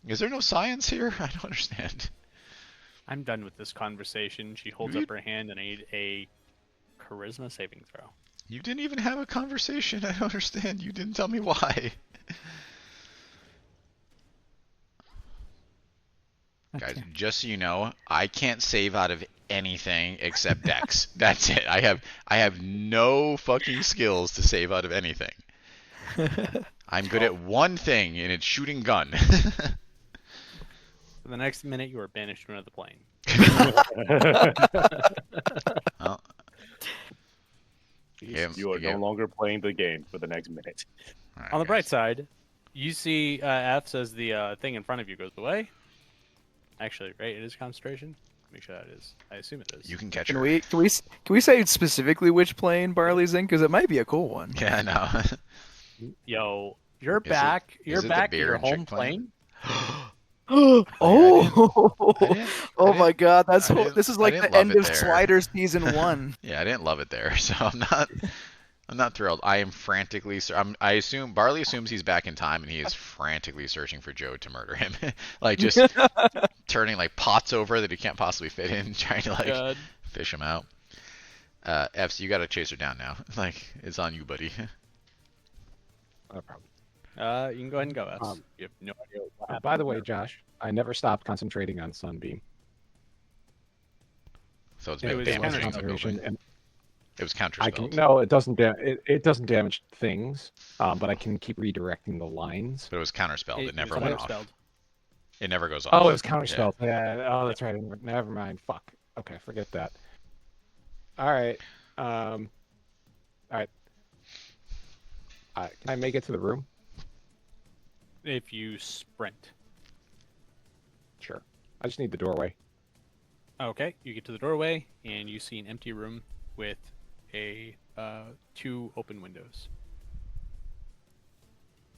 Is there no science here? I don't understand. I'm done with this conversation. She holds up her hand, and I need a charisma saving throw. You didn't even have a conversation. I don't understand. You didn't tell me why. Okay. Guys, just so you know, I can't save out of anything except Dex. That's it. I have no fucking skills to save out of anything. I'm good at one thing, and it's shooting gun. For the next minute, you are banished to another plane. Well, Yeah, You are yeah. no longer playing the game for the next minute. all right, On the bright guys. side, you see F as the thing in front of you goes away. Actually, right? It is concentration. Make sure that is. I assume it is. You can catch Can her. we say specifically which plane Barley's in? Because it might be a cool one. Yeah, no. Yo, you're Is it- back. You're is it the back to beer your and chick home plane? plane. Oh, I didn't- oh my God! That's I didn't- this is I like didn't the love end it of there. Sliders season 1. Yeah, I didn't love it there, so I'm not thrilled. I am frantically. I assume Barley assumes he's back in time, and he is frantically searching for Joe to murder him, like just turning like pots over that he can't possibly fit in, trying to like God. fish him out. Fs, you gotta chase her down now. Like it's on you, buddy. No problem. You can go ahead and go. That's, Um, you have no idea what By happened the way, there. Josh, I never stopped concentrating on Sunbeam. So it's It been was damaging the concentration, building. and It was counter I can spelled, no, it doesn't. It doesn't damage things, but I can keep redirecting the lines. but it was counter spelled. It never was went off. counterspelled. It never goes off. Oh, it was Yeah. counterspelled. Yeah. Oh, that's right. Never mind. Fuck. Okay, forget that. All right. All right. Can I make it to the room? If you sprint. Sure. I just need the doorway. Okay, you get to the doorway and you see an empty room with a 2 open windows.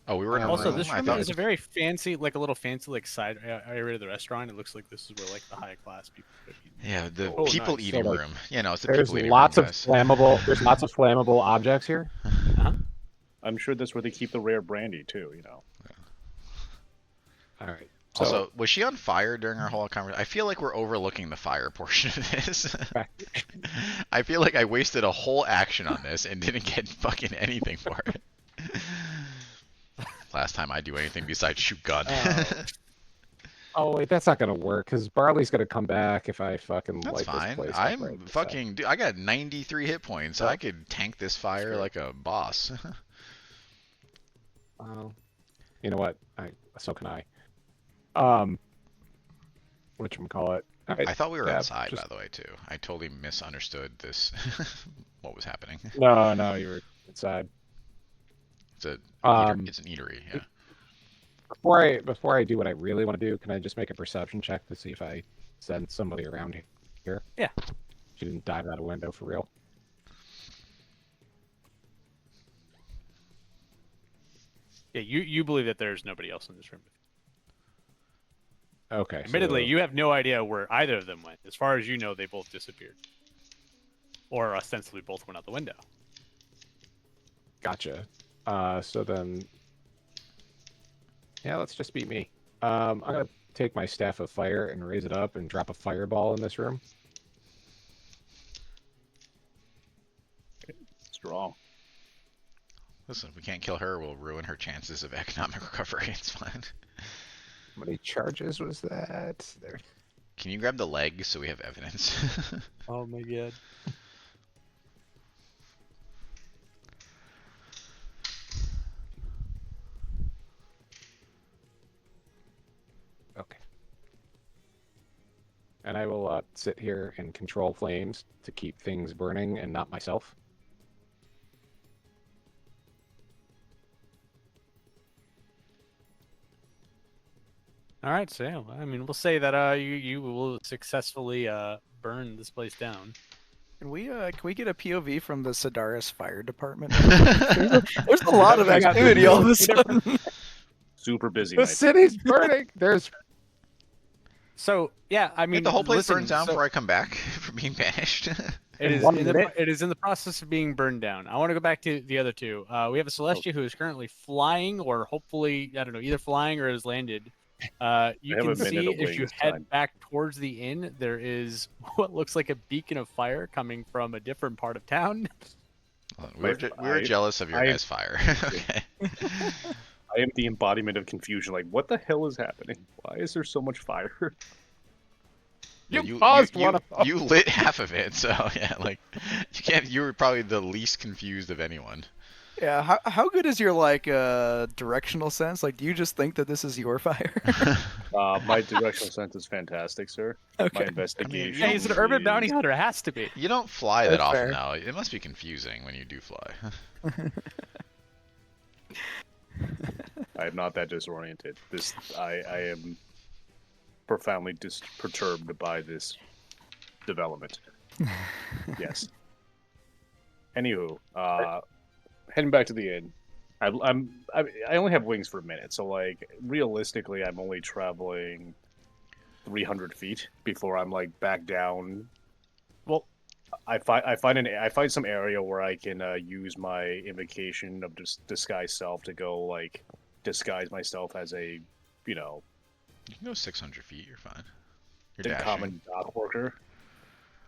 Oh, we were in a Also, room. this I room thought is a very fancy, like a little fancy, like side area of the restaurant. It looks like this is where like the high class people could eat. Yeah, the Oh, people nice. eating So, like, room. You know, it's the There's people eating lots room, of guys. flammable. There's lots of flammable objects here. I'm sure that's where they keep the rare brandy too. You know. All right. So, Also, was she on fire during our whole conversation? I feel like we're overlooking the fire portion of this. I feel like I wasted a whole action on this and didn't get fucking anything for it. Last time I do anything besides shoot gun. oh wait, that's not gonna work because Barley's gonna come back if I fucking That's light fine. this place up I'm right this fucking. Dude, I got 93 hit points. I could tank this fire like a boss. Well, you know what? So can I. Whatchamacallit? All right. I thought we were Yeah, outside, just- by the way, too. I totally misunderstood this. What was happening? No, you were inside. It's a. Um, it's an eatery. Yeah. Before I do what I really want to do, can I just make a perception check to see if I send somebody around here? Yeah. She didn't dive out a window for real. Yeah, you believe that there's nobody else in this room. Okay. Admittedly, so- you have no idea where either of them went. As far as you know, they both disappeared, or ostensibly both went out the window. Gotcha. So then, yeah, let's just beat me. I'm gonna take my staff of fire and raise it up and drop a fireball in this room. Strong. Listen, if we can't kill her, we'll ruin her chances of economic recovery. It's fine. How many charges was that? There. Can you grab the leg so we have evidence? Oh my god. Okay. And I will sit here and control flames to keep things burning and not myself. All right, so yeah, I mean, we'll say that you will successfully burn this place down. Can we get a POV from the Sedaris Fire Department? There's a lot of I got activity all of a the- sudden. Super busy The night. city's burning. There's So yeah, I mean, If the whole place listen, burns down so before I come back from being banished. it is 1 in the, minute? it is in the process of being burned down. I want to go back to the other two. We have a Celestia who is currently flying, or hopefully, I don't know, either flying or has landed. You I have can a minute see of as waiting you head time. back towards the inn, there is what looks like a beacon of fire coming from a different part of town. we were jealous of your I- guys' fire. Okay. I am the embodiment of confusion. Like, what the hell is happening? Why is there so much fire? You paused you, one of them. you lit half of it, so yeah, like you can't. You were probably the least confused of anyone. Yeah, how good is your like directional sense? Like, do you just think that this is your fire? My directional sense is fantastic, sir. My Okay. investigation. Yeah, he's an urban is- bounty hunter. It has to be. You don't fly that That's often fair. now. It must be confusing when you do fly. I am not that disoriented. I am profoundly perturbed by this development. Yes. Anywho, heading back to the inn. I only have wings for a minute, so like realistically, I'm only traveling 300 feet before I'm like back down. Well, I find some area where I can use my invocation of disguise self to go like disguise myself as a, you know, You can go 600 feet. You're fine. You're the dashing. common dock worker.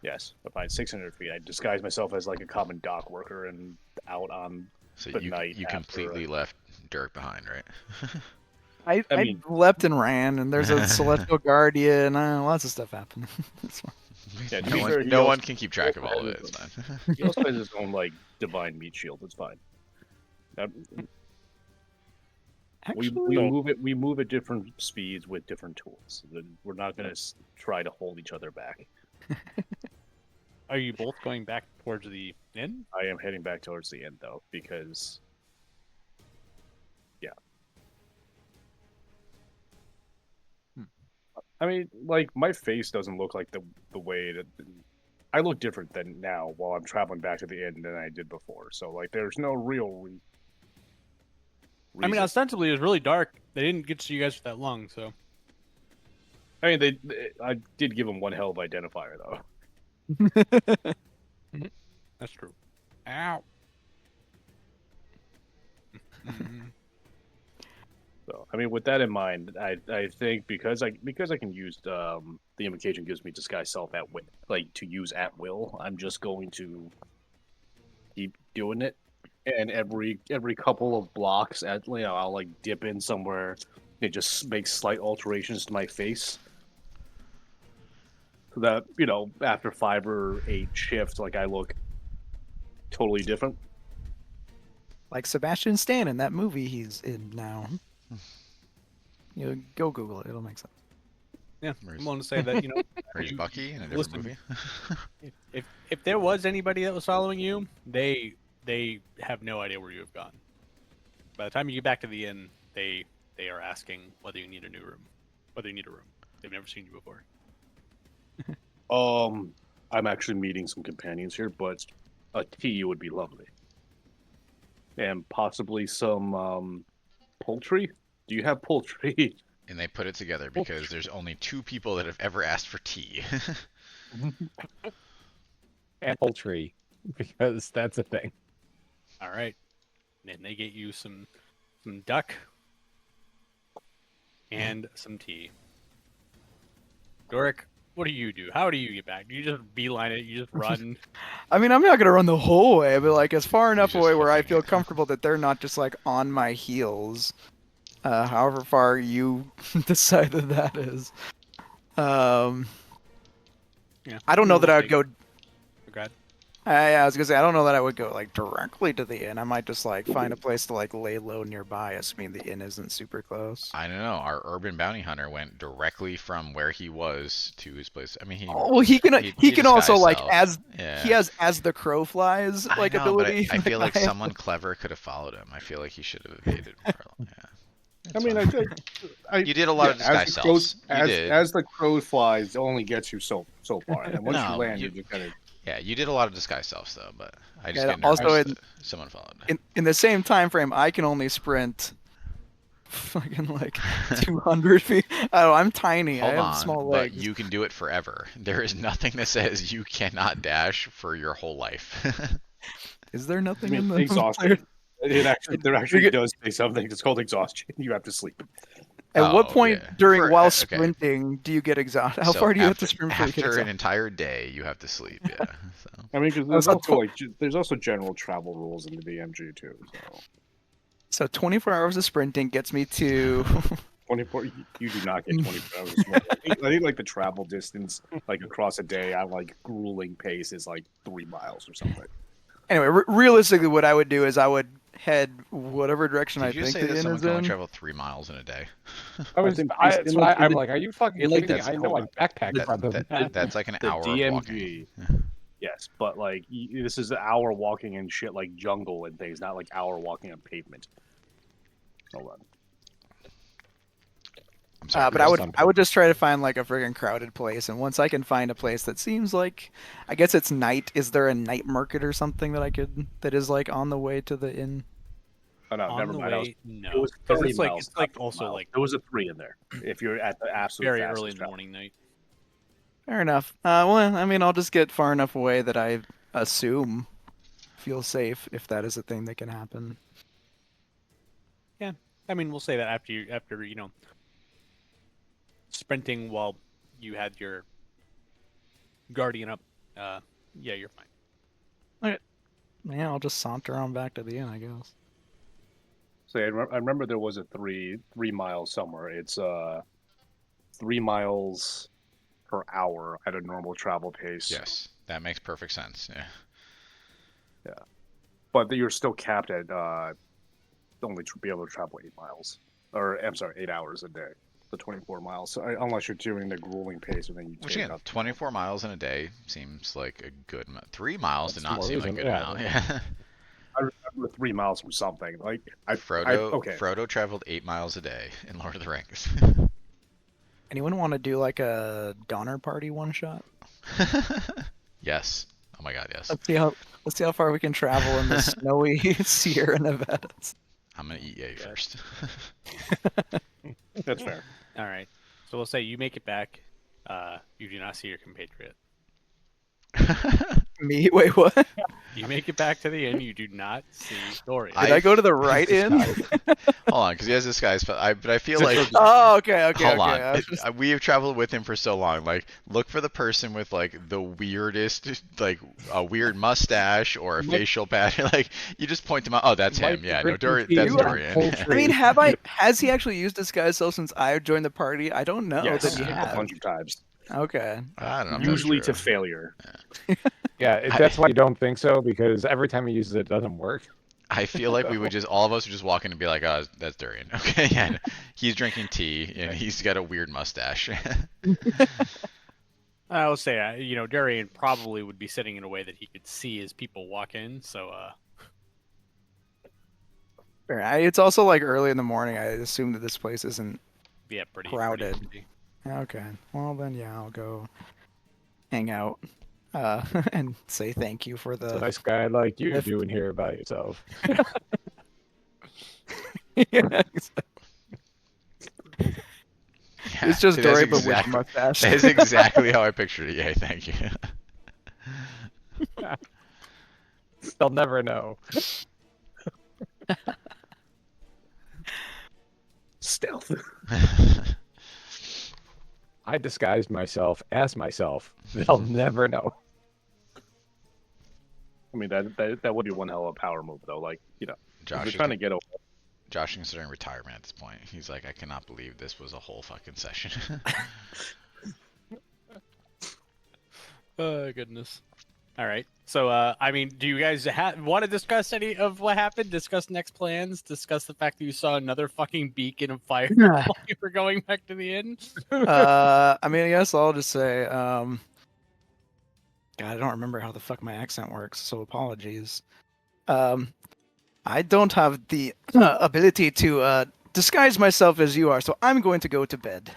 Yes, if I'm 600 feet, I disguise myself as like a common dock worker and out on So the you night. you after, completely left Dirk behind, right? I I mean- leapt and ran, and there's a celestial guardian. Lots of stuff happening. It's fine. Yeah, to no be one, fair, he no also- one can keep track of all of it. It's fine. He also has his own like divine meat shield. It's fine. Actually, We move at different speeds with different tools. We're not gonna try to hold each other back. Are you both going back towards the inn? I am heading back towards the end though, because yeah. I mean, like my face doesn't look like the way that I look different than now while I'm traveling back to the end than I did before. So like, there's no real. I mean, reason. ostensibly it was really dark. They didn't get to you guys for that long, so I mean, I did give him one hell of identifier though. that's true. Ow. Mhm. So I mean, with that in mind, I think because I can use the invocation gives me disguise self at will, like to use at will. I'm just going to keep doing it, and every couple of blocks, I'll like dip in somewhere. It just makes slight alterations to my face, so that after 5 or 8 shifts, like I look totally different. like Sebastian Stan in that movie he's in now. Go Google it; it'll make sense. Yeah, Where's- I'm willing to say that Where's you- Bucky in a different listen. movie? if there was anybody that was following you, they have no idea where you have gone. By the time you get back to the inn, they are asking whether you need a new room, whether you need a room. They've never seen you before. I'm actually meeting some companions here, but a tea would be lovely, and possibly some poultry. Do you have poultry? And they put it together because there's only 2 people that have ever asked for tea. And poultry, because that's a thing. All right, and they get you some duck and some tea. Doric, what do you do? How do you get back? Do you just beeline it? You just run? I mean, I'm not gonna run the whole way, but like as far enough just away where I hooking feel it. comfortable that they're not just like on my heels. However far you decided that is. Yeah. I don't know that I would go. Okay. I was gonna say I don't know that I would go like directly to the inn. I might just like find a place to like lay low nearby, assuming the inn isn't super close. I don't know. Our urban bounty hunter went directly from where he was to his place. I mean, he. Oh, well, he can he also disguised like self. as Yeah. he has as the crow flies I like know, ability. But I feel like I have. someone clever could have followed him. I feel like he should have evaded. Yeah. I It's mean, fine. you did a lot of disguise selves. You did. As the crow flies, it only gets you so far, and then once No, you land, you- you just kind of. Yeah, you did a lot of disguise selves though, but I just Yeah, get nervous also that someone followed. In the same time frame, I can only sprint fucking like 200 feet. Oh, I'm tiny. Hold I have on, small but legs. you can do it forever. There is nothing that says you cannot dash for your whole life. Is there I nothing in mean, the exhaustion. There actually get- does say something. It's called exhaustion. You have to sleep. At what Oh, point yeah. during while Okay. sprinting do you get exhausted? How So far do you have after- to sprint before you get After an exhausted? entire day, you have to sleep. Yeah. So. I mean, because That's there's not also like there's also general travel rules in the DMG too. So So 24 hours of sprinting gets me to 24, you do not get 24 hours. Of smoke. I think like the travel distance, like across a day at like grueling pace, is like 3 miles or something. Anyway, realistically, what I would do is I would head whatever direction Did I you just think say the that inn someone is can only in. travel 3 miles in a day? That's why I'm like, are you fucking like kidding me? this- I know I backpack That- farther than that. That's like an The hour of walking. DMG. Yes, but like this is an hour walking in shit like jungle and things, not like hour walking on pavement. Hold on. I'm sorry. But I would just try to find like a friggin' crowded place, and once I can find a place that seems like, I guess it's night. Is there a night market or something that is like on the way to the inn? Oh no, On never the mind. way, no. It was 'Cause 30 it's like miles. it's like not 50 also miles. like there was a 3 in there. If you're at the absolute very fastest early in the travel. morning night. Fair enough. Well, I mean, I'll just get far enough away that I assume feel safe if that is a thing that can happen. Yeah, I mean, we'll say that after sprinting while you had your guardian up. Yeah, you're fine. Yeah, I'll just saunter on back to the inn, I guess. So I remember there was a 3 miles somewhere. It's 3 miles per hour at a normal travel pace. Yes, that makes perfect sense. Yeah. But you're still capped at only be able to travel 8 miles, or I'm sorry, 8 hours a day. The 24 miles, so unless you're doing the grueling pace, and then you Which take again, up 24 miles in a day seems like a good amount. 3 miles did That's not more seem like a good reason- yeah. amount. Yeah. I remember 3 miles from something. Like Frodo okay. traveled 8 miles a day in Lord of the Rings. Anyone want to do like a Donner Party one shot? Yes. Oh my god, yes. Let's see how far we can travel in the snowy Sierra Nevadas. I'm gonna eat Yay first. That's fair. All right. So we'll say you make it back. You do not see your compatriot. Me? Wait, what? You make it back to the inn. You do not see Dorian. Did I go to the right inn? Hold on, because he has disguise, but I feel like Oh, okay. hold on. I was just- We have traveled with him for so long. Like, look for the person with like the weirdest, like a weird mustache or a facial pattern. Like, you just point them out. Oh, that's him. Yeah, no, Dorian. That's Dorian. I mean, has he actually used disguise self since I joined the party? I don't know Yes, that he a has. bunch of times. Okay. I don't know. If that's Usually true. to failure. Yeah, that's why you don't think so, because every time he uses it, it doesn't work. I feel like we would just all of us would just walk in and be like, "Oh, that's Durian." Okay, yeah, he's drinking tea and he's got a weird mustache. I will say, Darian probably would be sitting in a way that he could see as people walk in. So, Fair. It's also like early in the morning. I assume that this place isn't. yeah, pretty Crowded. Pretty empty. Okay. Well, then, yeah, I'll go hang out and say thank you for It's a the. nice guy like you If- doing here by yourself. Yeah, Yeah, it's just see, that's Dory, but with exactly- mustache. That is exactly how I pictured it. Yeah, thank you. They'll never know. Stealth. I disguised myself as myself. They'll never know. I mean, that would be one hell of a power move, though. Like, if Josh you're is, trying to get away. Josh is considering retirement at this point. He's like, I cannot believe this was a whole fucking session. Oh, goodness. All right. So, I mean, do you guys want to discuss any of what happened? Discuss next plans? Discuss the fact that you saw another fucking beacon of fire while you were going back to the inn? I mean, I guess I'll just say, God, I don't remember how the fuck my accent works, so apologies. I don't have the ability to disguise myself as you are, so I'm going to go to bed.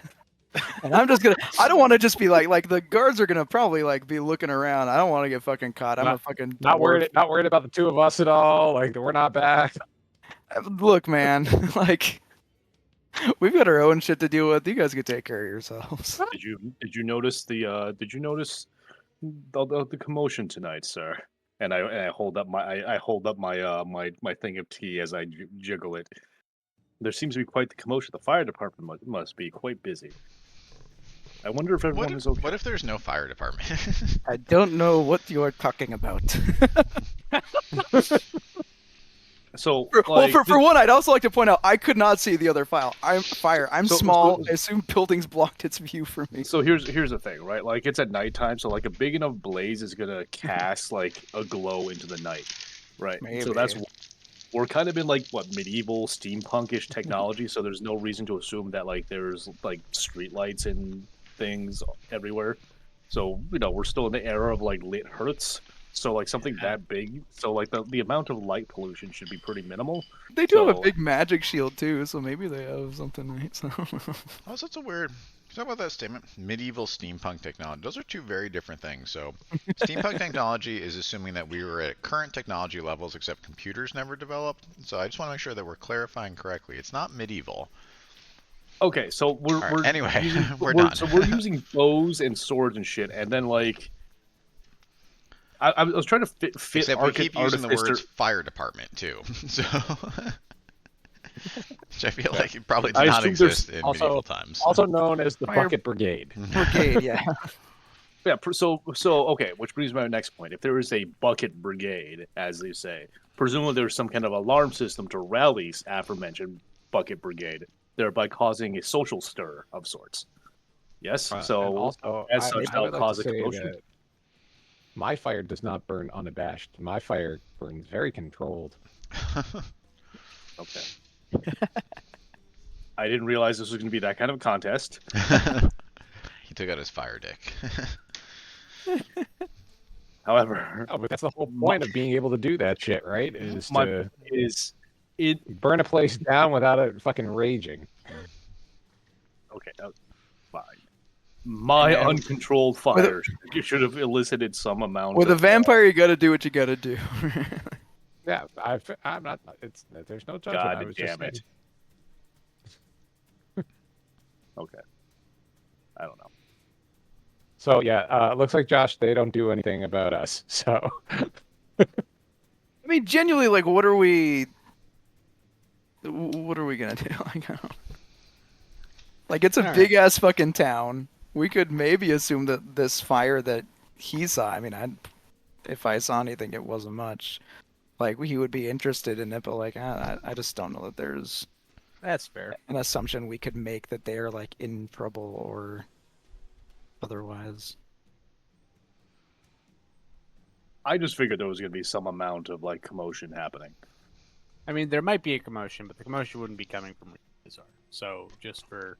And I'm just gonna. I don't want to just be like the guards are gonna probably like be looking around. I don't want to get fucking caught. I'm a fucking Not dwarf. worried about the two of us at all. Like we're not back. Look, man, like we've got our own shit to deal with. You guys can take care of yourselves. Did you notice the commotion tonight, sir? And I hold up my my thing of tea as I jiggle it. There seems to be quite the commotion. The fire department must be quite busy. I wonder if everyone is okay. What if there's no fire department? I don't know what you are talking about. So, Well, for one, I'd also like to point out I could not see the other fire. I'm So- small. so- I assume buildings blocked its view from me. So here's the thing, right? Like it's at nighttime, so like a big enough blaze is gonna cast like a glow into the night, right? So that's Maybe. we're kind of in like what medieval steampunkish technology, so there's no reason to assume that like there's like streetlights and things everywhere. So we're still in the era of like lit hertz. So like something that big, so like the amount of light pollution should be pretty minimal. They do have a So- big magic shield too, so maybe they have something right. So. Oh, so it's a weird. So about that statement, medieval steampunk technology. Those are two very different things. So steampunk technology is assuming that we were at current technology levels, except computers never developed. So I just want to make sure that we're clarifying correctly. It's not medieval. Okay, so we're, All right, we're anyway, using, we're done. So we're using bows and swords and shit, and then like I was trying to fit Except we keep using the Artificer. words fire department too. So which I feel like it probably did not assume there's exist in also- medieval times. Also known as the Fire- Bucket Brigade. Brigade, yeah. Yeah, so okay, which brings me to my next point. If there is a bucket brigade, as they say, presumably there's some kind of alarm system to rally aforementioned bucket brigade, thereby causing a social stir of sorts. Yes, And so also, as such, I would that'll like cause to a say commotion. that my fire does not burn unabashed. My fire burns very controlled. Okay. I didn't realize this was going to be that kind of contest. He took out his fire dick. However, Oh, but that's the whole point of being able to do that shit, right? Is my to point is it. burn a place down without it fucking raging. Okay, fine. My Yeah. uncontrolled fire should have elicited some amount. With a of, vampire, you gotta do what you gotta do. Yeah, I'm not. It's there's no judgment. God I was just damn it. saying. Okay. I don't know. So yeah, looks like Josh. They don't do anything about us. So I mean, genuinely, like, what are we gonna do? Like, I don't... like it's a All right. big ass fucking town. We could maybe assume that this fire that he saw. I mean, if I saw anything, it wasn't much. Like, he would be interested in it, but like, I just don't know that there's That's fair. an assumption we could make that they're like in trouble or otherwise. I just figured there was going to be some amount of like commotion happening. I mean, there might be a commotion, but the commotion wouldn't be coming from Rizar. So, just for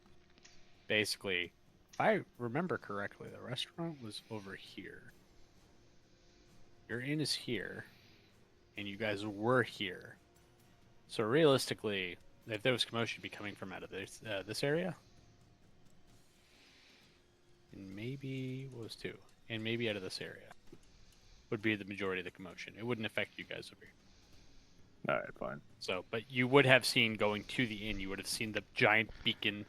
basically, if I remember correctly, the restaurant was over here. Your inn is here, and you guys were here. So realistically, if there was commotion, it'd be coming from out of this area, and maybe what was two, and maybe out of this area would be the majority of the commotion. It wouldn't affect you guys over here. All right, fine. So, but you would have seen going to the inn, you would have seen the giant beacon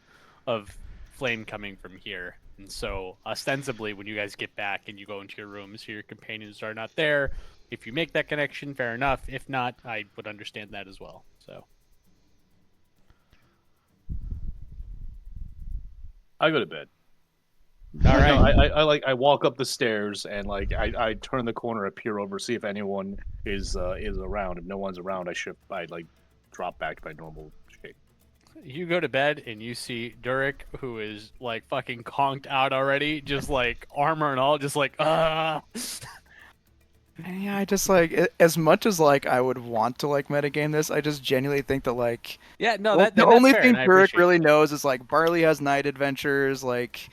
of flame coming from here. And so, ostensibly, when you guys get back and you go into your rooms, your companions are not there. If you make that connection, fair enough. If not, I would understand that as well. So, I go to bed. all right. I walk up the stairs and like I turn the corner, I peer over, see if anyone is around. If no one's around, I like drop back to my normal shape. You go to bed and you see Durek, who is like fucking conked out already, just like armor and all, just like Yeah, I just like as much as like I would want to like metagame this, I just genuinely think that like Yeah, no, the that's only fair, thing and I Burrick appreciate really that. knows is like Barley has night adventures. Like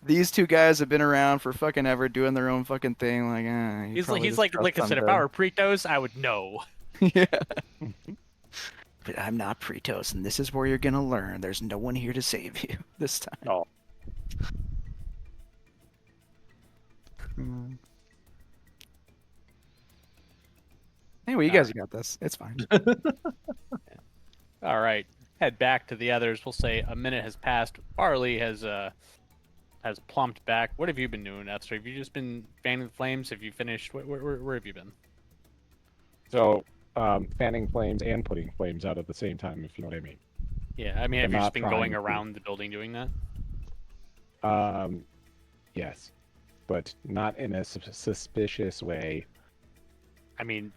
these two guys have been around for fucking ever, doing their own fucking thing. Like, you He's probably like, just like trust I said, them if to- I were Pretos, I would know. yeah. But I'm not Pretos, and this is where you're gonna learn. There's no one here to save you this time. Oh, Anyway, you guys got this. It's fine. All right, head back to the others. We'll say a minute has passed. Barley has plumped back. What have you been doing, Esther? Have you just been fanning the flames? Have you finished? Where have you been? So fanning flames and putting flames out at the same time, if you know what I mean. Yeah, I mean, have I'm you just not been trying going to- around the building doing that? Yes, but not in a suspicious way. I mean,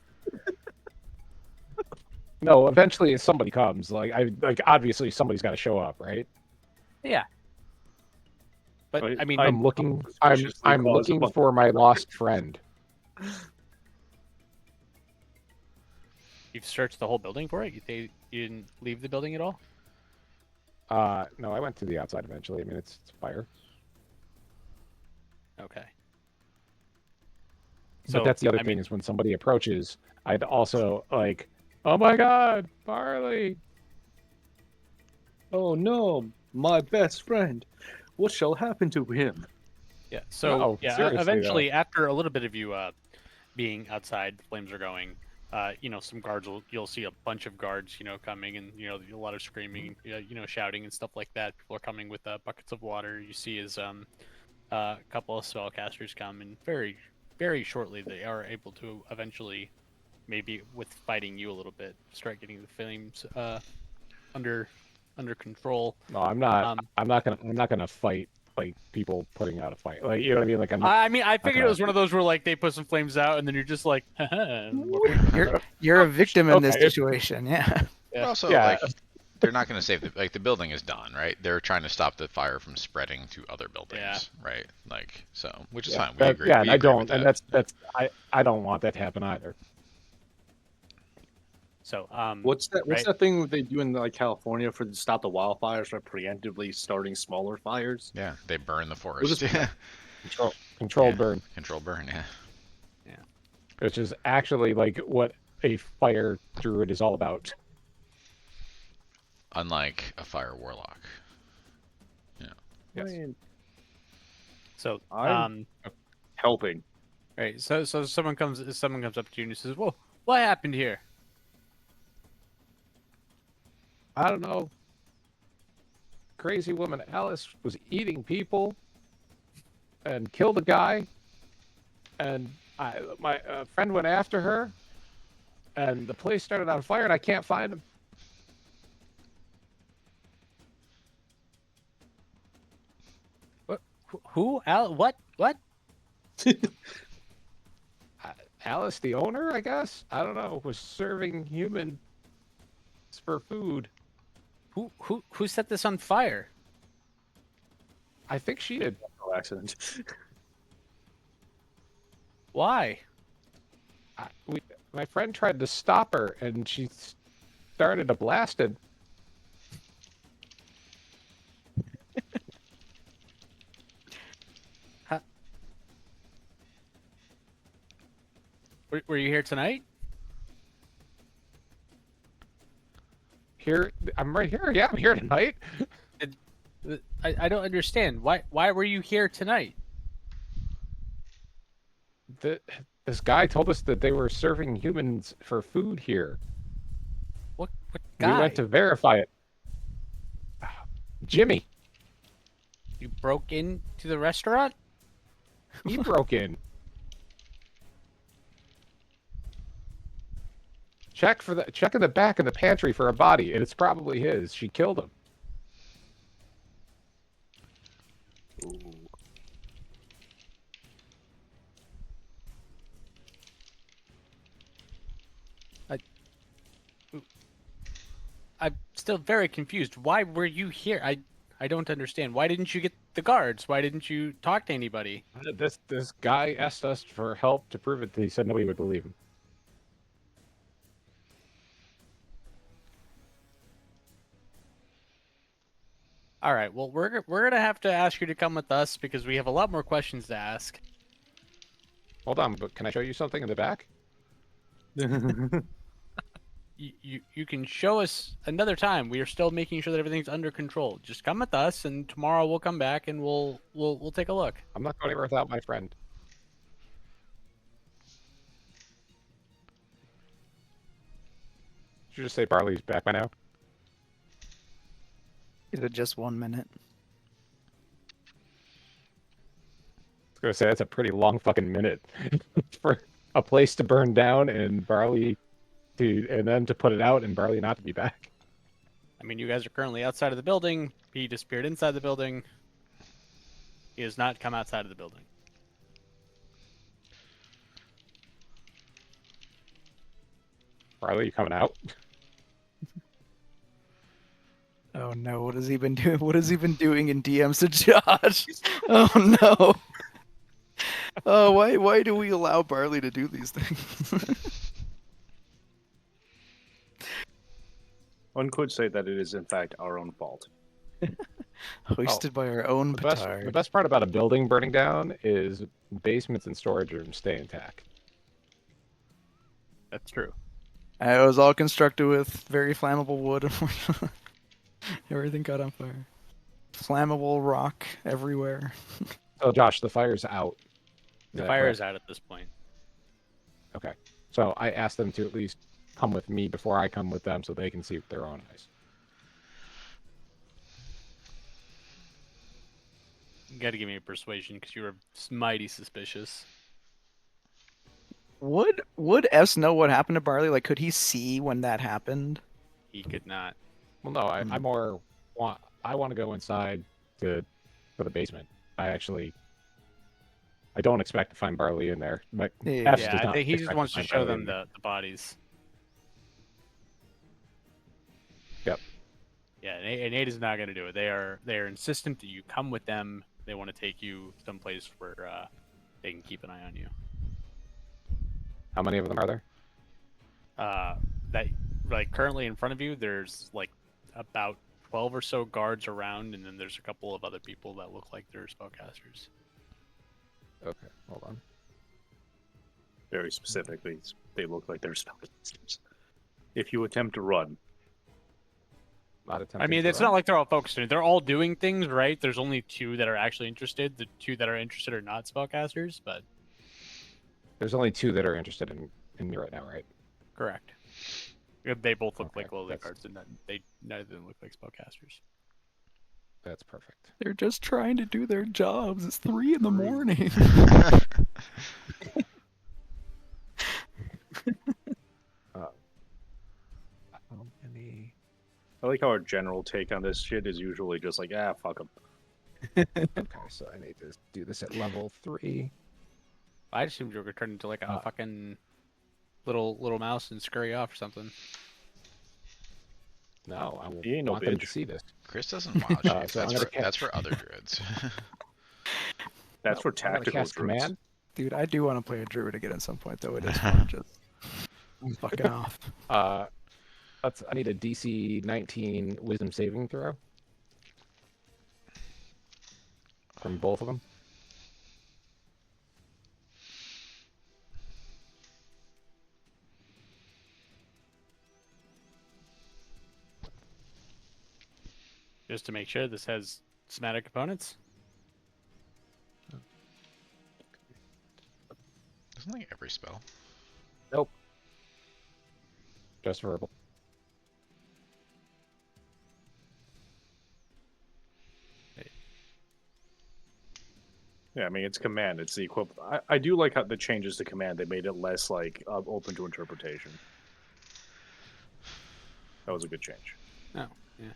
No, eventually somebody comes. Like obviously somebody's got to show up, right? yeah. But Wait, I mean, I'm looking. suspiciously I'm cause a looking bunch- for my lost friend. you've searched the whole building for it. You didn't leave the building at all? No, I went to the outside eventually. I mean, it's fire. Okay. But that's the other I thing mean, is when somebody approaches, I'd also like, oh my god, Barley. oh no, my best friend. What shall happen to him? Yeah. So No, yeah, seriously, eventually, after a little bit of you being outside, flames are going. Some guards you'll see a bunch of guards, coming, and a lot of screaming, shouting and stuff like that. People are coming with buckets of water. You see as a couple of spellcasters come, and very, very shortly they are able to eventually, maybe with fighting you a little bit, start getting the flames under control. No, I'm not. Um, I'm not gonna fight like people putting out a fight. Like you know what I mean? Like I'm not. I mean, I figured it gonna- was one of those where like they put some flames out, and then you're just like, You're a victim in this Okay. situation. Yeah. Yeah. Also, Yeah. like, they're not going to save the building is done, right? They're trying to stop the fire from spreading to other buildings, right? Like, so, which is fine. We agree. Yeah, we and I agree don't, with and that. that's I don't want that to happen either. So, What's that? What's Right. that thing they do in like California for to stop the wildfires by preemptively starting smaller fires? Yeah, they burn the forest. just- Controlled Yeah. burn, Control burn. Yeah. which is actually like what a fire druid is all about. Unlike a fire warlock. Yes. so, I'm- Helping. right. So someone comes up to you and says, "Well, what happened here?" I don't know. Crazy woman Alice was eating people and killed a guy, and my friend went after her, and the place started on fire, and I can't find him. Who? Al? What? What? Alice, the owner, I guess. I don't know. Was serving humans for food. Who set this on fire? I think she did. No accident. Why? My friend tried to stop her, and she started to blast it. Were you here tonight? Here, I'm right here. Yeah, I'm here tonight. I don't understand. Why were you here tonight? This guy told us that they were serving humans for food here. What We guy? went to verify it. Jimmy, You broke into the restaurant? he broke in. Check in the back of the pantry for a body, and it's probably his. She killed him. I'm still very confused. Why were you here? I don't understand. Why didn't you get the guards? Why didn't you talk to anybody? This guy asked us for help to prove it. He said nobody would believe him. All right. Well, we're gonna have to ask you to come with us because we have a lot more questions to ask. Hold on, but can I show you something in the back? You can show us another time. We are still making sure that everything's under control. Just come with us, and tomorrow we'll come back and we'll take a look. I'm not going anywhere without my friend. Did you just say Barley's back by now? Is it just 1 minute? I was gonna say that's a pretty long fucking minute for a place to burn down and Barley and then to put it out and Barley not to be back. I mean, you guys are currently outside of the building. He disappeared inside the building. He has not come outside of the building. Barley, you coming out? Oh no! What has he been doing? What has he been doing in DMs to Josh? Oh no! Oh, why do we allow Barley to do these things? One could say that it is in fact our own fault. Hoisted by our own The petard. best part about a building burning down is basements and storage rooms stay intact. That's true. It was all constructed with very flammable wood. Everything caught on fire. flammable rock everywhere. So Josh, the fire's out. The that fire correct? is out at this point. Okay. So I asked them to at least come with me before I come with them so they can see with their own eyes. You got to give me a persuasion because you were mighty suspicious. Would S know what happened to Barley? Like, could he see when that happened? He could not. Well, no, I more want. I want to go inside for the basement. I don't expect to find Barley in there. But Yeah, F Yeah, does I not think he just expect wants to find show Barley them in there. the bodies. Yep. Yeah, and Nate is not going to do it. They are insistent that you come with them. They want to take you someplace where they can keep an eye on you. How many of them are there? That like currently in front of you, there's like about 12 or so guards around, and then there's a couple of other people that look like they're spellcasters. Okay, hold on. Very specifically, they look like they're spellcasters. If you attempt to run, Not attempting I mean, to it's run. not like they're all focused on it. They're all doing things, right? There's only two that are actually interested. The two that are interested are not spellcasters, but There's only two that are interested in me right now, right? correct. They both look Okay, like lowly that's- cards, and neither of them look like spellcasters. That's perfect. They're just trying to do their jobs. It's 3 in the morning. How many? I like how our general take on this shit is usually just like, fuck them. Okay, so I need to do this at level 3. I assumed you were gonna turn into like a Uh, fucking little mouse and scurry off or something. No, I He ain't no want them to bitch. see this. Chris doesn't watch you. So I'm gonna That's for other druids. That's No, for I'm gonna tactical cast druids. command. Dude, I do want to play a druid again at some point, though. It is fun. Just fucking off. I need a DC 19 Wisdom saving throw from both of them. Just to make sure this has somatic components. Isn't like every spell? Nope. Just verbal. Yeah, I mean it's command. It's the equivalent. I do like how the changes to command. They made it less like open to interpretation. That was a good change. Oh, yeah.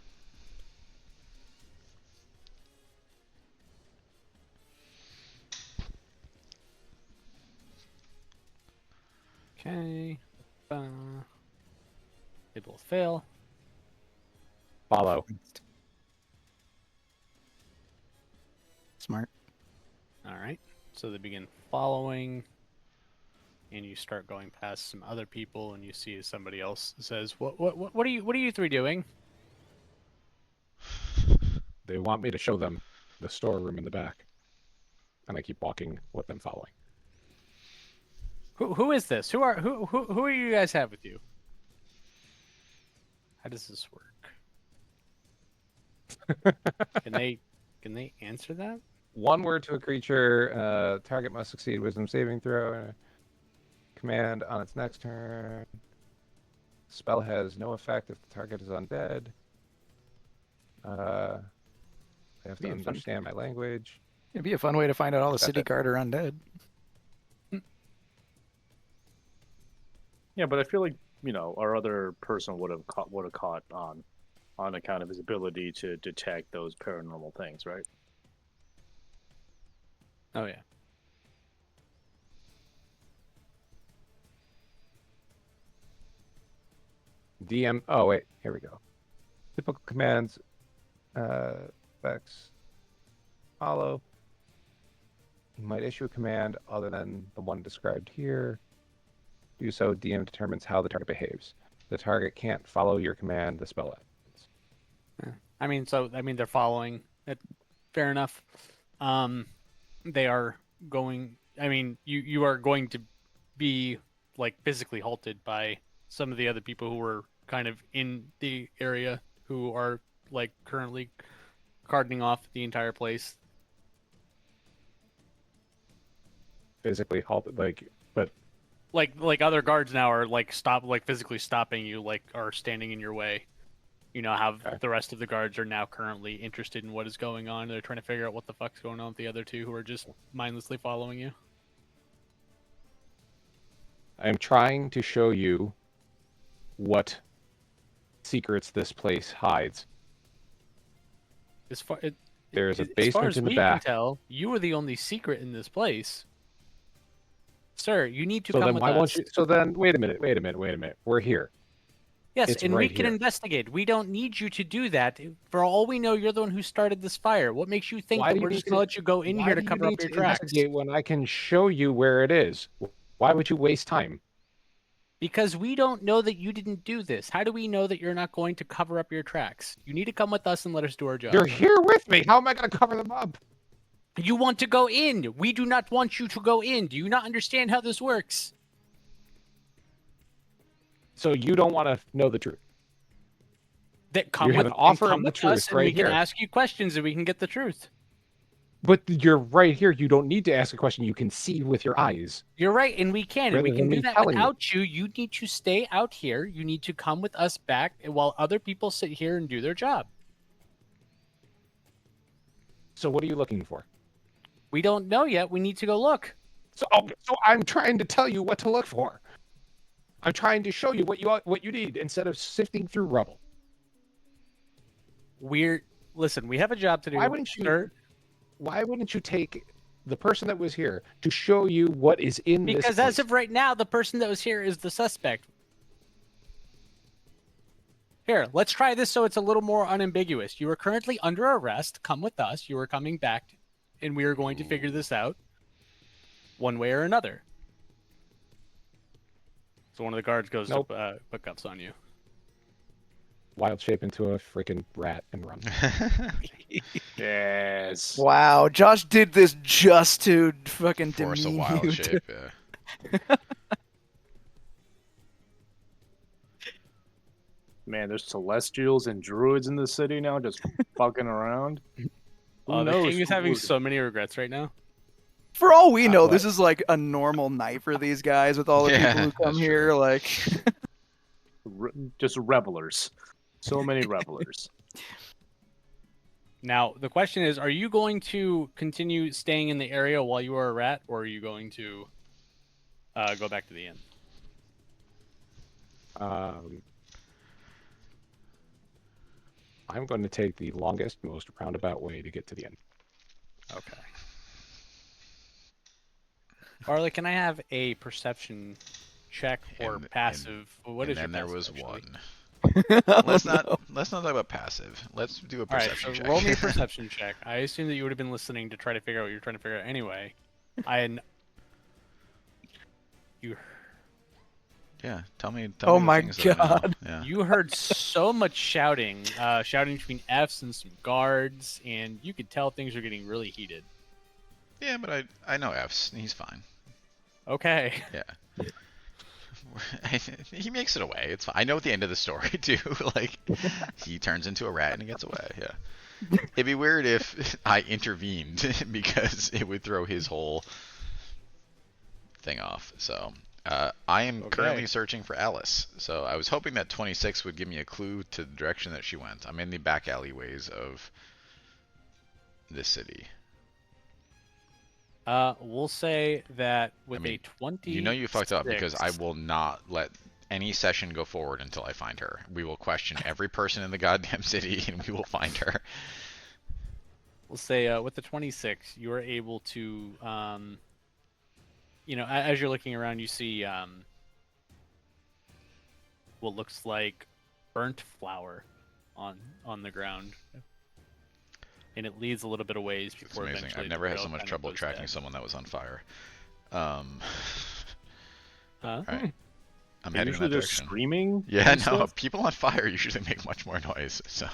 Okay. They both fail. Follow. Smart. All right. So they begin following, and you start going past some other people, and you see somebody else says, "What are you three doing?" They want me to show them the storeroom in the back, and I keep walking with them following. Who is this? Who are you guys have with you? How does this work? Can they answer that? One word to a creature. Target must succeed Wisdom saving throw. Command on its next turn. Spell has no effect if the target is undead. They have to Be fun. understand my language. It'd be a fun way to find out all the That's city it. guard are undead. Yeah, but I feel like our other person would have caught on account of his ability to detect those paranormal things, right? Oh yeah. DM. Oh wait, here we go. Typical commands. Vex. Follow. You might issue a command other than the one described here. Do so. DM determines how the target behaves. The target can't follow your command. The spell ends. I mean, they're following. Fair enough. They are going. I mean, you are going to be like physically halted by some of the other people who were kind of in the area who are like currently cardoning off the entire place. Physically halted, but Like other guards now are physically stopping you, are standing in your way. You know how Okay. the rest of the guards are now currently interested in what is going on. They're trying to figure out what the fuck's going on with the other two who are just mindlessly following you. I'm trying to show you what secrets this place hides. As far There's a as far basement as in the we back. can tell, you are the only secret in this place. Sir, you need to So come then with why us. won't you? So then wait a minute. We're here. Yes, It's and we right can here. investigate. We don't need you to do that. For all we know, you're the one who started this fire. What makes you think Why that do you we're need just going to let you go in Why here do to you cover up need your to tracks? investigate when I can show you where it is? Why would you waste time? Because we don't know that you didn't do this. How do we know that you're not going to cover up your tracks? You need to come with us and let us do our job. You're here with me. How am I going to cover them up? You want to go in. We do not want you to go in. Do you not understand how this works? So you don't want to know the truth. That come You have with, an offer come of the with us truth and right we can here. ask you questions and we can get the truth. But you're right here. You don't need to ask a question. You can see with your eyes. You're right, and we can. And we Rather can than do me that telling you. without you. You need to stay out here. You need to come with us back while other people sit here and do their job. So what are you looking for? We don't know yet. We need to go look. So I'm trying to tell you what to look for. I'm trying to show you what you need instead of sifting through rubble. Listen, we have a job to do. Why wouldn't you? Sir. Why wouldn't you take the person that was here to show you what is in this Because place? as of right now, the person that was here is the suspect. Here, let's try this so it's a little more unambiguous. You are currently under arrest. Come with us. You are coming back, and we are going to figure this out one way or another. So one of the guards goes Nope. to put cuffs on you. Wild shape into a freaking rat and run. Yes. Wow, Josh did this just to fucking Force a demean wild you. shape, yeah. Man, there's celestials and druids in the city now, just fucking around. Who The knows king is who having would- so many regrets right now. For all we know, What? this is like a normal night for these guys with all the Yeah, people who come that's here. true. Like, just revelers. So many revelers. Now, the question is, are you going to continue staying in the area while you are a rat, or are you going to go back to the inn? I'm going to take the longest, most roundabout way to get to the end. Okay. Farley, can I have a perception check or And- passive? What and is your then there passive, was actually? one. oh, Let's no. not talk about passive. Let's do a All right, perception so check. roll me a perception check. I assume that you would have been listening to try to figure out what you're trying to figure out anyway. You Yeah, tell me. Oh the my things that I know. God. Yeah. you heard so much shouting between Fs and some guards, and you could tell things are getting really heated. Yeah, but I know F's. He's fine. Okay. Yeah. He makes it away. It's fine. I know at the end of the story too. Like he turns into a rat and he gets away. Yeah. It'd be weird if I intervened because it would throw his whole thing off. So I am Okay. currently searching for Alice. So I was hoping that 26 would give me a clue to the direction that she went. I'm in the back alleyways of this city. We'll say that with mean, a 20. You know you fucked up because I will not let any session go forward until I find her. We will question every person in the goddamn city and we will find her. We'll say with the 26, you are able to, as you're looking around, you see what looks like burnt flour on the ground, and it leads a little bit of ways It's before amazing. eventually I've the never had trail so much kind of trouble goes tracking dead. someone that was on fire. Huh? Alright. I'm They're heading in usually that they're direction. screaming. Yeah, and no, stuff. people on fire usually make much more noise. So,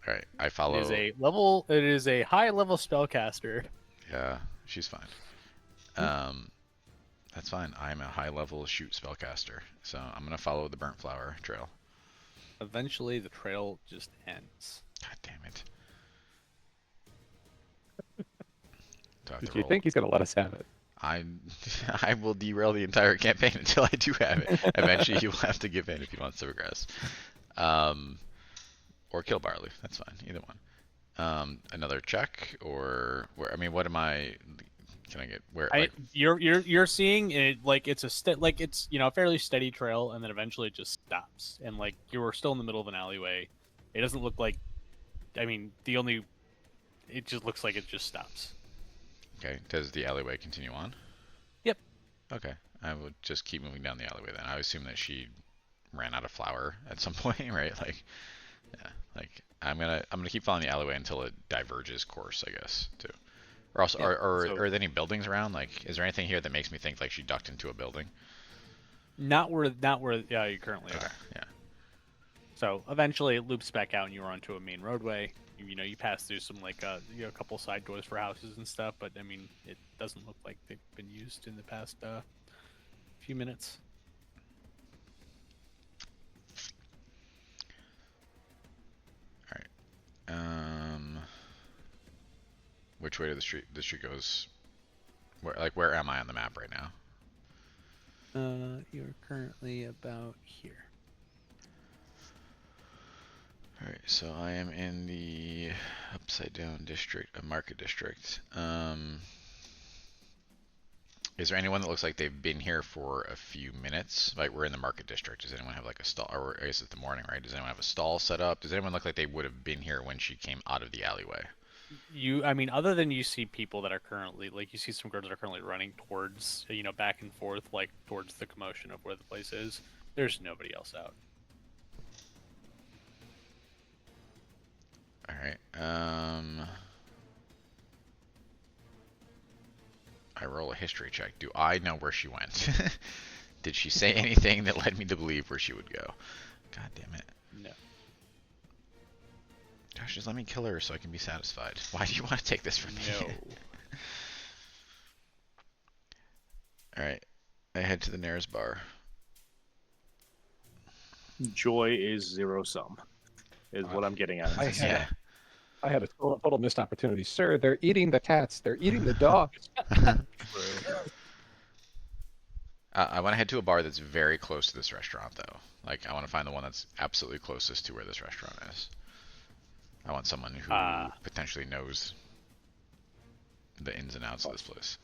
alright, I follow. It is a high level spellcaster. Yeah, she's fine. That's fine. I'm a high level shoot spellcaster, so I'm gonna follow the burnt flower trail. Eventually, the trail just ends. God damn it. Do I have If to you roll? think he's gonna let us have it. I will derail the entire campaign until I do have it. Eventually, he will have to give in if he wants to progress. Or kill Barley. That's fine. Either one. Another check or where? I mean, what am I? Can I get where? Like, You're seeing it like it's like it's a fairly steady trail, and then eventually it just stops, and like you were still in the middle of an alleyway. It doesn't look like. I mean, it just looks like it just stops. okay. Does the alleyway continue on? Yep. Okay. I would just keep moving down the alleyway then. I would assume that she ran out of flour at some point, right? Like, yeah. Like I'm gonna keep following the alleyway until it diverges course, I guess, too. Or also, Yeah, are so- there any buildings around? Like, is there anything here that makes me think like she ducked into a building? Not where you currently Okay. are. Yeah. So eventually it loops back out, and you're onto a main roadway. You pass through some like a couple side doors for houses and stuff, but I mean it doesn't look like they've been used in the past few minutes. Which way to the street? The street goes. Where am I on the map right now? You're currently about here. All right, so I am in the upside down district, market district. Is there anyone that looks like they've been here for a few minutes? Like we're in the market district. Does anyone have like a stall? Or I guess it's the morning, right? Does anyone have a stall set up? Does anyone look like they would have been here when she came out of the alleyway? I mean, other than you see people that are currently, like, you see some girls that are currently running towards, back and forth, like, towards the commotion of where the place is. There's nobody else out. All right. I roll a history check. Do I know where she went? Did she say anything that led me to believe where she would go? God damn it. No. Gosh, just let me kill her so I can be satisfied. Why do you want to take this from me? No. Alright. I head to the nearest bar. Joy is zero sum, is what I'm getting at. I had a total missed opportunity, sir. They're eating the cats. They're eating the dogs. I want to head to a bar that's very close to this restaurant, though. Like, I want to find the one that's absolutely closest to where this restaurant is. I want someone who potentially knows the ins and outs of this place.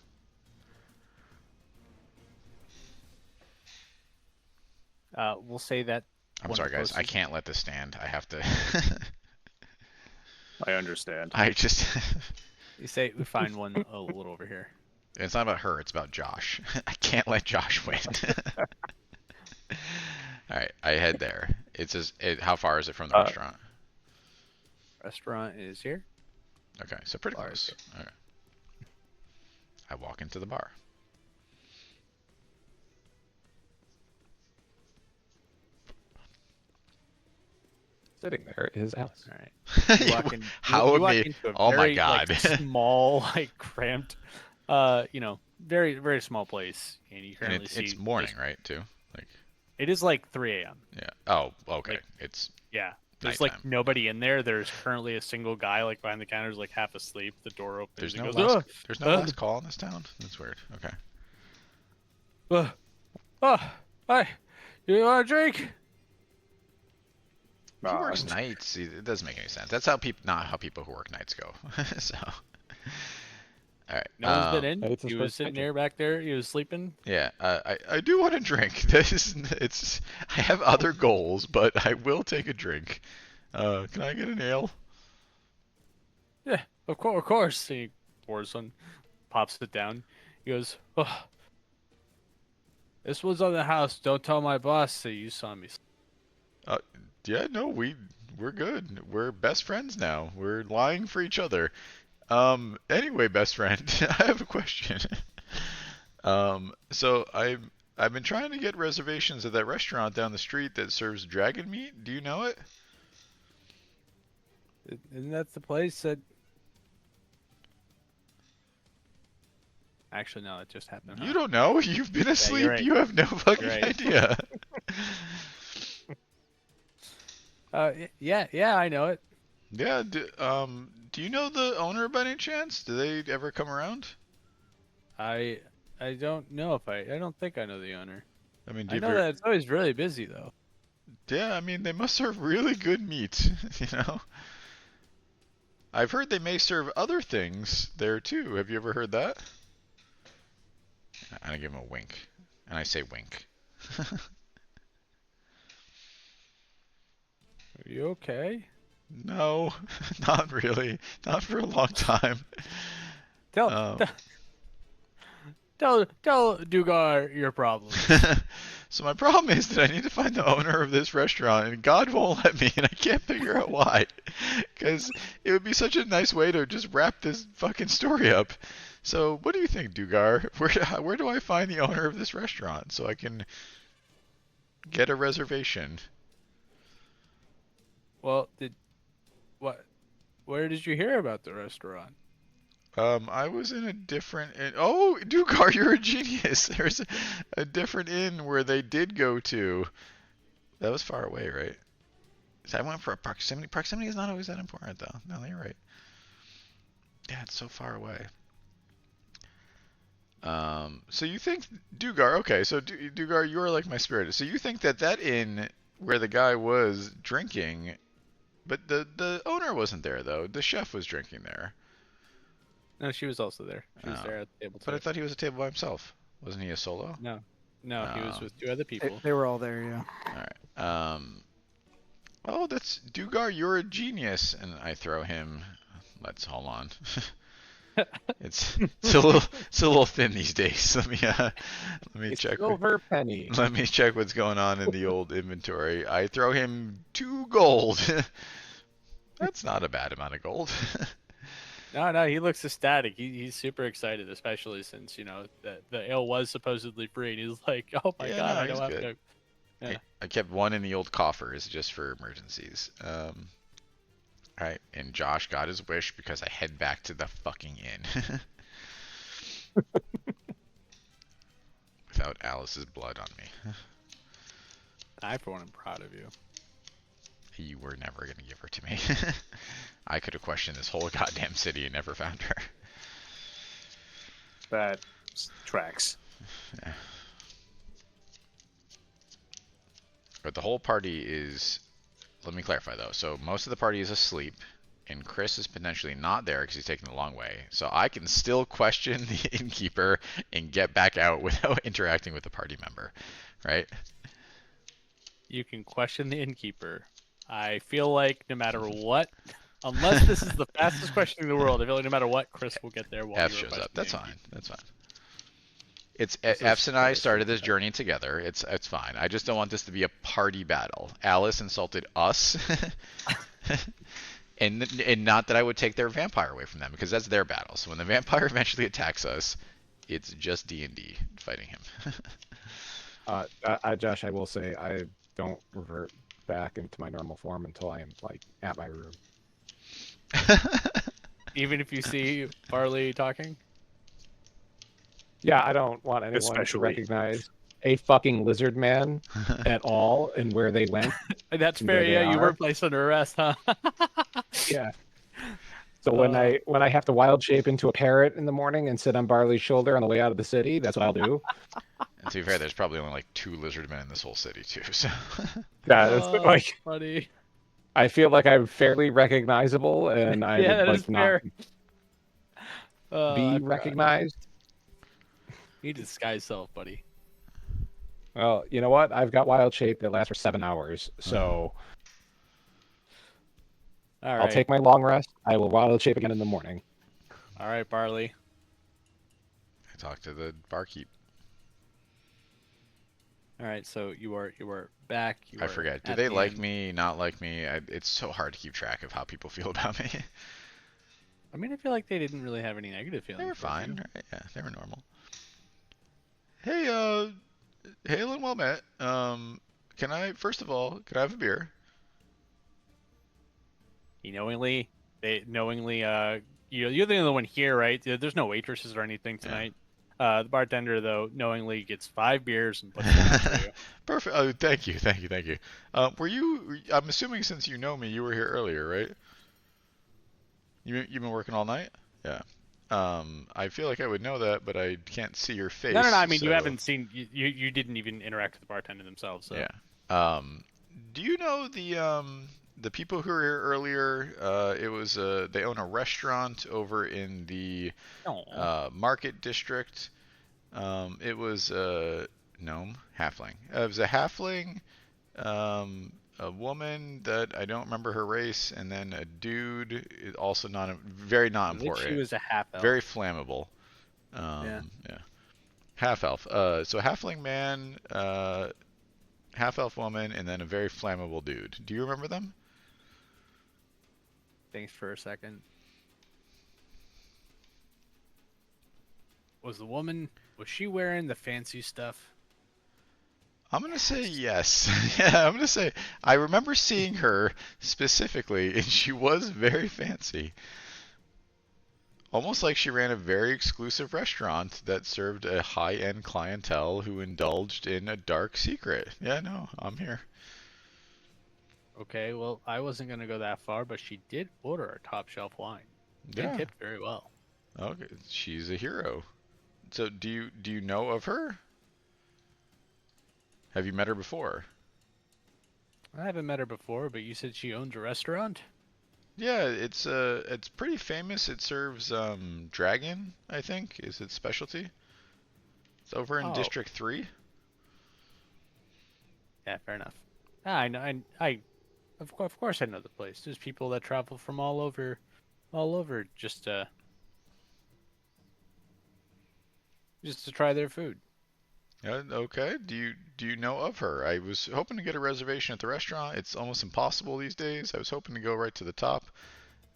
We'll say that. I'm one sorry, of the guys. I closest- can't let this stand. I have to. I understand. I just. You say we find one a little over here. It's not about her. It's about Josh. I can't let Josh win. All right, I head there. How far is it from the restaurant? Restaurant is here. Okay, so pretty Bar is close. Okay. I walk into the bar. Sitting there is Alice. All right. You walk in. How you walk amazing! into a Oh my very, god! like, small, like cramped, very very small place, and you And currently see it's morning, just- right? Too. Like. It is like 3 a.m. Yeah. Oh, okay. Like, It's Yeah. There's nighttime. like nobody in there. There's currently a single guy like behind the counter, like half asleep. The door opens. there's he no goes, last there's no uh, last call in this town. That's weird. Okay. Hi, you want a drink? He works nights. It doesn't make any sense. That's how not how people who work nights go. So. All right. No one's been in. It's his He was first sitting night there back there. He was sleeping. Yeah, I do want a drink. I have other goals, but I will take a drink. Can I get an ale? Yeah, of course. He pours one, pops it down. He goes, "Oh, this was on the house. Don't tell my boss that you saw me." Yeah, no, we're good. We're best friends now. We're lying for each other. Anyway, best friend, I have a question. So I've been trying to get reservations at that restaurant down the street that serves dragon meat. Do you know it? Isn't that the place that? Actually, no, it just happened. You don't know. You've been asleep. right. You have no fucking You're right. idea. Yeah, I know it. Yeah. Do you know the owner by any chance? Do they ever come around? I don't know if I don't think I know the owner. I mean, do I you know ever? that it's always really busy though. Yeah. I mean, they must serve really good meat. You know. I've heard they may serve other things there too. Have you ever heard that? I give him a wink, and I say wink. Are you okay? No, not really. Not for a long time. Tell Um, tell Dugar your problem. so my problem is that I need to find the owner of this restaurant, and God won't let me, and I can't figure out why. Because it would be such a nice way to just wrap this fucking story up. So what do you think, Dugar? Where do I find the owner of this restaurant so I can get a reservation? Well, where did you hear about the restaurant? I was in a different inn. Oh, Dugar, you're a genius. There's a different inn where they did go to. That was far away, right? So I went for a proximity. Proximity is not always that important, though. No, you're right. Yeah, it's so far away. So you think Dugar? Okay, so Dugar, you are like my spirit. So you think that that inn where the guy was drinking, but the owner wasn't there though. The chef was drinking there. No, she was also there. She was Oh. there at the table too. But I thought he was a table by himself. Wasn't he a solo? No, he was Oh. with two other people. They were all there, yeah. All right. Oh, that's Dugar. You're a genius, and I throw him. Let's hold on. it's a little thin these days. Let me A check. silver penny. Let me check what's going on in the old inventory. I throw him 2 gold. That's not a bad amount of gold. No, he looks ecstatic. He's super excited, especially since the ale was supposedly free, and he's like, "Oh my Yeah, god, no, I he's don't have good. to." Yeah. I kept 1 in the old coffers just for emergencies. Alright, and Josh got his wish because I head back to the fucking inn. Without Alice's blood on me. I, for one, am proud of you. You were never going to give her to me. I could have questioned this whole goddamn city and never found her. That tracks. Yeah. But the whole party is... Let me clarify, though. So most of the party is asleep, and Chris is potentially not there because he's taking the long way. So I can still question the innkeeper and get back out without interacting with the party member, right? You can question the innkeeper. I feel like no matter what, unless this is the fastest question in the world, I feel like no matter what, Chris will get there while F you're shows up. questioning That's the fine. innkeeper. That's fine. It's This is F's and I really started this stupid. journey together. It's fine. I just don't want this to be a party battle. Alice insulted us, and not that I would take their vampire away from them because that's their battle. So when the vampire eventually attacks us, it's just D&D fighting him. Josh, I will say I don't revert back into my normal form until I am like at my room. Even if you see Barley talking. Yeah, I don't want anyone Especially- to recognize a fucking lizard man at all and where they went. That's And fair. there they Yeah, you were are. placed under arrest, huh? Yeah. So when I have to wild shape into a parrot in the morning and sit on Barley's shoulder on the way out of the city, that's what I'll do. And to be fair, there's probably only like 2 lizard men in this whole city too. So Yeah, it's Oh, like buddy. I feel like I'm fairly recognizable, and I Yeah, that would is like not fair. I be forgot. recognized. You disguise self, buddy. Well, you know what? I've got wild shape that lasts for 7 hours, so All I'll right. take my long rest. I will wild shape again in the morning. All right, Barley. I talked to the barkeep. All right, so you are back. You I are forget. Do at they the like inn. me? Not like me? It's so hard to keep track of how people feel about me. I mean, I feel like they didn't really have any negative feelings. They were towards fine, you. right? Yeah, they were normal. Hey, hail and well met. Can I have a beer? He knowingly, you're the only one here, right? There's no waitresses or anything Yeah. tonight. The bartender, though, knowingly gets 5 beers and puts them out for you. Perfect. Oh, thank you. Were you? I'm assuming since you know me, you were here earlier, right? You've been working all night? Yeah. I feel like I would know that, but I can't see your face. No. I mean, so... you haven't seen. You didn't even interact with the bartender themselves. So. Yeah. Do you know the people who were here earlier? It was they own a restaurant over in the Market District. It was gnome, halfling. It was a halfling, a woman that I don't remember her race, and then a dude, also very not I think important. she was a half elf. Very flammable. Yeah. Half elf. So halfling man, half elf woman, and then a very flammable dude. Do you remember them? Thanks for a second. Was she wearing the fancy stuff? I'm gonna say yes. Yeah, I'm gonna say I remember seeing her specifically, and she was very fancy. Almost like she ran a very exclusive restaurant that served a high-end clientele who indulged in a dark secret. Yeah, no, I'm here. Okay, well, I wasn't gonna go that far, but she did order a top shelf wine. Yeah. And tipped very well. Okay, she's a hero. So do you know of her? Have you met her before? I haven't met her before, but you said she owns a restaurant? Yeah, it's pretty famous. It serves dragon, I think, is its specialty. It's over in District 3. Yeah, fair enough. I know. I of course I know the place. There's people that travel from all over just to try their food. Okay. Do you know of her? I was hoping to get a reservation at the restaurant. It's almost impossible these days. I was hoping to go right to the top.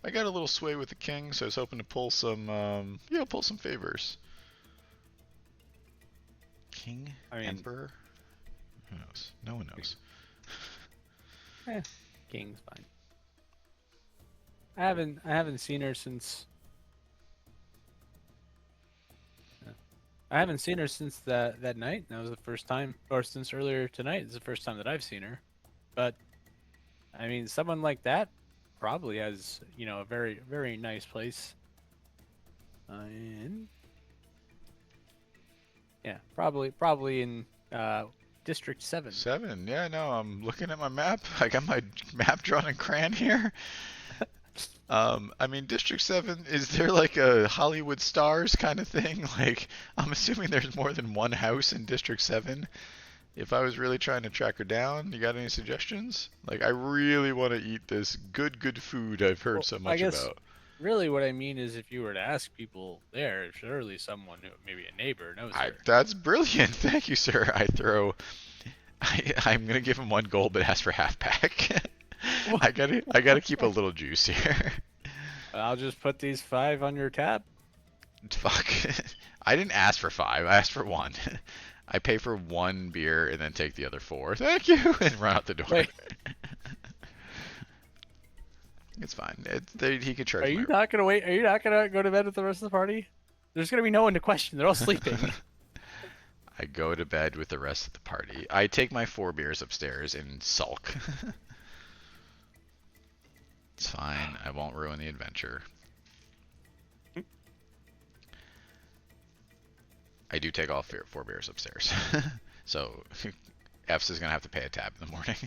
I got a little sway with the king, so I was hoping to pull some favors. King, emperor. Who knows? No one knows. King's fine. I haven't seen her since. I haven't seen her since that night. That was the first time, or since earlier tonight. It's the first time that I've seen her. But I mean, someone like that probably has, a very, very nice place. And yeah, probably in District 7. 7, yeah, no, I'm looking at my map. I got my map drawn in crayon here. I mean, District 7, is there like a Hollywood Stars kind of thing? Like, I'm assuming there's more than one house in District 7. If I was really trying to track her down, you got any suggestions? Like, I really want to eat this good food I've heard so much about. Really what I mean is if you were to ask people there, surely someone who, maybe a neighbor, knows her. That's brilliant. Thank you, sir. I'm going to give him 1 gold, but ask for half pack. I gotta keep a little juice here. I'll just put these 5 on your tab. Fuck. I didn't ask for 5. I asked for 1. I pay for 1 beer and then take the other 4. Thank you, and run out the door. Wait. It's fine. He could charge. Are you not gonna wait? Are you not gonna go to bed with the rest of the party? There's gonna be no one to question. They're all sleeping. I go to bed with the rest of the party. I take my 4 beers upstairs and sulk. It's fine. I won't ruin the adventure. I do take all 4 beers upstairs. So F's is going to have to pay a tab in the morning.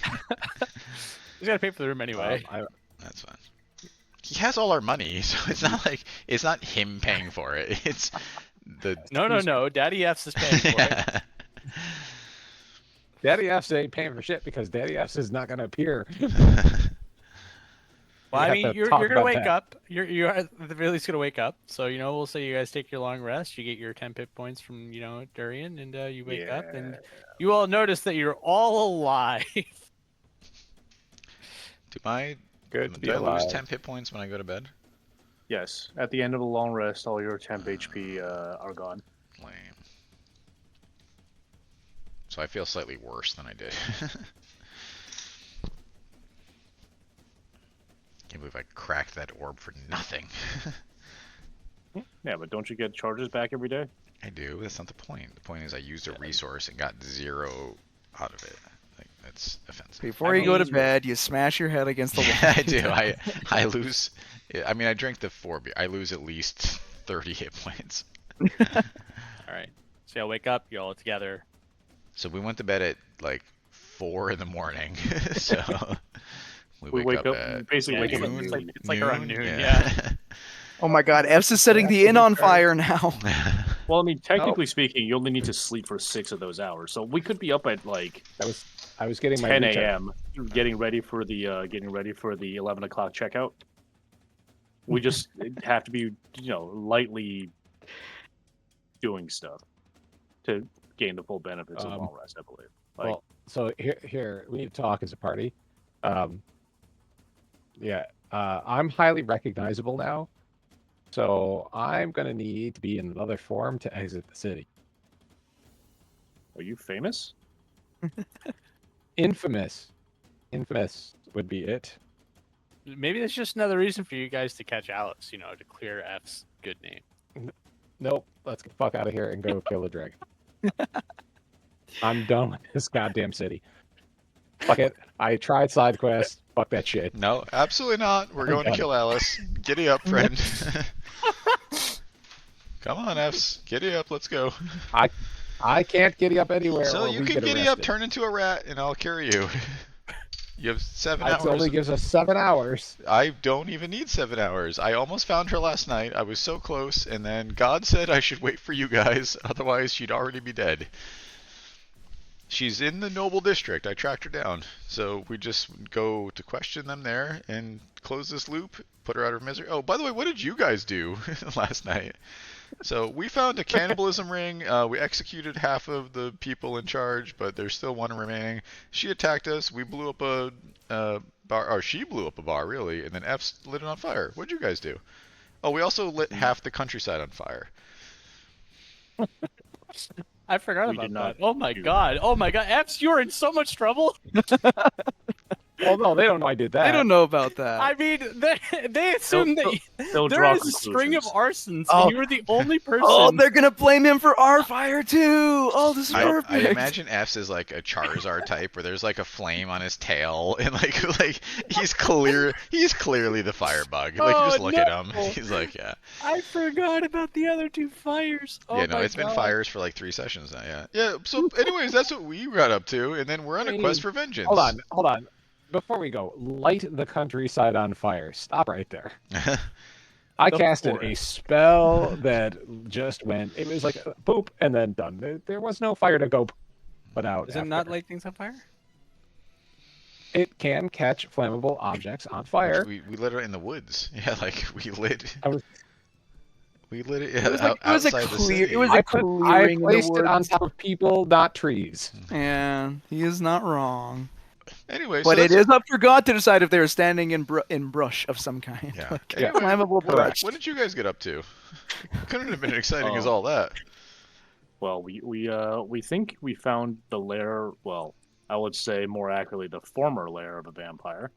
He's got to pay for the room anyway. That's fine. He has all our money, so it's not him paying for it. It's the... No. Daddy F's is paying for it. Daddy F's ain't paying for shit because Daddy F's is not going to appear. Well, I mean, you're gonna wake up. You're at the very least gonna wake up. So we'll say you guys take your long rest. You get your 10 pip points from Durian, and you wake up, and you all notice that you're all alive. Do I lose 10 hit points when I go to bed? Yes. At the end of the long rest, all your temp HP are gone. Lame. So I feel slightly worse than I did. Can't believe I cracked that orb for nothing. Yeah, but don't you get charges back every day? I do. That's not the point. The point is I used a resource and got 0 out of it. Like, It's offensive. Before I you go to mean- bed, you smash your head against the wall. Yeah, I do. I lose. I mean, I drank the 4 beer. I lose at least 30 hit points. All right. So y'all wake up. You're all together. So we went to bed at like 4 in the morning. So We wake up, at basically Yeah, wake up it's at like- noon. it's like around noon, yeah. Oh my God, F's is setting the inn on fire now. Well, I mean, technically speaking, you only need to sleep for 6 of those hours. So we could be up at like I was getting my 10 recharge. a.m. getting ready for the 11 o'clock checkout. We just have to be, lightly doing stuff to gain the full benefits of long rest, I believe. Like, Well, so here we need to talk as a party. I'm highly recognizable now, so I'm gonna need to be in another form to exit the city. are you famous? Infamous would be it. Maybe that's just another reason for you guys to catch Alice. To clear F's good name. Nope, let's get the fuck out of here and go kill the dragon. I'm done with this goddamn city. Fuck it. I tried side quests. Fuck that shit. No, absolutely not. We're going to done. kill Alice. Giddy up, friend. Come on, Fs. Giddy up. Let's go. I can't giddy up anywhere. So or you we can get giddy up, arrested. turn into a rat, and I'll carry you. You have 7 It hours. only gives us 7 hours. I don't even need 7 hours. I almost found her last night. I was so close, and then God said I should wait for you guys, otherwise she'd already be dead. She's in the Noble District. I tracked her down. So we just go to question them there and close this loop, put her out of her misery. Oh, by the way, what did you guys do last night? So we found a cannibalism ring. We executed half of the people in charge, but there's still one remaining. She attacked us. We blew up a bar, or she blew up a bar, really, and then F lit it on fire. What'd you guys do? Oh, we also lit half the countryside on fire. I forgot We about did that. not Oh my do god. Oh my god. F's, you're in so much trouble. Oh no, they don't know I did that. I don't know about that. I mean, they assume that They'll there draw is a string of conclusions. arsons, Oh. and you were the only person. Oh, they're gonna blame him for our fire too. Oh, this is I perfect. imagine F's is like a Charizard type, where there's like a flame on his tail, and like he's clearly the firebug. Like you just Oh, look at him, no. he's like, yeah, I forgot about the other two fires. Oh yeah. No, my it's been God. fires for like 3 sessions now. Yeah, yeah. So, anyways, that's what we got up to, and then we're on a quest for vengeance. Hold on. Before we go, light the countryside on fire. Stop right there. I The casted a forest. spell that just went. It was like boop and then done. There was no fire to go put out. Does it not light things on fire? It can catch flammable objects on fire. We lit it in the woods. Yeah, like we lit. I was- We lit it, It was like- it was a outside the clear- city. it was a I clearing in the placed it on woods. top of people, not trees. Yeah, he is not wrong. Anyway, But so it that's- is up for God to decide if they are standing in brush of some kind. Yeah. Like, Anyway, flammable brush. what did you guys get up to? Couldn't have been exciting as Oh. all that. Well, we think we found the lair. Well, I would say more accurately the former lair of a vampire.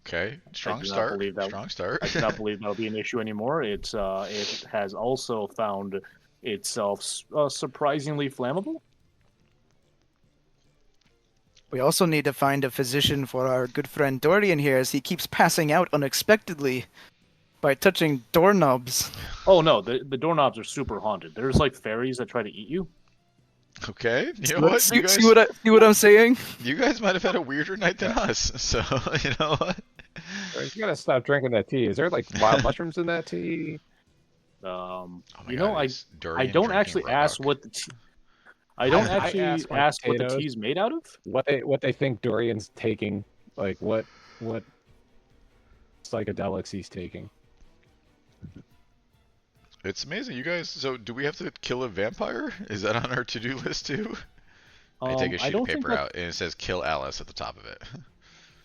Okay, strong do not start. believe that- Strong start. I do not believe that'll be an issue anymore. It has also found itself surprisingly flammable. We also need to find a physician for our good friend Dorian here, as he keeps passing out unexpectedly by touching doorknobs. Oh no, the doorknobs are super haunted. There's like fairies that try to eat you. Okay, you know what? See, You guys, see what I'm saying? you guys might have had a weirder night than us. So you know what? You gotta stop drinking that tea. Is there like wild mushrooms in that tea? Oh my You God, know, I it's Durian don't drinking actually rock. ask what the I don't I actually ask my ask what the potatoes. tea's made out of. What they think Dorian's taking? Like what psychedelics he's taking? It's amazing, you guys. So, do we have to kill a vampire? Is that on our to-do list too? I take a sheet of don't think paper that- out and it says "Kill Alice" at the top of it.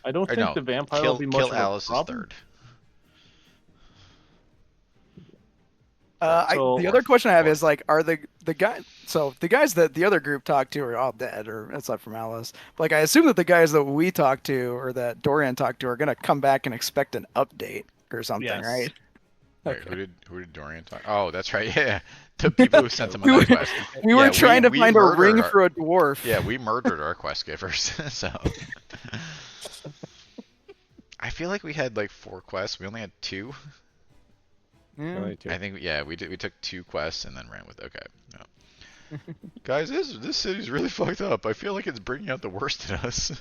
I don't Or think no, the vampire kill, will be much kill of a Alice is problem. third. So- The other question I have is like, are the guys? So the guys that the other group talked to are all dead, or aside from Alice. Like I assume that the guys that we talked to or that Dorian talked to are gonna come back and expect an update or something, Yes. right? Wait, who did Dorian talk? Oh, that's right. Yeah, the people who sent him on We that quest. We were Yeah, trying to we find a murdered ring our- for a dwarf. Yeah, we murdered our quest givers. So I feel like we had like 4 quests. We only had 2. Yeah. Only 2. I think we took 2 quests and then ran with. Okay. No. Guys, this city's really fucked up. I feel like it's bringing out the worst in us.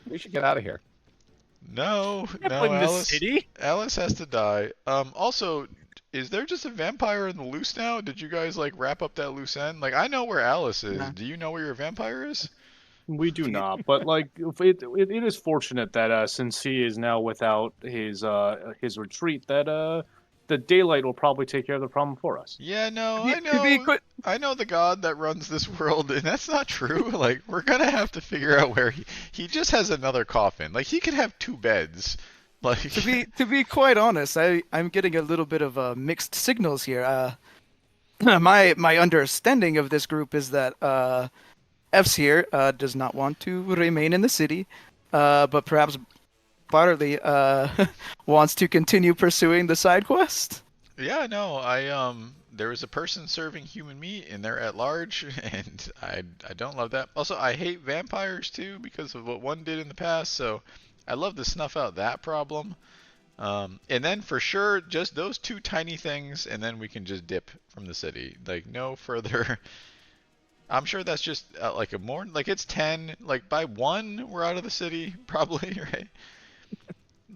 We should get out of here. No, Can't no, blame the Alice. city. Alice has to die. Also, is there just a vampire in the loose now? Did you guys like wrap up that loose end? Like, I know where Alice is. Nah. Do you know where your vampire is? We do not, but like it is fortunate that since he is now without his retreat, that the daylight will probably take care of the problem for us. Yeah, no, I To be know. quick, I know the god that runs this world, and that's not true. Like, we're gonna have to figure out where he just has another coffin. Like, he could have 2 beds. Like, to be quite honest, I'm getting a little bit of mixed signals here. My understanding of this group is that F's here does not want to remain in the city, but perhaps Barley wants to continue pursuing the side quest. yeah, no, there was a person serving human meat and they're at large, and I don't love that. Also, I hate vampires too because of what one did in the past, so I love to snuff out that problem. And then for sure, just those 2 tiny things, and then we can just dip from the city. Like, no further. I'm sure that's just like it's 10. Like, by 1, we're out of the city, probably, right?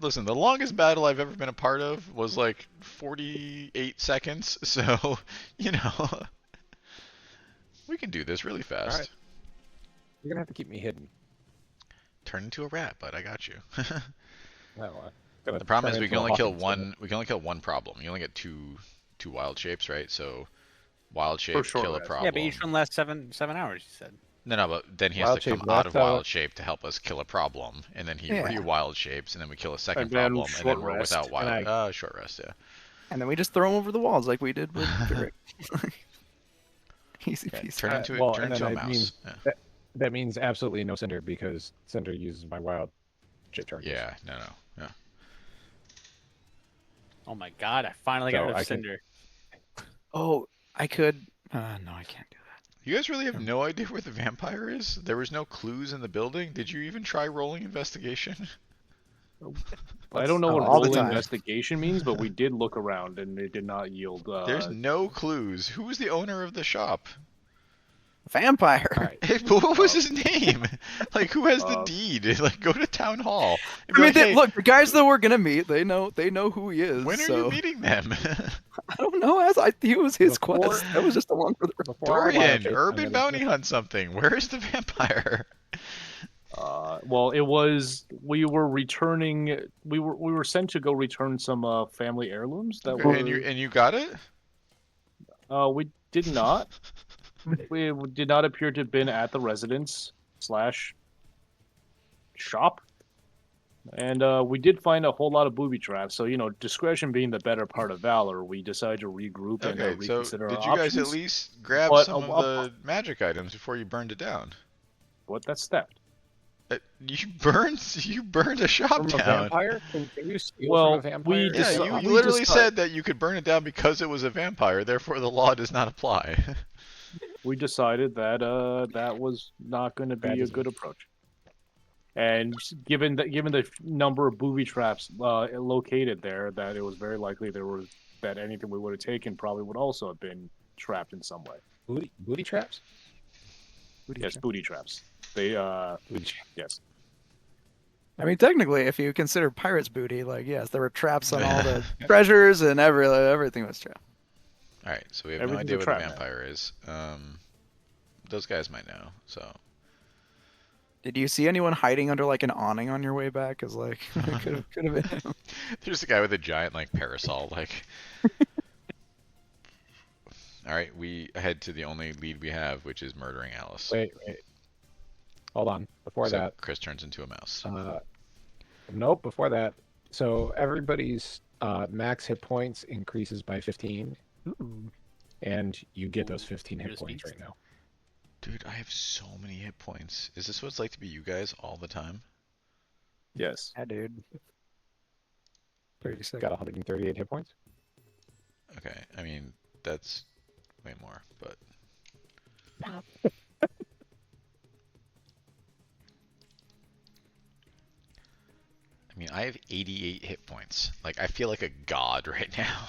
Listen, the longest battle I've ever been a part of was like 48 seconds, so, you know, we can do this really fast. Alright. You're gonna have to keep me hidden. Turn into a rat, but I got you. No, The problem is we can only kill one. We can only kill one problem. You only get two wild shapes, right? So wild shape sure, kill a right. problem. Yeah, but each one lasts 7 hours. You said. No, but then he has Wild to come shape out of left, wild shape to help us kill a problem, and then he Yeah. re-wild shapes, and then we kill a second And then problem, and short then we're rest, without and wild. Short rest, yeah. And then we just throw him over the walls like we did with Rick. Easy Okay. peasy. Turn into well, turn and into then a that mouse. means- Yeah. That means absolutely no Cinder because Cinder uses my wild shit targets. Yeah, no. Yeah. Oh my god! I finally got So rid I of can- Cinder. Oh, I could. No, I can't do that. You guys really have no idea where the vampire is? There was no clues in the building. Did you even try rolling investigation? I don't know what all the rolling time. investigation means, but we did look around and it did not yield. There's no clues. Who was the owner of the shop? Vampire. All right. What was his name? Like, who has the Uh, deed? Like, go to town hall. and be I mean, like, "Hey, look, the guys that we're gonna meet, they know who he is. when are so you meeting them? I don't know. He was his Before- quest. That was just along for the. Before I wild Dorian, shape, I'm urban gonna- bounty hunt something. Where is the vampire? Well, it was we were returning. We were sent to go return some family heirlooms that were. And you got it? We did not. We did not appear to have been at the residence / shop. And we did find a whole lot of booby traps. So, discretion being the better part of valor, we decided to regroup and Okay, so reconsider did our you guys at options. least grab But, some of the magic items before you burned it down? What? That's theft. You burned a shop From a down. vampire? Can you steal Well, from a we vampire? just- Yeah, we you literally decided- said that you could burn it down because it was a vampire. Therefore, the law does not apply. We decided that that was not going to Bad be a decision. good approach. And given the number of booby traps located there, that it was very likely that anything we would have taken probably would also have been trapped in some way. Booty traps? Yes, booty traps. They Booty traps. yes. I mean, technically, if you consider pirates' booty, like yes, there were traps on all the treasures and everything was trapped. All right, so we have Everything's no idea a what trap a now. vampire is. Those guys might know. So Did you see anyone hiding under like an awning on your way back? Cause like it could have been him. there's a guy with a giant like parasol. Like, all right, we head to the only lead we have, which is murdering Alice. Wait. Hold on. Before So that, Chris turns into a mouse. nope. Before that, so everybody's max hit points increases by 15, and you get those 15 hit Here's points beast. right now. Dude, I have so many hit points. Is this what it's like to be you guys all the time? Yes. Yeah, dude. Pretty sick. Got 138 hit points. Okay, I mean that's way more, but I mean I have 88 hit points. Like I feel like a god right now.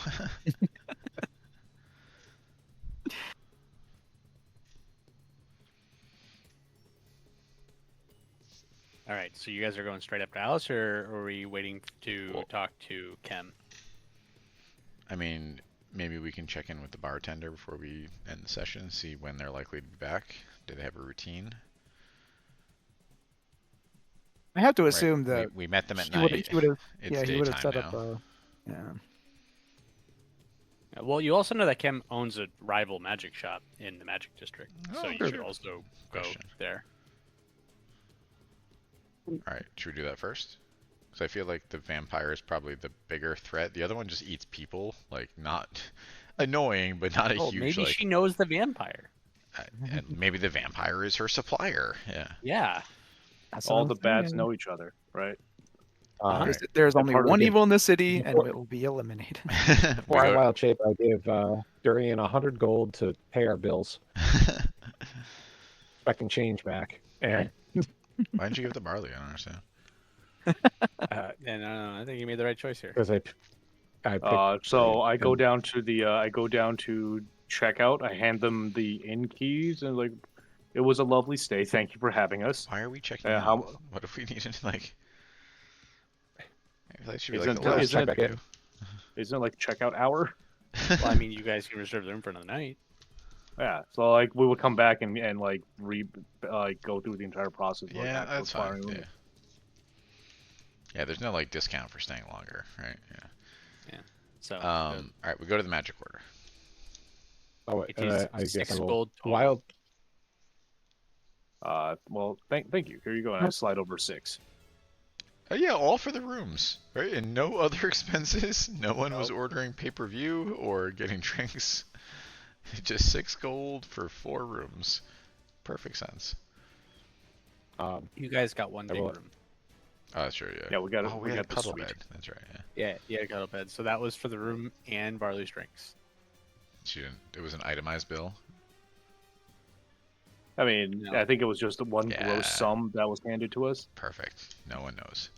All right, so you guys are going straight up to Alice, or are we waiting to Well- talk to Kem? I mean, maybe we can check in with the bartender before we end the session, see when they're likely to be back. Do they have a routine? I have to Right, assume that we met them at he would night. he would have It's yeah he would have daytime set up now. a yeah. Well, you also know that Kem owns a rival magic shop in the Magic District, so Oh, you good should also go question. there. All right, should we do that first? Because I feel like the vampire is probably the bigger threat. The other one just eats people, like not annoying, but not a Oh, huge maybe like. she knows the vampire. And maybe the vampire is her supplier. Yeah. Yeah. That's what All I'm the bads saying. know each other, right? Uh, Right. There's And only part of one the- evil in the city, and Before- it will be eliminated. Before I We go- wild shape, I give Durian 100 gold to pay our bills. Expecting change back. And Why didn't you give the barley? I don't understand. And I think you made the right choice here. because I picked So I go and- down to the checkout. I hand them the inn keys and like, it was a lovely stay. Thank you for having us. Why are we checking Yeah, out? how- What if we needed like? I feel like it should be Isn't like the it- last isn't check it- we do. Isn't it like checkout hour? Well, I mean, you guys can reserve the room for another night. Yeah. So like we would come back and like go through the entire process. Of, like, Yeah, actual that's fine. acquiring room. Yeah. Yeah, there's no like discount for staying longer, right? Yeah. So All right, we go to the magic order. Oh, wait, it is I guess 6 I will. gold total. Wild. Well, thank you. Here you go. And I slide over 6. Oh yeah, all for the rooms, right? And no other expenses. No one was Nope. ordering pay-per-view or getting drinks. Just 6 gold for 4 rooms. Perfect sense. You guys got one I big will- room. Oh, that's true. Yeah. Yeah, we got Oh, we had got the cuddle suite. bed. That's right. Yeah. Yeah, cuddle bed. So that was for the room and Barley's drinks. She didn't. It was an itemized bill. I mean, No. I think it was just the one Yeah. gross sum that was handed to us. Perfect. No one knows.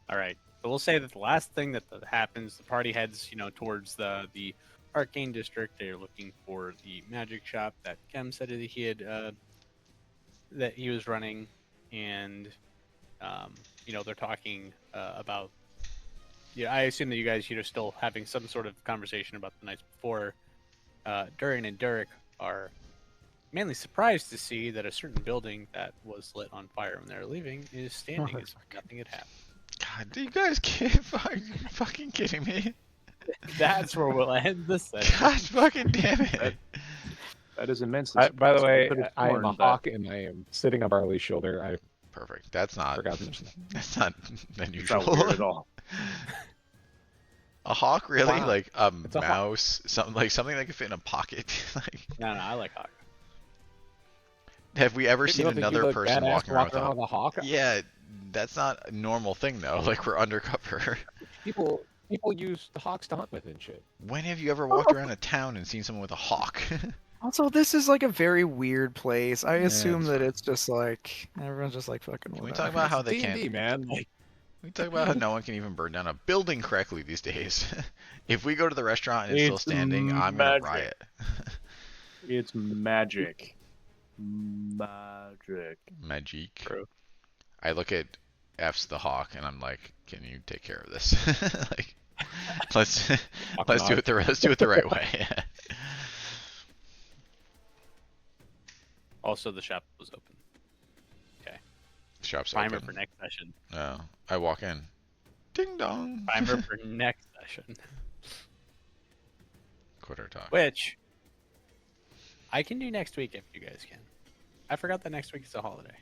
All right. So we'll say that the last thing that happens, the party heads, towards the Arcane District. They're looking for the magic shop that Kem said that he had that he was running, and they're talking about. Yeah, I assume that you guys, still having some sort of conversation about the nights before. Durian and Derek are mainly surprised to see that a certain building that was lit on fire when they were leaving is standing as if nothing had happened. God, do you guys kid? Are you fucking kidding me? That's where we'll end this session. God fucking damn it! That is immensely. By the surprising. way, Could've I am sworn a that- hawk and I am sitting on Barley's shoulder. I Perfect. That's not. forgot to mention that. That's not It's unusual. not weird at all. A hawk, really? Wow. Like a It's a hawk. mouse? Something that could fit in a pocket? Like, No, I like Hawk. have we ever You seen don't think you another look person badass walking around with a hawk? with a hawk? Yeah, that's not a normal thing though. Like we're undercover. People use the hawks to hunt with and shit. When have you ever walked around a town and seen someone with a hawk? Also, this is like a very weird place. I assume it's that it's just like everyone's just like fucking. Can we whatever. talk about how they D&D, can't? man. Like, We talk about how no one can even burn down a building correctly these days. If we go to the restaurant and it's still It's standing, I'm gonna magic. riot. It's magic. Magic. Magic. True. I look at F's the hawk and I'm like, can you take care of this? Like, let's let's do it the right way. Also, the shop was open. Shop's Timer open. for next session. Oh, I walk in. Ding dong. Timer for next session. Quitter talk. Which I can do next week if you guys can. I forgot that next week is a holiday.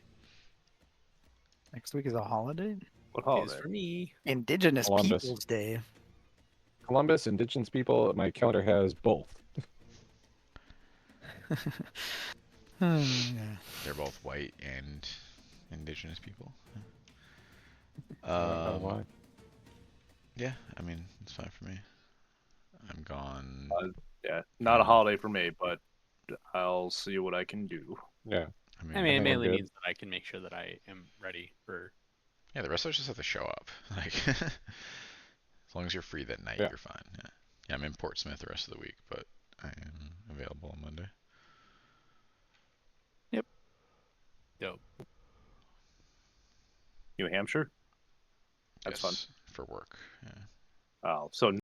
Next week is a holiday. What It is holiday? for me. Indigenous Columbus. Peoples Day. Columbus, Indigenous people, my calendar has both. Yeah. They're both white and indigenous people. I don't know why. Yeah, I mean, it's fine for me. I'm gone. Yeah, not a holiday for me, but I'll see what I can do. Yeah. I mean, I it think we're mainly good. means that I can make sure that I am ready for. Yeah, the rest of us just have to show up. Like, as long as you're free that night, Yeah. you're fine. Yeah. Yeah, I'm in Portsmouth the rest of the week, but I am available on Monday. Dope. New Hampshire? That's fun. Yes, for work. Yeah. Oh, so